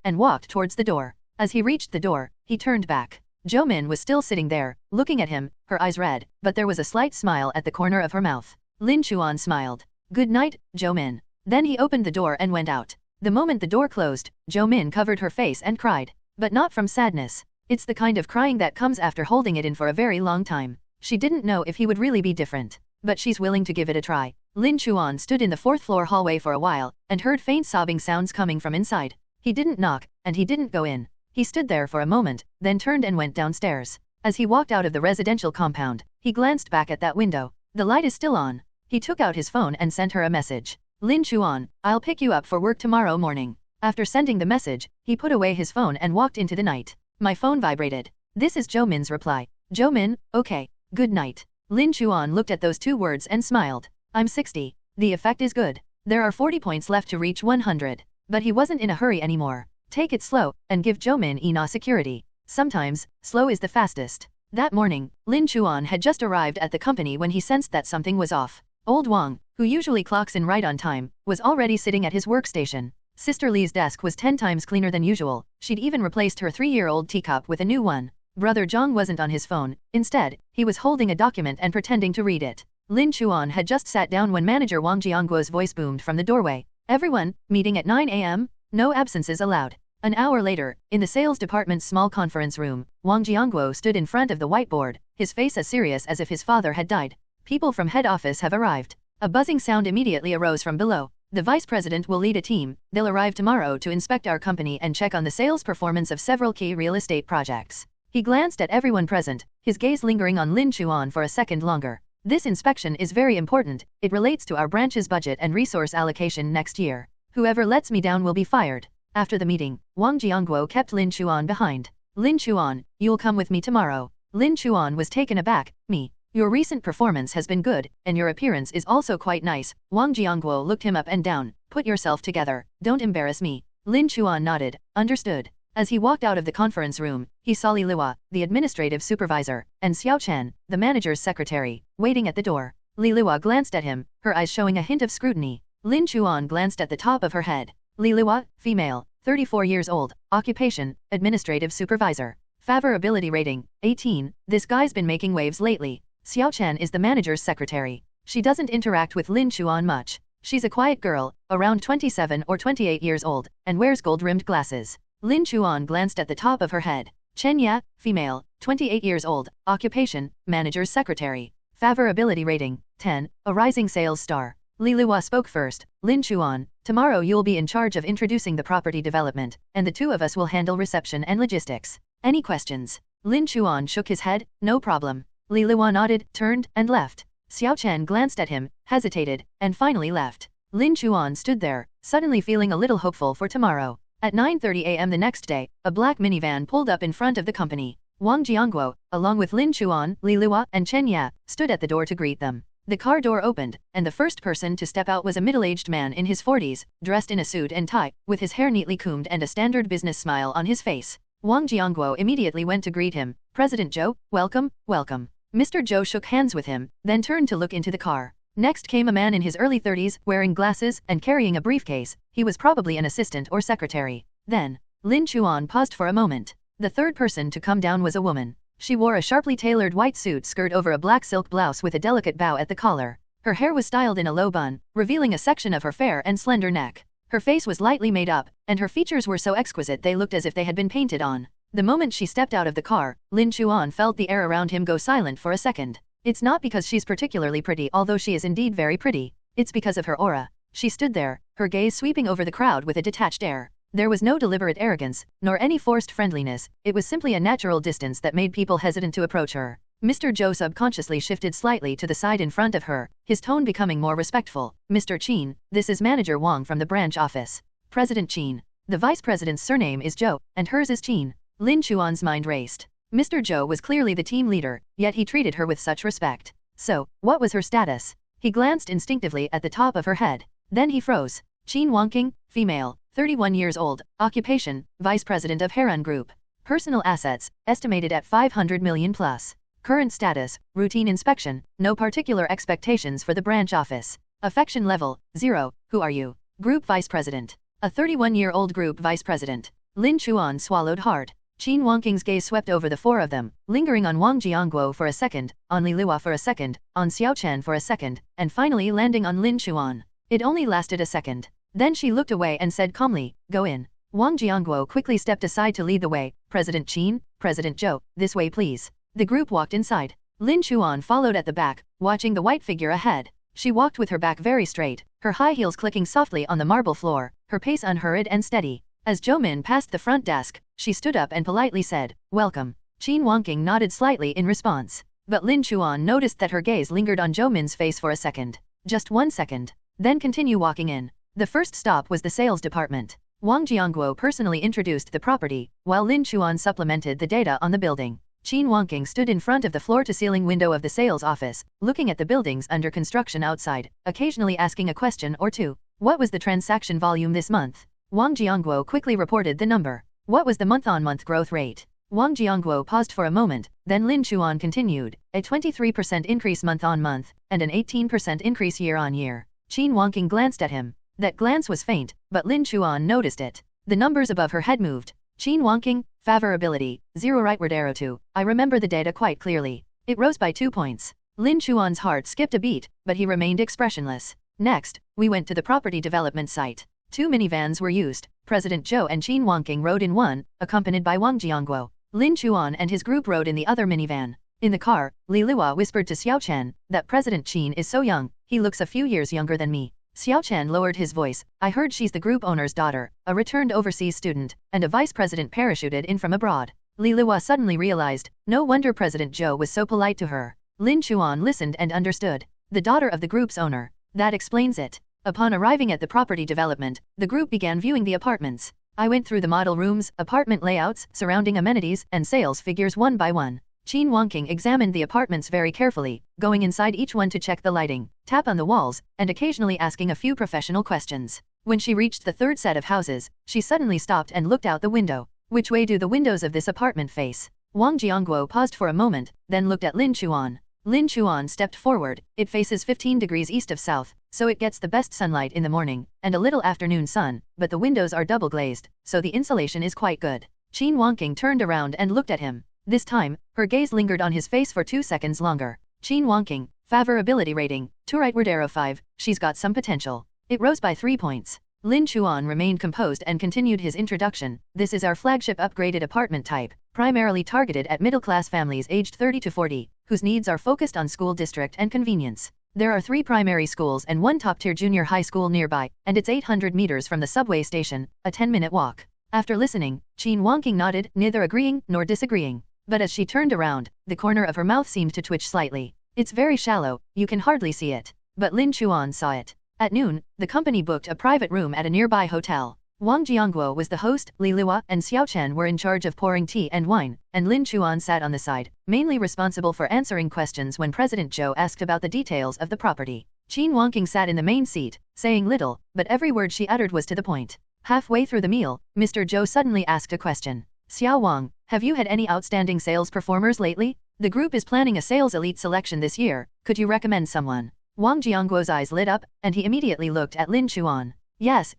and walked towards the door. As he reached the door, he turned back. Jo Min was still sitting there, looking at him, her eyes red, but there was a slight smile at the corner of her mouth. Lin Chuan smiled. Good night, Jo Min. Then he opened the door and went out. The moment the door closed, Jo Min covered her face and cried. but not from sadness. It's the kind of crying that comes after holding it in for a very long time. She didn't know if he would really be different, but she's willing to give it a try. Lin Chuan stood in the fourth-floor hallway for a while, and heard faint sobbing sounds coming from inside. He didn't knock, and he didn't go in. He stood there for a moment, then turned and went downstairs. As he walked out of the residential compound, he glanced back at that window. The light is still on. He took out his phone and sent her a message. Lin Chuan, I'll pick you up for work tomorrow morning. After sending the message, he put away his phone and walked into the night. My phone vibrated. This is Jo Min's reply. Jo Min, okay, good night. Lin Chuan looked at those two words and smiled. I'm 60. The effect is good. There are 40 points left to reach 100. But he wasn't in a hurry anymore. Take it slow, and give Jo Min enough security. Sometimes, slow is the fastest. That morning, Lin Chuan had just arrived at the company when he sensed that something was off. Old Wang, who usually clocks in right on time, was already sitting at his workstation. Sister Li's desk was 10 times cleaner than usual. She'd even replaced her 3-year-old teacup with a new one. Brother Zhang wasn't on his phone. Instead, he was holding a document and pretending to read it. Lin Chuan had just sat down when manager Wang Jiangguo's voice boomed from the doorway. Everyone, meeting at 9 a.m.? No absences allowed. An hour later, in the sales department's small conference room, Wang Jiangguo stood in front of the whiteboard, his face as serious as if his father had died. People from head office have arrived. A buzzing sound immediately arose from below. The vice president will lead a team. They'll arrive tomorrow to inspect our company and check on the sales performance of several key real estate projects. He glanced at everyone present, his gaze lingering on Lin Chuan for a second longer. This inspection is very important. It relates to our branch's budget and resource allocation next year. Whoever lets me down will be fired. After the meeting, Wang Jiangguo kept Lin Chuan behind. Lin Chuan, you'll come with me tomorrow. Lin Chuan was taken aback. Me. Your recent performance has been good, and your appearance is also quite nice. Wang Jiangguo looked him up and down. Put yourself together. Don't embarrass me. Lin Chuan nodded. Understood. As he walked out of the conference room, he saw Li Luo, the administrative supervisor, and Xiao Chen, the manager's secretary, waiting at the door. Li Luo glanced at him, her eyes showing a hint of scrutiny. Lin Chuan glanced at the top of her head. Li Luo, female, 34 years old, occupation, administrative supervisor. Favorability rating, 18. This guy's been making waves lately. Xiao Chen is the manager's secretary. She doesn't interact with Lin Chuan much. She's a quiet girl, around 27 or 28 years old, and wears gold-rimmed glasses. Lin Chuan glanced at the top of her head. Chen Ya, female, 28 years old, occupation, manager's secretary. Favorability rating, 10, a rising sales star. Li Luo spoke first. Lin Chuan, tomorrow you'll be in charge of introducing the property development, and the two of us will handle reception and logistics. Any questions? Lin Chuan shook his head. No problem. Li Luo nodded, turned, and left. Xiao Chen glanced at him, hesitated, and finally left. Lin Chuan stood there, suddenly feeling a little hopeful for tomorrow. At 9:30 a.m. the next day, a black minivan pulled up in front of the company. Wang Jiangguo, along with Lin Chuan, Li Luo, and Chen Ya, stood at the door to greet them. The car door opened, and the first person to step out was a middle-aged man in his 40s, dressed in a suit and tie, with his hair neatly combed and a standard business smile on his face. Wang Jiangguo immediately went to greet him. President Zhou, welcome, welcome. Mr. Zhou shook hands with him, then turned to look into the car. Next came a man in his early 30s, wearing glasses and carrying a briefcase. He was probably an assistant or secretary. Then, Lin Chuan paused for a moment. The third person to come down was a woman. She wore a sharply tailored white suit skirt over a black silk blouse with a delicate bow at the collar. Her hair was styled in a low bun, revealing a section of her fair and slender neck. Her face was lightly made up, and her features were so exquisite they looked as if they had been painted on. The moment she stepped out of the car, Lin Chuan felt the air around him go silent for a second. It's not because she's particularly pretty, although she is indeed very pretty. It's because of her aura. She stood there, her gaze sweeping over the crowd with a detached air. There was no deliberate arrogance, nor any forced friendliness. It was simply a natural distance that made people hesitant to approach her. Mr. Zhou subconsciously shifted slightly to the side in front of her, his tone becoming more respectful. Mr. Qin, this is Manager Wang from the branch office. President Qin. The vice president's surname is Zhou, and hers is Qin. Lin Chuan's mind raced. Mr. Zhou was clearly the team leader, yet he treated her with such respect. So, what was her status? He glanced instinctively at the top of her head. Then he froze. Qin Wangqing, female, 31 years old, occupation, vice president of Heroine Group. Personal assets, estimated at 500 million plus. Current status, routine inspection, no particular expectations for the branch office. Affection level, 0, who are you? Group vice president. A 31-year-old group vice president. Lin Chuan swallowed hard. Qin Wangqing's gaze swept over the four of them, lingering on Wang Jiangguo for a second, on Li Luo for a second, on Xiao Chen for a second, and finally landing on Lin Chuan. It only lasted a second. Then she looked away and said calmly, go in. Wang Jiangguo quickly stepped aside to lead the way. President Qin, President Zhou, this way please. The group walked inside. Lin Chuan followed at the back, watching the white figure ahead. She walked with her back very straight, her high heels clicking softly on the marble floor, her pace unhurried and steady. As Zhou Min passed the front desk, she stood up and politely said, "Welcome." Qin Wangqing nodded slightly in response. But Lin Chuan noticed that her gaze lingered on Zhou Min's face for a second. Just 1 second. Then continue walking in. The first stop was the sales department. Wang Jiangguo personally introduced the property, while Lin Chuan supplemented the data on the building. Qin Wangqing stood in front of the floor-to-ceiling window of the sales office, looking at the buildings under construction outside, occasionally asking a question or two. What was the transaction volume this month? Wang Jiangguo quickly reported the number. What was the month-on-month growth rate? Wang Jiangguo paused for a moment, then Lin Chuan continued, a 23% increase month-on-month, and an 18% increase year-on-year. Qin Wangqing glanced at him. That glance was faint, but Lin Chuan noticed it. The numbers above her head moved. Qin Wangqing, Favorability, 0 rightward arrow 2. I remember the data quite clearly. It rose by 2 points. Lin Chuan's heart skipped a beat, but he remained expressionless. Next, we went to the property development site. 2 minivans were used. President Zhou and Qin Wangqing rode in one, accompanied by Wang Jiangguo. Lin Chuan and his group rode in the other minivan. In the car, Li Luo whispered to Xiao Chen that President Qin is so young, he looks a few years younger than me. Xiao Chen lowered his voice. I heard she's the group owner's daughter, a returned overseas student, and a vice president parachuted in from abroad. Li Luo suddenly realized, no wonder President Zhou was so polite to her. Lin Chuan listened and understood. The daughter of the group's owner. That explains it. Upon arriving at the property development, the group began viewing the apartments. I went through the model rooms, apartment layouts, surrounding amenities, and sales figures one by one. Qin Wangqing examined the apartments very carefully, going inside each one to check the lighting, tap on the walls, and occasionally asking a few professional questions. When she reached the third set of houses, she suddenly stopped and looked out the window. Which way do the windows of this apartment face? Wang Jiangguo paused for a moment, then looked at Lin Chuan. Lin Chuan stepped forward. It faces 15 degrees east of south, so it gets the best sunlight in the morning, and a little afternoon sun, but the windows are double glazed, so the insulation is quite good. Qin Wangqing turned around and looked at him. This time, her gaze lingered on his face for 2 seconds longer. Qin Wangqing, Favorability rating, 2 rightward arrow 5, she's got some potential. It rose by 3 points. Lin Chuan remained composed and continued his introduction. This is our flagship upgraded apartment type, primarily targeted at middle-class families aged 30 to 40, whose needs are focused on school district and convenience. There are 3 primary schools and 1 top-tier junior high school nearby, and it's 800 meters from the subway station, a 10-minute walk. After listening, Qin Wangqing nodded, neither agreeing nor disagreeing. But as she turned around, the corner of her mouth seemed to twitch slightly. It's very shallow, you can hardly see it. But Lin Chuan saw it. At noon, the company booked a private room at a nearby hotel. Wang Jiangguo was the host, Li Luo and Xiao Chen were in charge of pouring tea and wine, and Lin Chuan sat on the side, mainly responsible for answering questions when President Zhou asked about the details of the property. Qin Wangqing sat in the main seat, saying little, but every word she uttered was to the point. Halfway through the meal, Mr. Zhou suddenly asked a question. Xiao Wang, have you had any outstanding sales performers lately? The group is planning a sales elite selection this year, could you recommend someone? Wang Jiangguo's eyes lit up, and he immediately looked at Lin Chuan. Yes.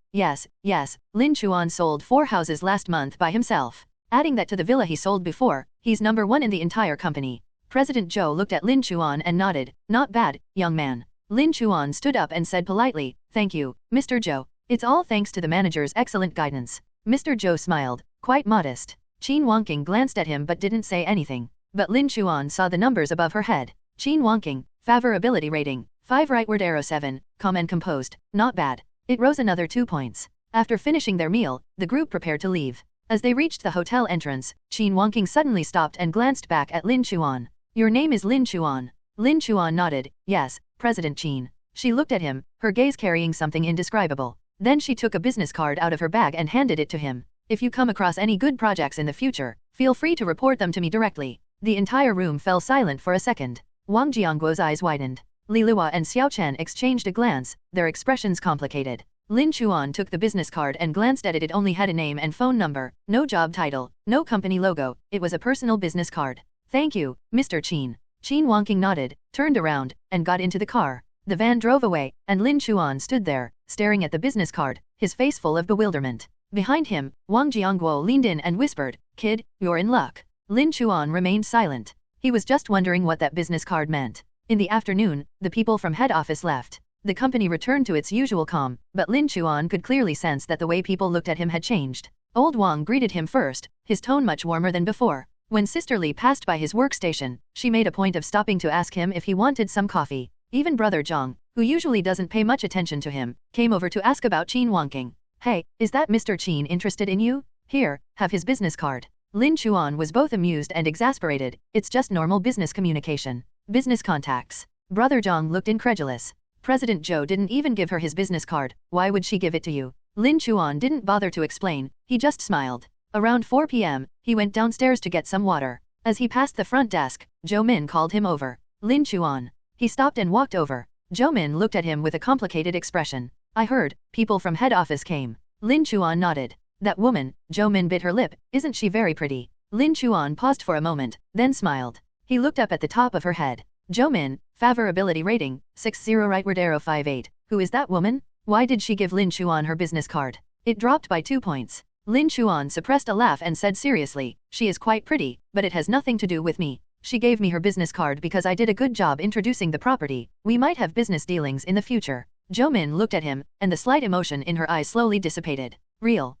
Lin Chuan sold 4 houses last month by himself. Adding that to the villa he sold before, he's number 1 in the entire company. President Zhou looked at Lin Chuan and nodded. Not bad, young man. Lin Chuan stood up and said politely, thank you, Mr. Zhou. It's all thanks to the manager's excellent guidance. Mr. Zhou smiled, quite modest. Qin Wangqing glanced at him but didn't say anything. But Lin Chuan saw the numbers above her head. Qin Wangqing, Favorability rating, 5 rightward arrow 7, calm and composed, not bad. It rose another 2 points. After finishing their meal, the group prepared to leave. As they reached the hotel entrance, Qin Wangqing suddenly stopped and glanced back at Lin Chuan. Your name is Lin Chuan. Lin Chuan nodded, yes, President Qin. She looked at him, her gaze carrying something indescribable. Then she took a business card out of her bag and handed it to him. If you come across any good projects in the future, feel free to report them to me directly. The entire room fell silent for a second. Wang Jiangguo's eyes widened. Li Luo and Xiao Chen exchanged a glance, their expressions complicated. Lin Chuan took the business card and glanced at it. It only had a name and phone number, no job title, no company logo, it was a personal business card. Thank you, Mr. Qin. Qin Wangqing nodded, turned around, and got into the car. The van drove away, and Lin Chuan stood there, staring at the business card, his face full of bewilderment. Behind him, Wang Jiangguo leaned in and whispered, Kid, you're in luck. Lin Chuan remained silent. He was just wondering what that business card meant. In the afternoon, the people from head office left. The company returned to its usual calm, but Lin Chuan could clearly sense that the way people looked at him had changed. Old Wang greeted him first, his tone much warmer than before. When Sister Li passed by his workstation, she made a point of stopping to ask him if he wanted some coffee. Even Brother Zhang, who usually doesn't pay much attention to him, came over to ask about Qin Wangqing. Hey, is that Mr. Qin interested in you? Here, have his business card. Lin Chuan was both amused and exasperated. It's just normal business communication. Business contacts. Brother Zhang looked incredulous. President Zhou didn't even give her his business card, why would she give it to you? Lin Chuan didn't bother to explain, he just smiled. Around 4 p.m., he went downstairs to get some water. As he passed the front desk, Zhou Min called him over. Lin Chuan. He stopped and walked over. Zhou Min looked at him with a complicated expression. I heard, people from head office came. Lin Chuan nodded. That woman, Zhou Min bit her lip, isn't she very pretty? Lin Chuan paused for a moment, then smiled. He looked up at the top of her head. Zhou Min, favorability rating, 60 rightward arrow 58. Who is that woman? Why did she give Lin Chuan her business card? It dropped by 2 points. Lin Chuan suppressed a laugh and said seriously, she is quite pretty, but it has nothing to do with me. She gave me her business card because I did a good job introducing the property. We might have business dealings in the future. Zhou Min looked at him, and the slight emotion in her eyes slowly dissipated. Real.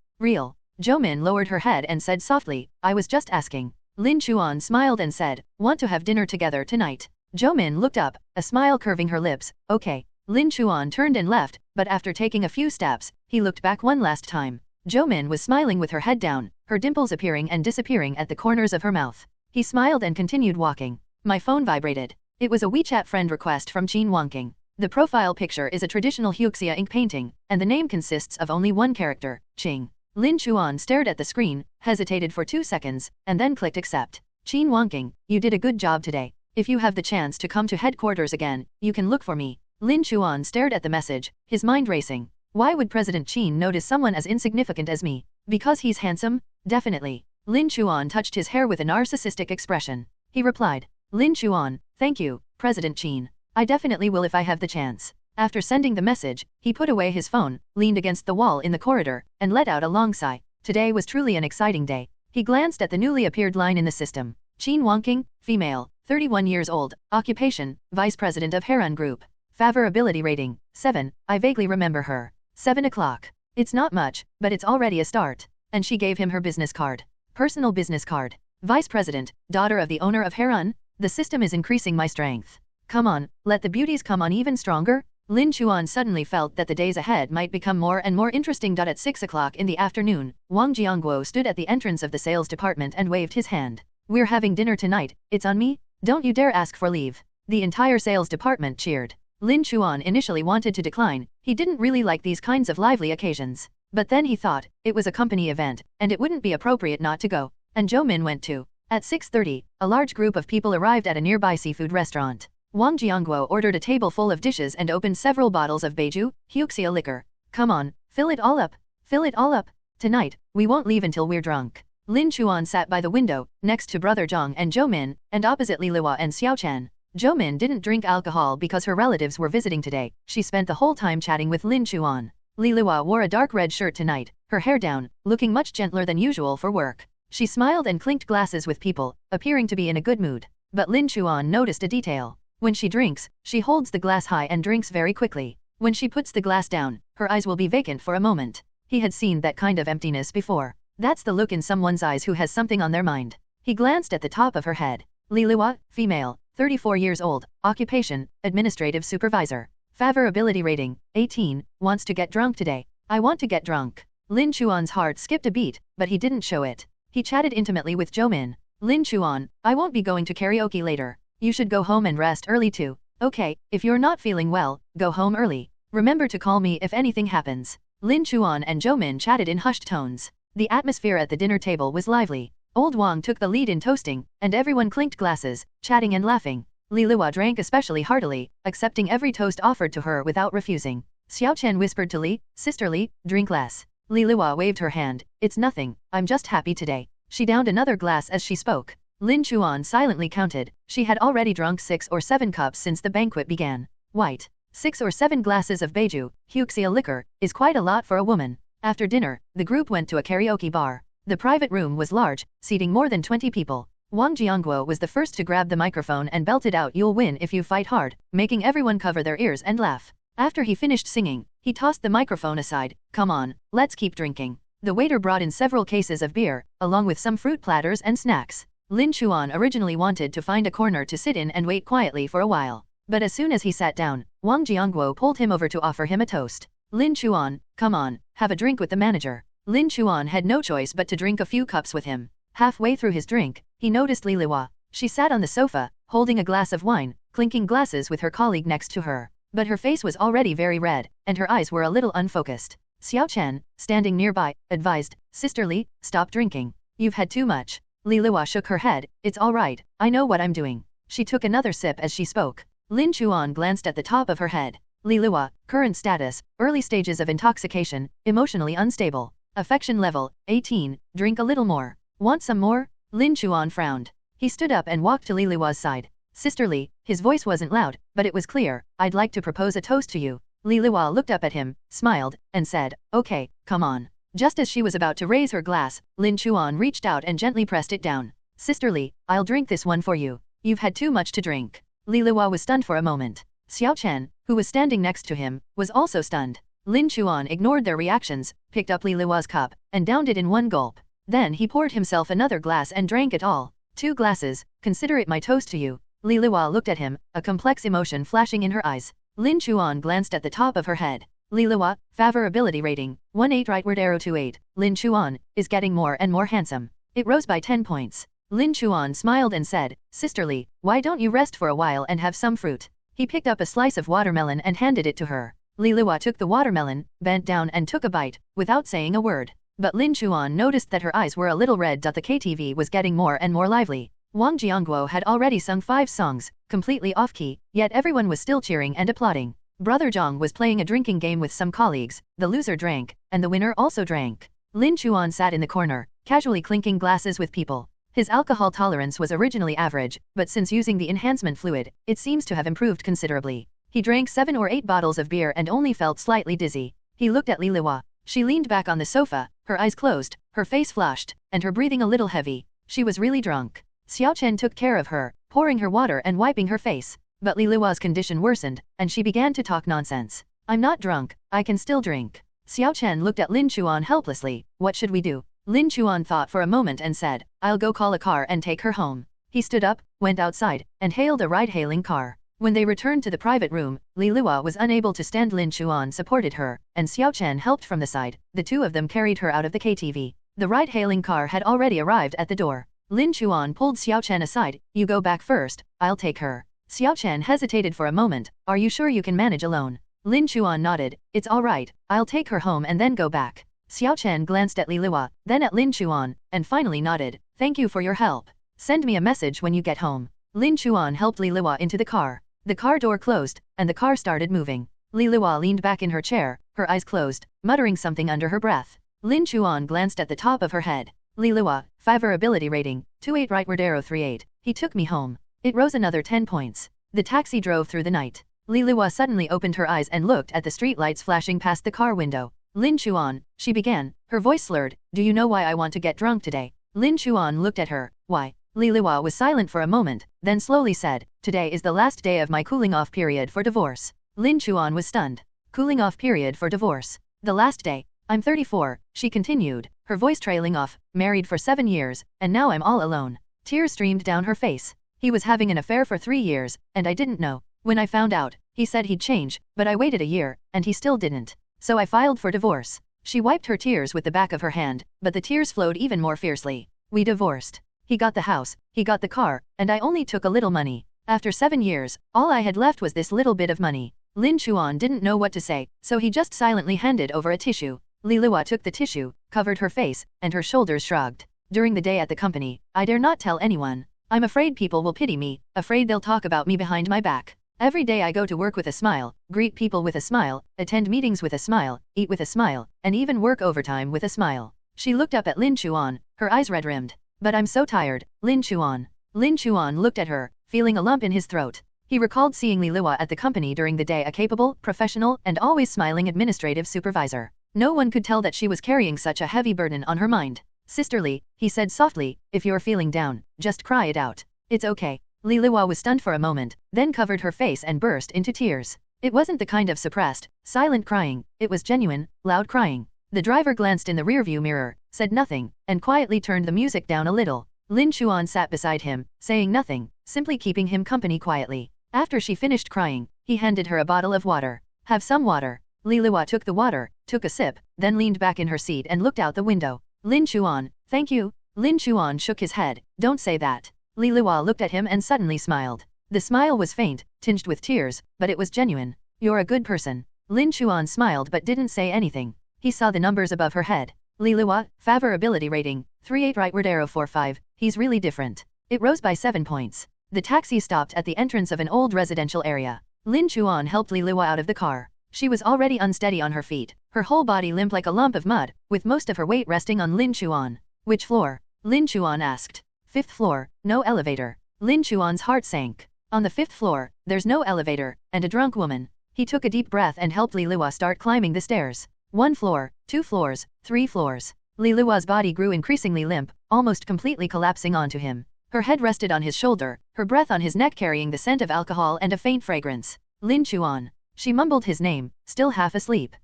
Zhou Min lowered her head and said softly, I was just asking. Lin Chuan smiled and said, want to have dinner together tonight? Zhou Min looked up, a smile curving her lips, okay. Lin Chuan turned and left, but after taking a few steps, he looked back one last time. Zhou Min was smiling with her head down, her dimples appearing and disappearing at the corners of her mouth. He smiled and continued walking. My phone vibrated. It was a WeChat friend request from Qin Wangqing. The profile picture is a traditional Huxia ink painting, and the name consists of only one character, Qing. Lin Chuan stared at the screen, hesitated for 2 seconds, and then clicked accept. Qin Wangqing, you did a good job today. If you have the chance to come to headquarters again, you can look for me. Lin Chuan stared at the message, his mind racing. Why would President Qin notice someone as insignificant as me? Because he's handsome? Definitely. Lin Chuan touched his hair with a narcissistic expression. He replied, Lin Chuan, thank you, President Qin. I definitely will if I have the chance. After sending the message, he put away his phone, leaned against the wall in the corridor, and let out a long sigh. Today was truly an exciting day. He glanced at the newly appeared line in the system. Qin Wangqing, female, 31 years old, occupation, Vice President of Heroine Group. Favorability rating, 7, I vaguely remember her. 7 o'clock. It's not much, but it's already a start. And she gave him her business card. Personal business card. Vice President, daughter of the owner of Heroine, the system is increasing my strength. Come on, let the beauties come on even stronger. Lin Chuan suddenly felt that the days ahead might become more and more interesting. At 6 o'clock in the afternoon, Wang Jiangguo stood at the entrance of the sales department and waved his hand. We're having dinner tonight, it's on me? Don't you dare ask for leave. The entire sales department cheered. Lin Chuan initially wanted to decline, he didn't really like these kinds of lively occasions. But then he thought, it was a company event, and it wouldn't be appropriate not to go. And Zhou Min went too. At 6:30, a large group of people arrived at a nearby seafood restaurant. Wang Jiangguo ordered a table full of dishes and opened several bottles of Beiju, Huxia liquor. Come on, fill it all up. Fill it all up. Tonight, we won't leave until we're drunk. Lin Chuan sat by the window, next to Brother Zhang and Zhou Min, and opposite Li Luo and Xiao Chen. Zhou Min didn't drink alcohol because her relatives were visiting today. She spent the whole time chatting with Lin Chuan. Li Luo wore a dark red shirt tonight, her hair down, looking much gentler than usual for work. She smiled and clinked glasses with people, appearing to be in a good mood. But Lin Chuan noticed a detail. When she drinks, she holds the glass high and drinks very quickly. When she puts the glass down, her eyes will be vacant for a moment. He had seen that kind of emptiness before. That's the look in someone's eyes who has something on their mind. He glanced at the top of her head. Li Luo, female, 34 years old, occupation, administrative supervisor. Favorability rating, 18, wants to get drunk today. I want to get drunk. Lin Chuan's heart skipped a beat, but he didn't show it. He chatted intimately with Zhou Min. Lin Chuan, I won't be going to karaoke later. You should go home and rest early too. Okay, if you're not feeling well, go home early. Remember to call me if anything happens. Lin Chuan and Zhou Min chatted in hushed tones. The atmosphere at the dinner table was lively. Old Wang took the lead in toasting, and everyone clinked glasses, chatting and laughing. Li Luo drank especially heartily, accepting every toast offered to her without refusing. Xiao Chen whispered to Li, Sister Li, drink less. Li Luo waved her hand, it's nothing, I'm just happy today. She downed another glass as she spoke. Lin Chuan silently counted, she had already drunk 6 or 7 cups since the banquet began. White. 6 or 7 glasses of Beiju, Huxia liquor, is quite a lot for a woman. After dinner, the group went to a karaoke bar. The private room was large, seating more than 20 people. Wang Jiangguo was the first to grab the microphone and belted out "You'll win if you fight hard," making everyone cover their ears and laugh. After he finished singing, he tossed the microphone aside. Come on, let's keep drinking. The waiter brought in several cases of beer, along with some fruit platters and snacks. Lin Chuan originally wanted to find a corner to sit in and wait quietly for a while. But as soon as he sat down, Wang Jiangguo pulled him over to offer him a toast. Lin Chuan, come on, have a drink with the manager. Lin Chuan had no choice but to drink a few cups with him. Halfway through his drink, he noticed Li Liwa. She sat on the sofa, holding a glass of wine, clinking glasses with her colleague next to her. But her face was already very red, and her eyes were a little unfocused. Xiao Chen, standing nearby, advised, Sister Li, stop drinking. You've had too much. Li Liwa shook her head, it's all right, I know what I'm doing. She took another sip as she spoke. Lin Chuan glanced at the top of her head. Li Liwa, current status, early stages of intoxication, emotionally unstable. Affection level, 18, drink a little more. Want some more? Lin Chuan frowned. He stood up and walked to Li Liwa's side. Sister Li, his voice wasn't loud, but it was clear, I'd like to propose a toast to you. Li Liwa looked up at him, smiled, and said, okay, come on. Just as she was about to raise her glass, Lin Chuan reached out and gently pressed it down. Sister Li, I'll drink this one for you. You've had too much to drink. Li Liwa was stunned for a moment. Xiao Chen, who was standing next to him, was also stunned. Lin Chuan ignored their reactions, picked up Li Liwa's cup, and downed it in one gulp. Then he poured himself another glass and drank it all. 2 glasses, consider it my toast to you. Li Liwa looked at him, a complex emotion flashing in her eyes. Lin Chuan glanced at the top of her head. Li Liwa, favorability rating, 18 rightward arrow 28, Lin Chuan, is getting more and more handsome. It rose by 10 points. Lin Chuan smiled and said, Sister Li, why don't you rest for a while and have some fruit? He picked up a slice of watermelon and handed it to her. Li Liwa took the watermelon, bent down and took a bite, without saying a word. But Lin Chuan noticed that her eyes were a little red. The KTV was getting more and more lively. Wang Jiangguo had already sung 5 songs, completely off-key, yet everyone was still cheering and applauding. Brother Zhang was playing a drinking game with some colleagues, the loser drank, and the winner also drank. Lin Chuan sat in the corner, casually clinking glasses with people. His alcohol tolerance was originally average, but since using the enhancement fluid, it seems to have improved considerably. He drank 7 or 8 bottles of beer and only felt slightly dizzy. He looked at Li Liwa. She leaned back on the sofa, her eyes closed, her face flushed, and her breathing a little heavy. She was really drunk. Xiao Chen took care of her, pouring her water and wiping her face. But Li Liwa's condition worsened, and she began to talk nonsense. I'm not drunk, I can still drink. Xiao Chen looked at Lin Chuan helplessly. What should we do? Lin Chuan thought for a moment and said, I'll go call a car and take her home. He stood up, went outside, and hailed a ride-hailing car. When they returned to the private room, Li Liwa was unable to stand. Lin Chuan supported her, and Xiao Chen helped from the side. The 2 of them carried her out of the KTV. The ride-hailing car had already arrived at the door. Lin Chuan pulled Xiao Chen aside. You go back first, I'll take her. Xiao Chen hesitated for a moment. Are you sure you can manage alone? Lin Chuan nodded. It's all right, I'll take her home and then go back. Xiao Chen glanced at Li Liwa, then at Lin Chuan, and finally nodded. Thank you for your help. Send me a message when you get home. Lin Chuan helped Li Liwa into the car. The car door closed, and the car started moving. Li Liwa leaned back in her chair, her eyes closed, muttering something under her breath. Lin Chuan glanced at the top of her head. Li Liwa, favorability rating, 28 rightward arrow 38, he took me home. It rose another 10 points. The taxi drove through the night. Li Liwa suddenly opened her eyes and looked at the street lights flashing past the car window. Lin Chuan, she began, her voice slurred, do you know why I want to get drunk today? Lin Chuan looked at her, why? Li Liwa was silent for a moment, then slowly said, today is the last day of my cooling off period for divorce. Lin Chuan was stunned. Cooling off period for divorce. The last day. I'm 34, she continued, her voice trailing off, married for 7 years, and now I'm all alone. Tears streamed down her face. He was having an affair for 3 years, and I didn't know. When I found out, he said he'd change, but I waited a year, and he still didn't. So I filed for divorce. She wiped her tears with the back of her hand, but the tears flowed even more fiercely. We divorced. He got the house, he got the car, and I only took a little money. After 7 years, all I had left was this little bit of money. Lin Chuan didn't know what to say, so he just silently handed over a tissue. Li Liwa took the tissue, covered her face, and her shoulders shrugged. During the day at the company, I dare not tell anyone. I'm afraid people will pity me, afraid they'll talk about me behind my back. Every day I go to work with a smile, greet people with a smile, attend meetings with a smile, eat with a smile, and even work overtime with a smile. She looked up at Lin Chuan, her eyes red-rimmed. But I'm so tired, Lin Chuan. Lin Chuan looked at her, feeling a lump in his throat. He recalled seeing Li Liwa at the company during the day, a capable, professional, and always smiling administrative supervisor. No one could tell that she was carrying such a heavy burden on her mind. Sister Li, he said softly, if you're feeling down, just cry it out. It's okay. Li Liwa was stunned for a moment, then covered her face and burst into tears. It wasn't the kind of suppressed, silent crying, it was genuine, loud crying. The driver glanced in the rearview mirror, said nothing, and quietly turned the music down a little. Lin Chuan sat beside him, saying nothing, simply keeping him company quietly. After she finished crying, he handed her a bottle of water. Have some water. Li Lua took the water, took a sip, then leaned back in her seat and looked out the window. Lin Chuan, thank you. Lin Chuan shook his head, don't say that. Li Lua looked at him and suddenly smiled. The smile was faint, tinged with tears, but it was genuine. You're a good person. Lin Chuan smiled but didn't say anything. He saw the numbers above her head. Li Lua, favorability rating, 38 rightward arrow 45, he's really different. It rose by 7 points. The taxi stopped at the entrance of an old residential area. Lin Chuan helped Li Lua out of the car. She was already unsteady on her feet, her whole body limp like a lump of mud, with most of her weight resting on Lin Chuan. Which floor? Lin Chuan asked. 5th floor, no elevator. Lin Chuan's heart sank. On the 5th floor, there's no elevator, and a drunk woman. He took a deep breath and helped Li Lua start climbing the stairs. 1 floor, 2 floors, 3 floors. Li Lua's body grew increasingly limp, almost completely collapsing onto him. Her head rested on his shoulder, her breath on his neck carrying the scent of alcohol and a faint fragrance. Lin Chuan. She mumbled his name, still half asleep.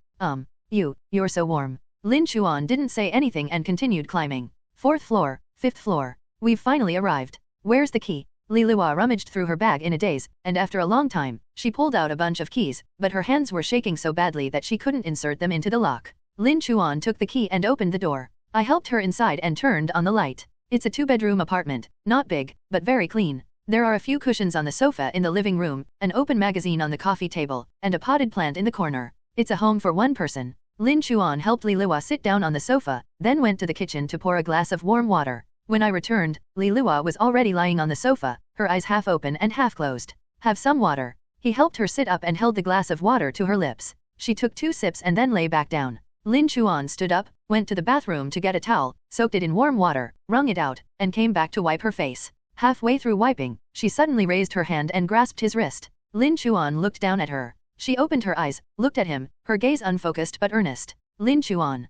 You're so warm. Lin Chuan didn't say anything and continued climbing. 4th floor, 5th floor. We've finally arrived. Where's the key? Li Lua rummaged through her bag in a daze, and after a long time, she pulled out a bunch of keys, but her hands were shaking so badly that she couldn't insert them into the lock. Lin Chuan took the key and opened the door. I helped her inside and turned on the light. It's a 2-bedroom apartment, not big, but very clean. There are a few cushions on the sofa in the living room, an open magazine on the coffee table, and a potted plant in the corner. It's a home for one person. Lin Chuan helped Li Lua sit down on the sofa, then went to the kitchen to pour a glass of warm water. When I returned, Li Lua was already lying on the sofa, her eyes half open and half closed. Have some water. He helped her sit up and held the glass of water to her lips. She took 2 sips and then lay back down. Lin Chuan stood up, went to the bathroom to get a towel, soaked it in warm water, wrung it out, and came back to wipe her face. Halfway through wiping, she suddenly raised her hand and grasped his wrist. Lin Chuan looked down at her. She opened her eyes, looked at him, her gaze unfocused but earnest. Lin Chuan.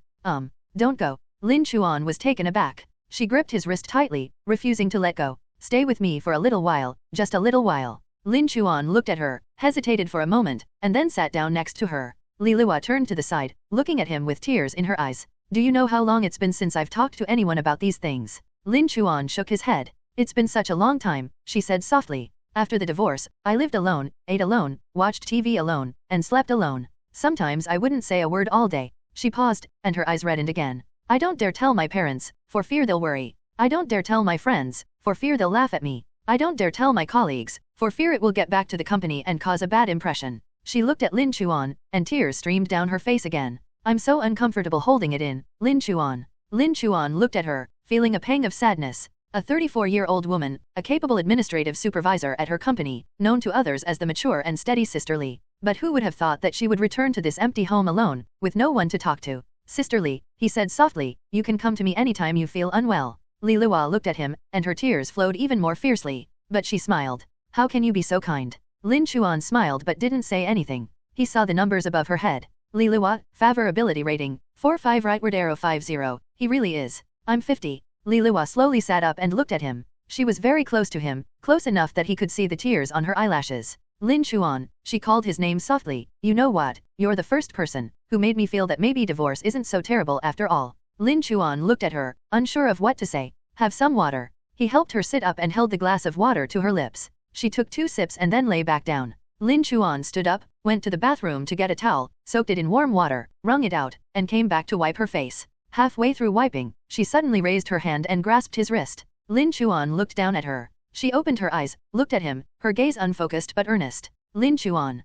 Don't go. Lin Chuan was taken aback. She gripped his wrist tightly, refusing to let go. Stay with me for a little while, just a little while. Lin Chuan looked at her, hesitated for a moment, and then sat down next to her. Li Lua turned to the side, looking at him with tears in her eyes. Do you know how long it's been since I've talked to anyone about these things? Lin Chuan shook his head. It's been such a long time, she said softly. After the divorce, I lived alone, ate alone, watched TV alone, and slept alone. Sometimes I wouldn't say a word all day. She paused, and her eyes reddened again. I don't dare tell my parents, for fear they'll worry. I don't dare tell my friends, for fear they'll laugh at me. I don't dare tell my colleagues, for fear it will get back to the company and cause a bad impression. She looked at Lin Chuan, and tears streamed down her face again. I'm so uncomfortable holding it in, Lin Chuan. Lin Chuan looked at her, feeling a pang of sadness. A 34-year-old woman, a capable administrative supervisor at her company, known to others as the mature and steady Sister Li. But who would have thought that she would return to this empty home alone, with no one to talk to? Sister Li, he said softly, you can come to me anytime you feel unwell. Li Lua looked at him, and her tears flowed even more fiercely. But she smiled. How can you be so kind? Lin Chuan smiled but didn't say anything. He saw the numbers above her head. Li Lua, favorability rating, 45 rightward arrow 50, he really is. I'm 50. Li Lua slowly sat up and looked at him. She was very close to him, close enough that he could see the tears on her eyelashes. Lin Chuan, she called his name softly. You know what, you're the first person who made me feel that maybe divorce isn't so terrible after all. Lin Chuan looked at her, unsure of what to say. Have some water. He helped her sit up and held the glass of water to her lips. She took 2 sips and then lay back down. Lin Chuan stood up, went to the bathroom to get a towel, soaked it in warm water, wrung it out, and came back to wipe her face. Halfway through wiping, she suddenly raised her hand and grasped his wrist. Lin Chuan looked down at her. She opened her eyes, looked at him, her gaze unfocused but earnest. Lin Chuan.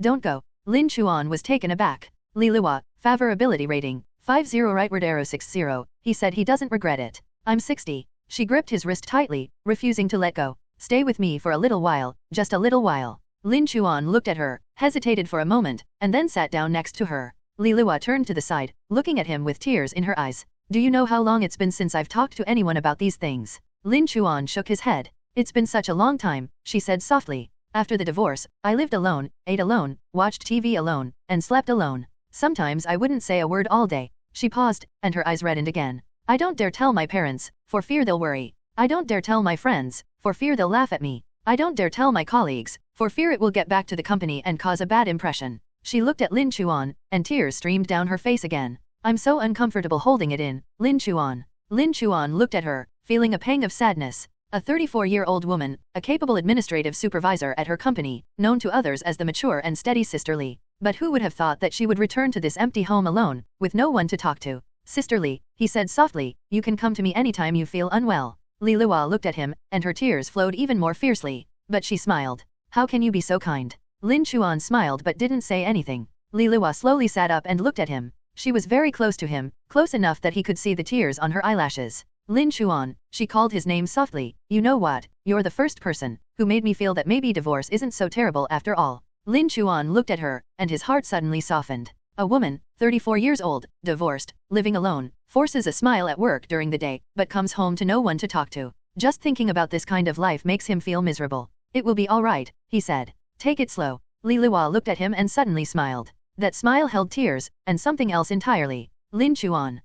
Don't go. Lin Chuan was taken aback. Li Lua, favorability rating, 50 rightward arrow 60, he said he doesn't regret it. I'm 60. She gripped his wrist tightly, refusing to let go. Stay with me for a little while, just a little while. Lin Chuan looked at her, hesitated for a moment, and then sat down next to her. Li Lua turned to the side, looking at him with tears in her eyes. Do you know how long it's been since I've talked to anyone about these things? Lin Chuan shook his head. It's been such a long time, she said softly. After the divorce, I lived alone, ate alone, watched TV alone, and slept alone. Sometimes I wouldn't say a word all day. She paused, and her eyes reddened again. I don't dare tell my parents, for fear they'll worry. I don't dare tell my friends, for fear they'll laugh at me. I don't dare tell my colleagues, for fear it will get back to the company and cause a bad impression. She looked at Lin Chuan, and tears streamed down her face again. I'm so uncomfortable holding it in, Lin Chuan. Lin Chuan looked at her, feeling a pang of sadness. A 34-year-old woman, a capable administrative supervisor at her company, known to others as the mature and steady Sister Li. But who would have thought that she would return to this empty home alone, with no one to talk to? Sister Li, he said softly, you can come to me anytime you feel unwell. Li Luo looked at him, and her tears flowed even more fiercely. But she smiled. How can you be so kind? Lin Chuan smiled but didn't say anything. Li Luo slowly sat up and looked at him. She was very close to him, close enough that he could see the tears on her eyelashes. Lin Chuan, she called his name softly, you know what, you're the first person who made me feel that maybe divorce isn't so terrible after all. Lin Chuan looked at her, and his heart suddenly softened. A woman, 34 years old, divorced, living alone, forces a smile at work during the day, but comes home to no one to talk to. Just thinking about this kind of life makes him feel miserable. It will be all right, he said. Take it slow. Li Luo looked at him and suddenly smiled. That smile held tears, and something else entirely. Lin Chuan.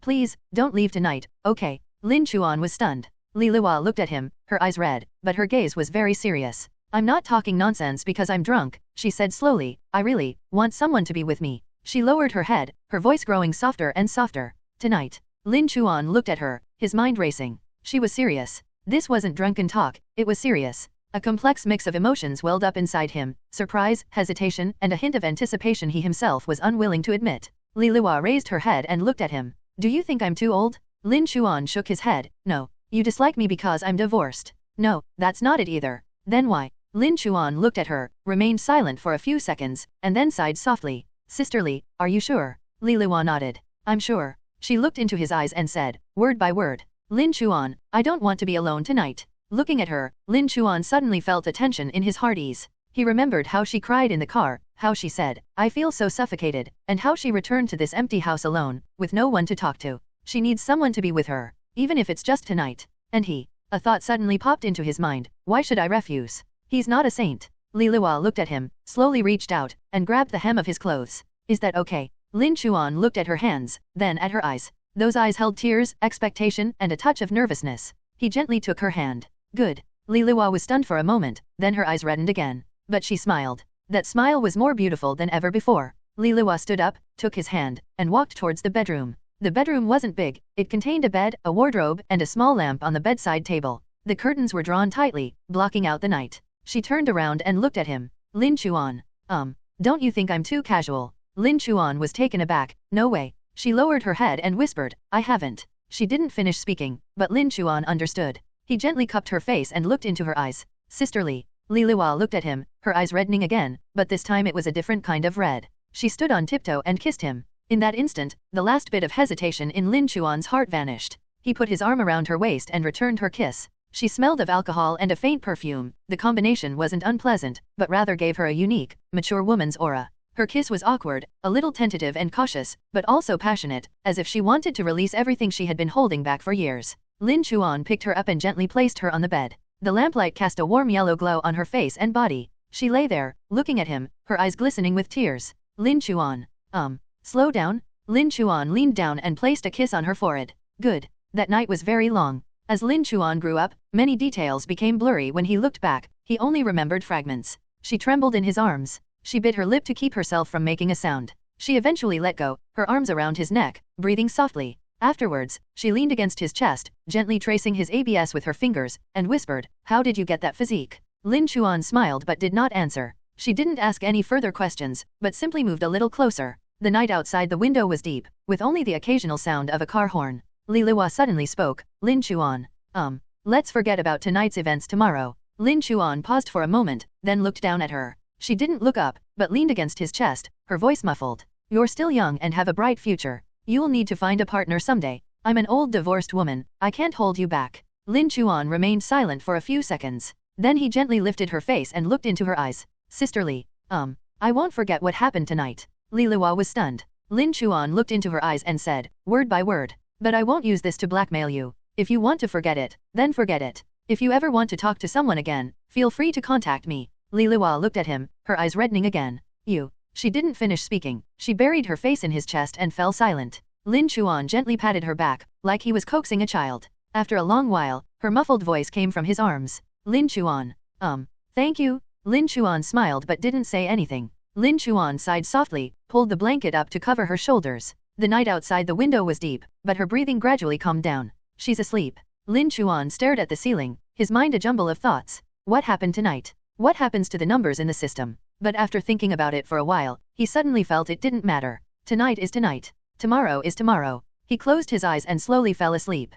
Please, don't leave tonight, okay? Lin Chuan was stunned. Li Luo looked at him, her eyes red, but her gaze was very serious. I'm not talking nonsense because I'm drunk, she said slowly, I really want someone to be with me. She lowered her head, her voice growing softer and softer. Tonight. Lin Chuan looked at her, his mind racing. She was serious. This wasn't drunken talk, it was serious. A complex mix of emotions welled up inside him, surprise, hesitation, and a hint of anticipation he himself was unwilling to admit. Li Luo raised her head and looked at him. Do you think I'm too old? Lin Chuan shook his head. No. You dislike me because I'm divorced. No, that's not it either. Then why? Lin Chuan looked at her, remained silent for a few seconds, and then sighed softly. Sister Li, are you sure? Li Luo nodded. I'm sure. She looked into his eyes and said, word by word. Lin Chuan, I don't want to be alone tonight. Looking at her, Lin Chuan suddenly felt a tension in his heart ease. He remembered how she cried in the car, how she said, I feel so suffocated, and how she returned to this empty house alone, with no one to talk to. She needs someone to be with her, even if it's just tonight. And a thought suddenly popped into his mind, why should I refuse? He's not a saint. Li Luo looked at him, slowly reached out, and grabbed the hem of his clothes. Is that okay? Lin Chuan looked at her hands, then at her eyes. Those eyes held tears, expectation, and a touch of nervousness. He gently took her hand. Good. Li Luo was stunned for a moment, then her eyes reddened again. But she smiled. That smile was more beautiful than ever before. Li Luo stood up, took his hand, and walked towards the bedroom. The bedroom wasn't big, it contained a bed, a wardrobe, and a small lamp on the bedside table. The curtains were drawn tightly, blocking out the night. She turned around and looked at him. Lin Chuan. Don't you think I'm too casual? Lin Chuan was taken aback. No way. She lowered her head and whispered, I haven't. She didn't finish speaking, but Lin Chuan understood. He gently cupped her face and looked into her eyes. Sister Li. Li Luo looked at him, her eyes reddening again, but this time it was a different kind of red. She stood on tiptoe and kissed him. In that instant, the last bit of hesitation in Lin Chuan's heart vanished. He put his arm around her waist and returned her kiss. She smelled of alcohol and a faint perfume. The combination wasn't unpleasant, but rather gave her a unique, mature woman's aura. Her kiss was awkward, a little tentative and cautious, but also passionate, as if she wanted to release everything she had been holding back for years. Lin Chuan picked her up and gently placed her on the bed. The lamplight cast a warm yellow glow on her face and body. She lay there, looking at him, her eyes glistening with tears. Lin Chuan. Slow down. Lin Chuan leaned down and placed a kiss on her forehead. Good. That night was very long. As Lin Chuan grew up, many details became blurry when he looked back. He only remembered fragments. She trembled in his arms. She bit her lip to keep herself from making a sound. She eventually let go, her arms around his neck, breathing softly. Afterwards, she leaned against his chest, gently tracing his abs with her fingers, and whispered, How did you get that physique? Lin Chuan smiled but did not answer. She didn't ask any further questions, but simply moved a little closer. The night outside the window was deep, with only the occasional sound of a car horn. Li Luo suddenly spoke, Lin Chuan. Let's forget about tonight's events tomorrow. Lin Chuan paused for a moment, then looked down at her. She didn't look up, but leaned against his chest, her voice muffled. You're still young and have a bright future. You'll need to find a partner someday. I'm an old divorced woman, I can't hold you back. Lin Chuan remained silent for a few seconds. Then he gently lifted her face and looked into her eyes. Sister Li. I won't forget what happened tonight. Li Luo was stunned. Lin Chuan looked into her eyes and said, word by word. But I won't use this to blackmail you. If you want to forget it, then forget it. If you ever want to talk to someone again, feel free to contact me. Li Luo looked at him, her eyes reddening again. You. She didn't finish speaking. She buried her face in his chest and fell silent. Lin Chuan gently patted her back, like he was coaxing a child. After a long while, her muffled voice came from his arms. Lin Chuan. Thank you. Lin Chuan smiled but didn't say anything. Lin Chuan sighed softly, pulled the blanket up to cover her shoulders. The night outside the window was deep, but her breathing gradually calmed down. She's asleep. Lin Chuan stared at the ceiling, his mind a jumble of thoughts. What happened tonight? What happens to the numbers in the system? But after thinking about it for a while, he suddenly felt it didn't matter. Tonight is tonight. Tomorrow is tomorrow. He closed his eyes and slowly fell asleep.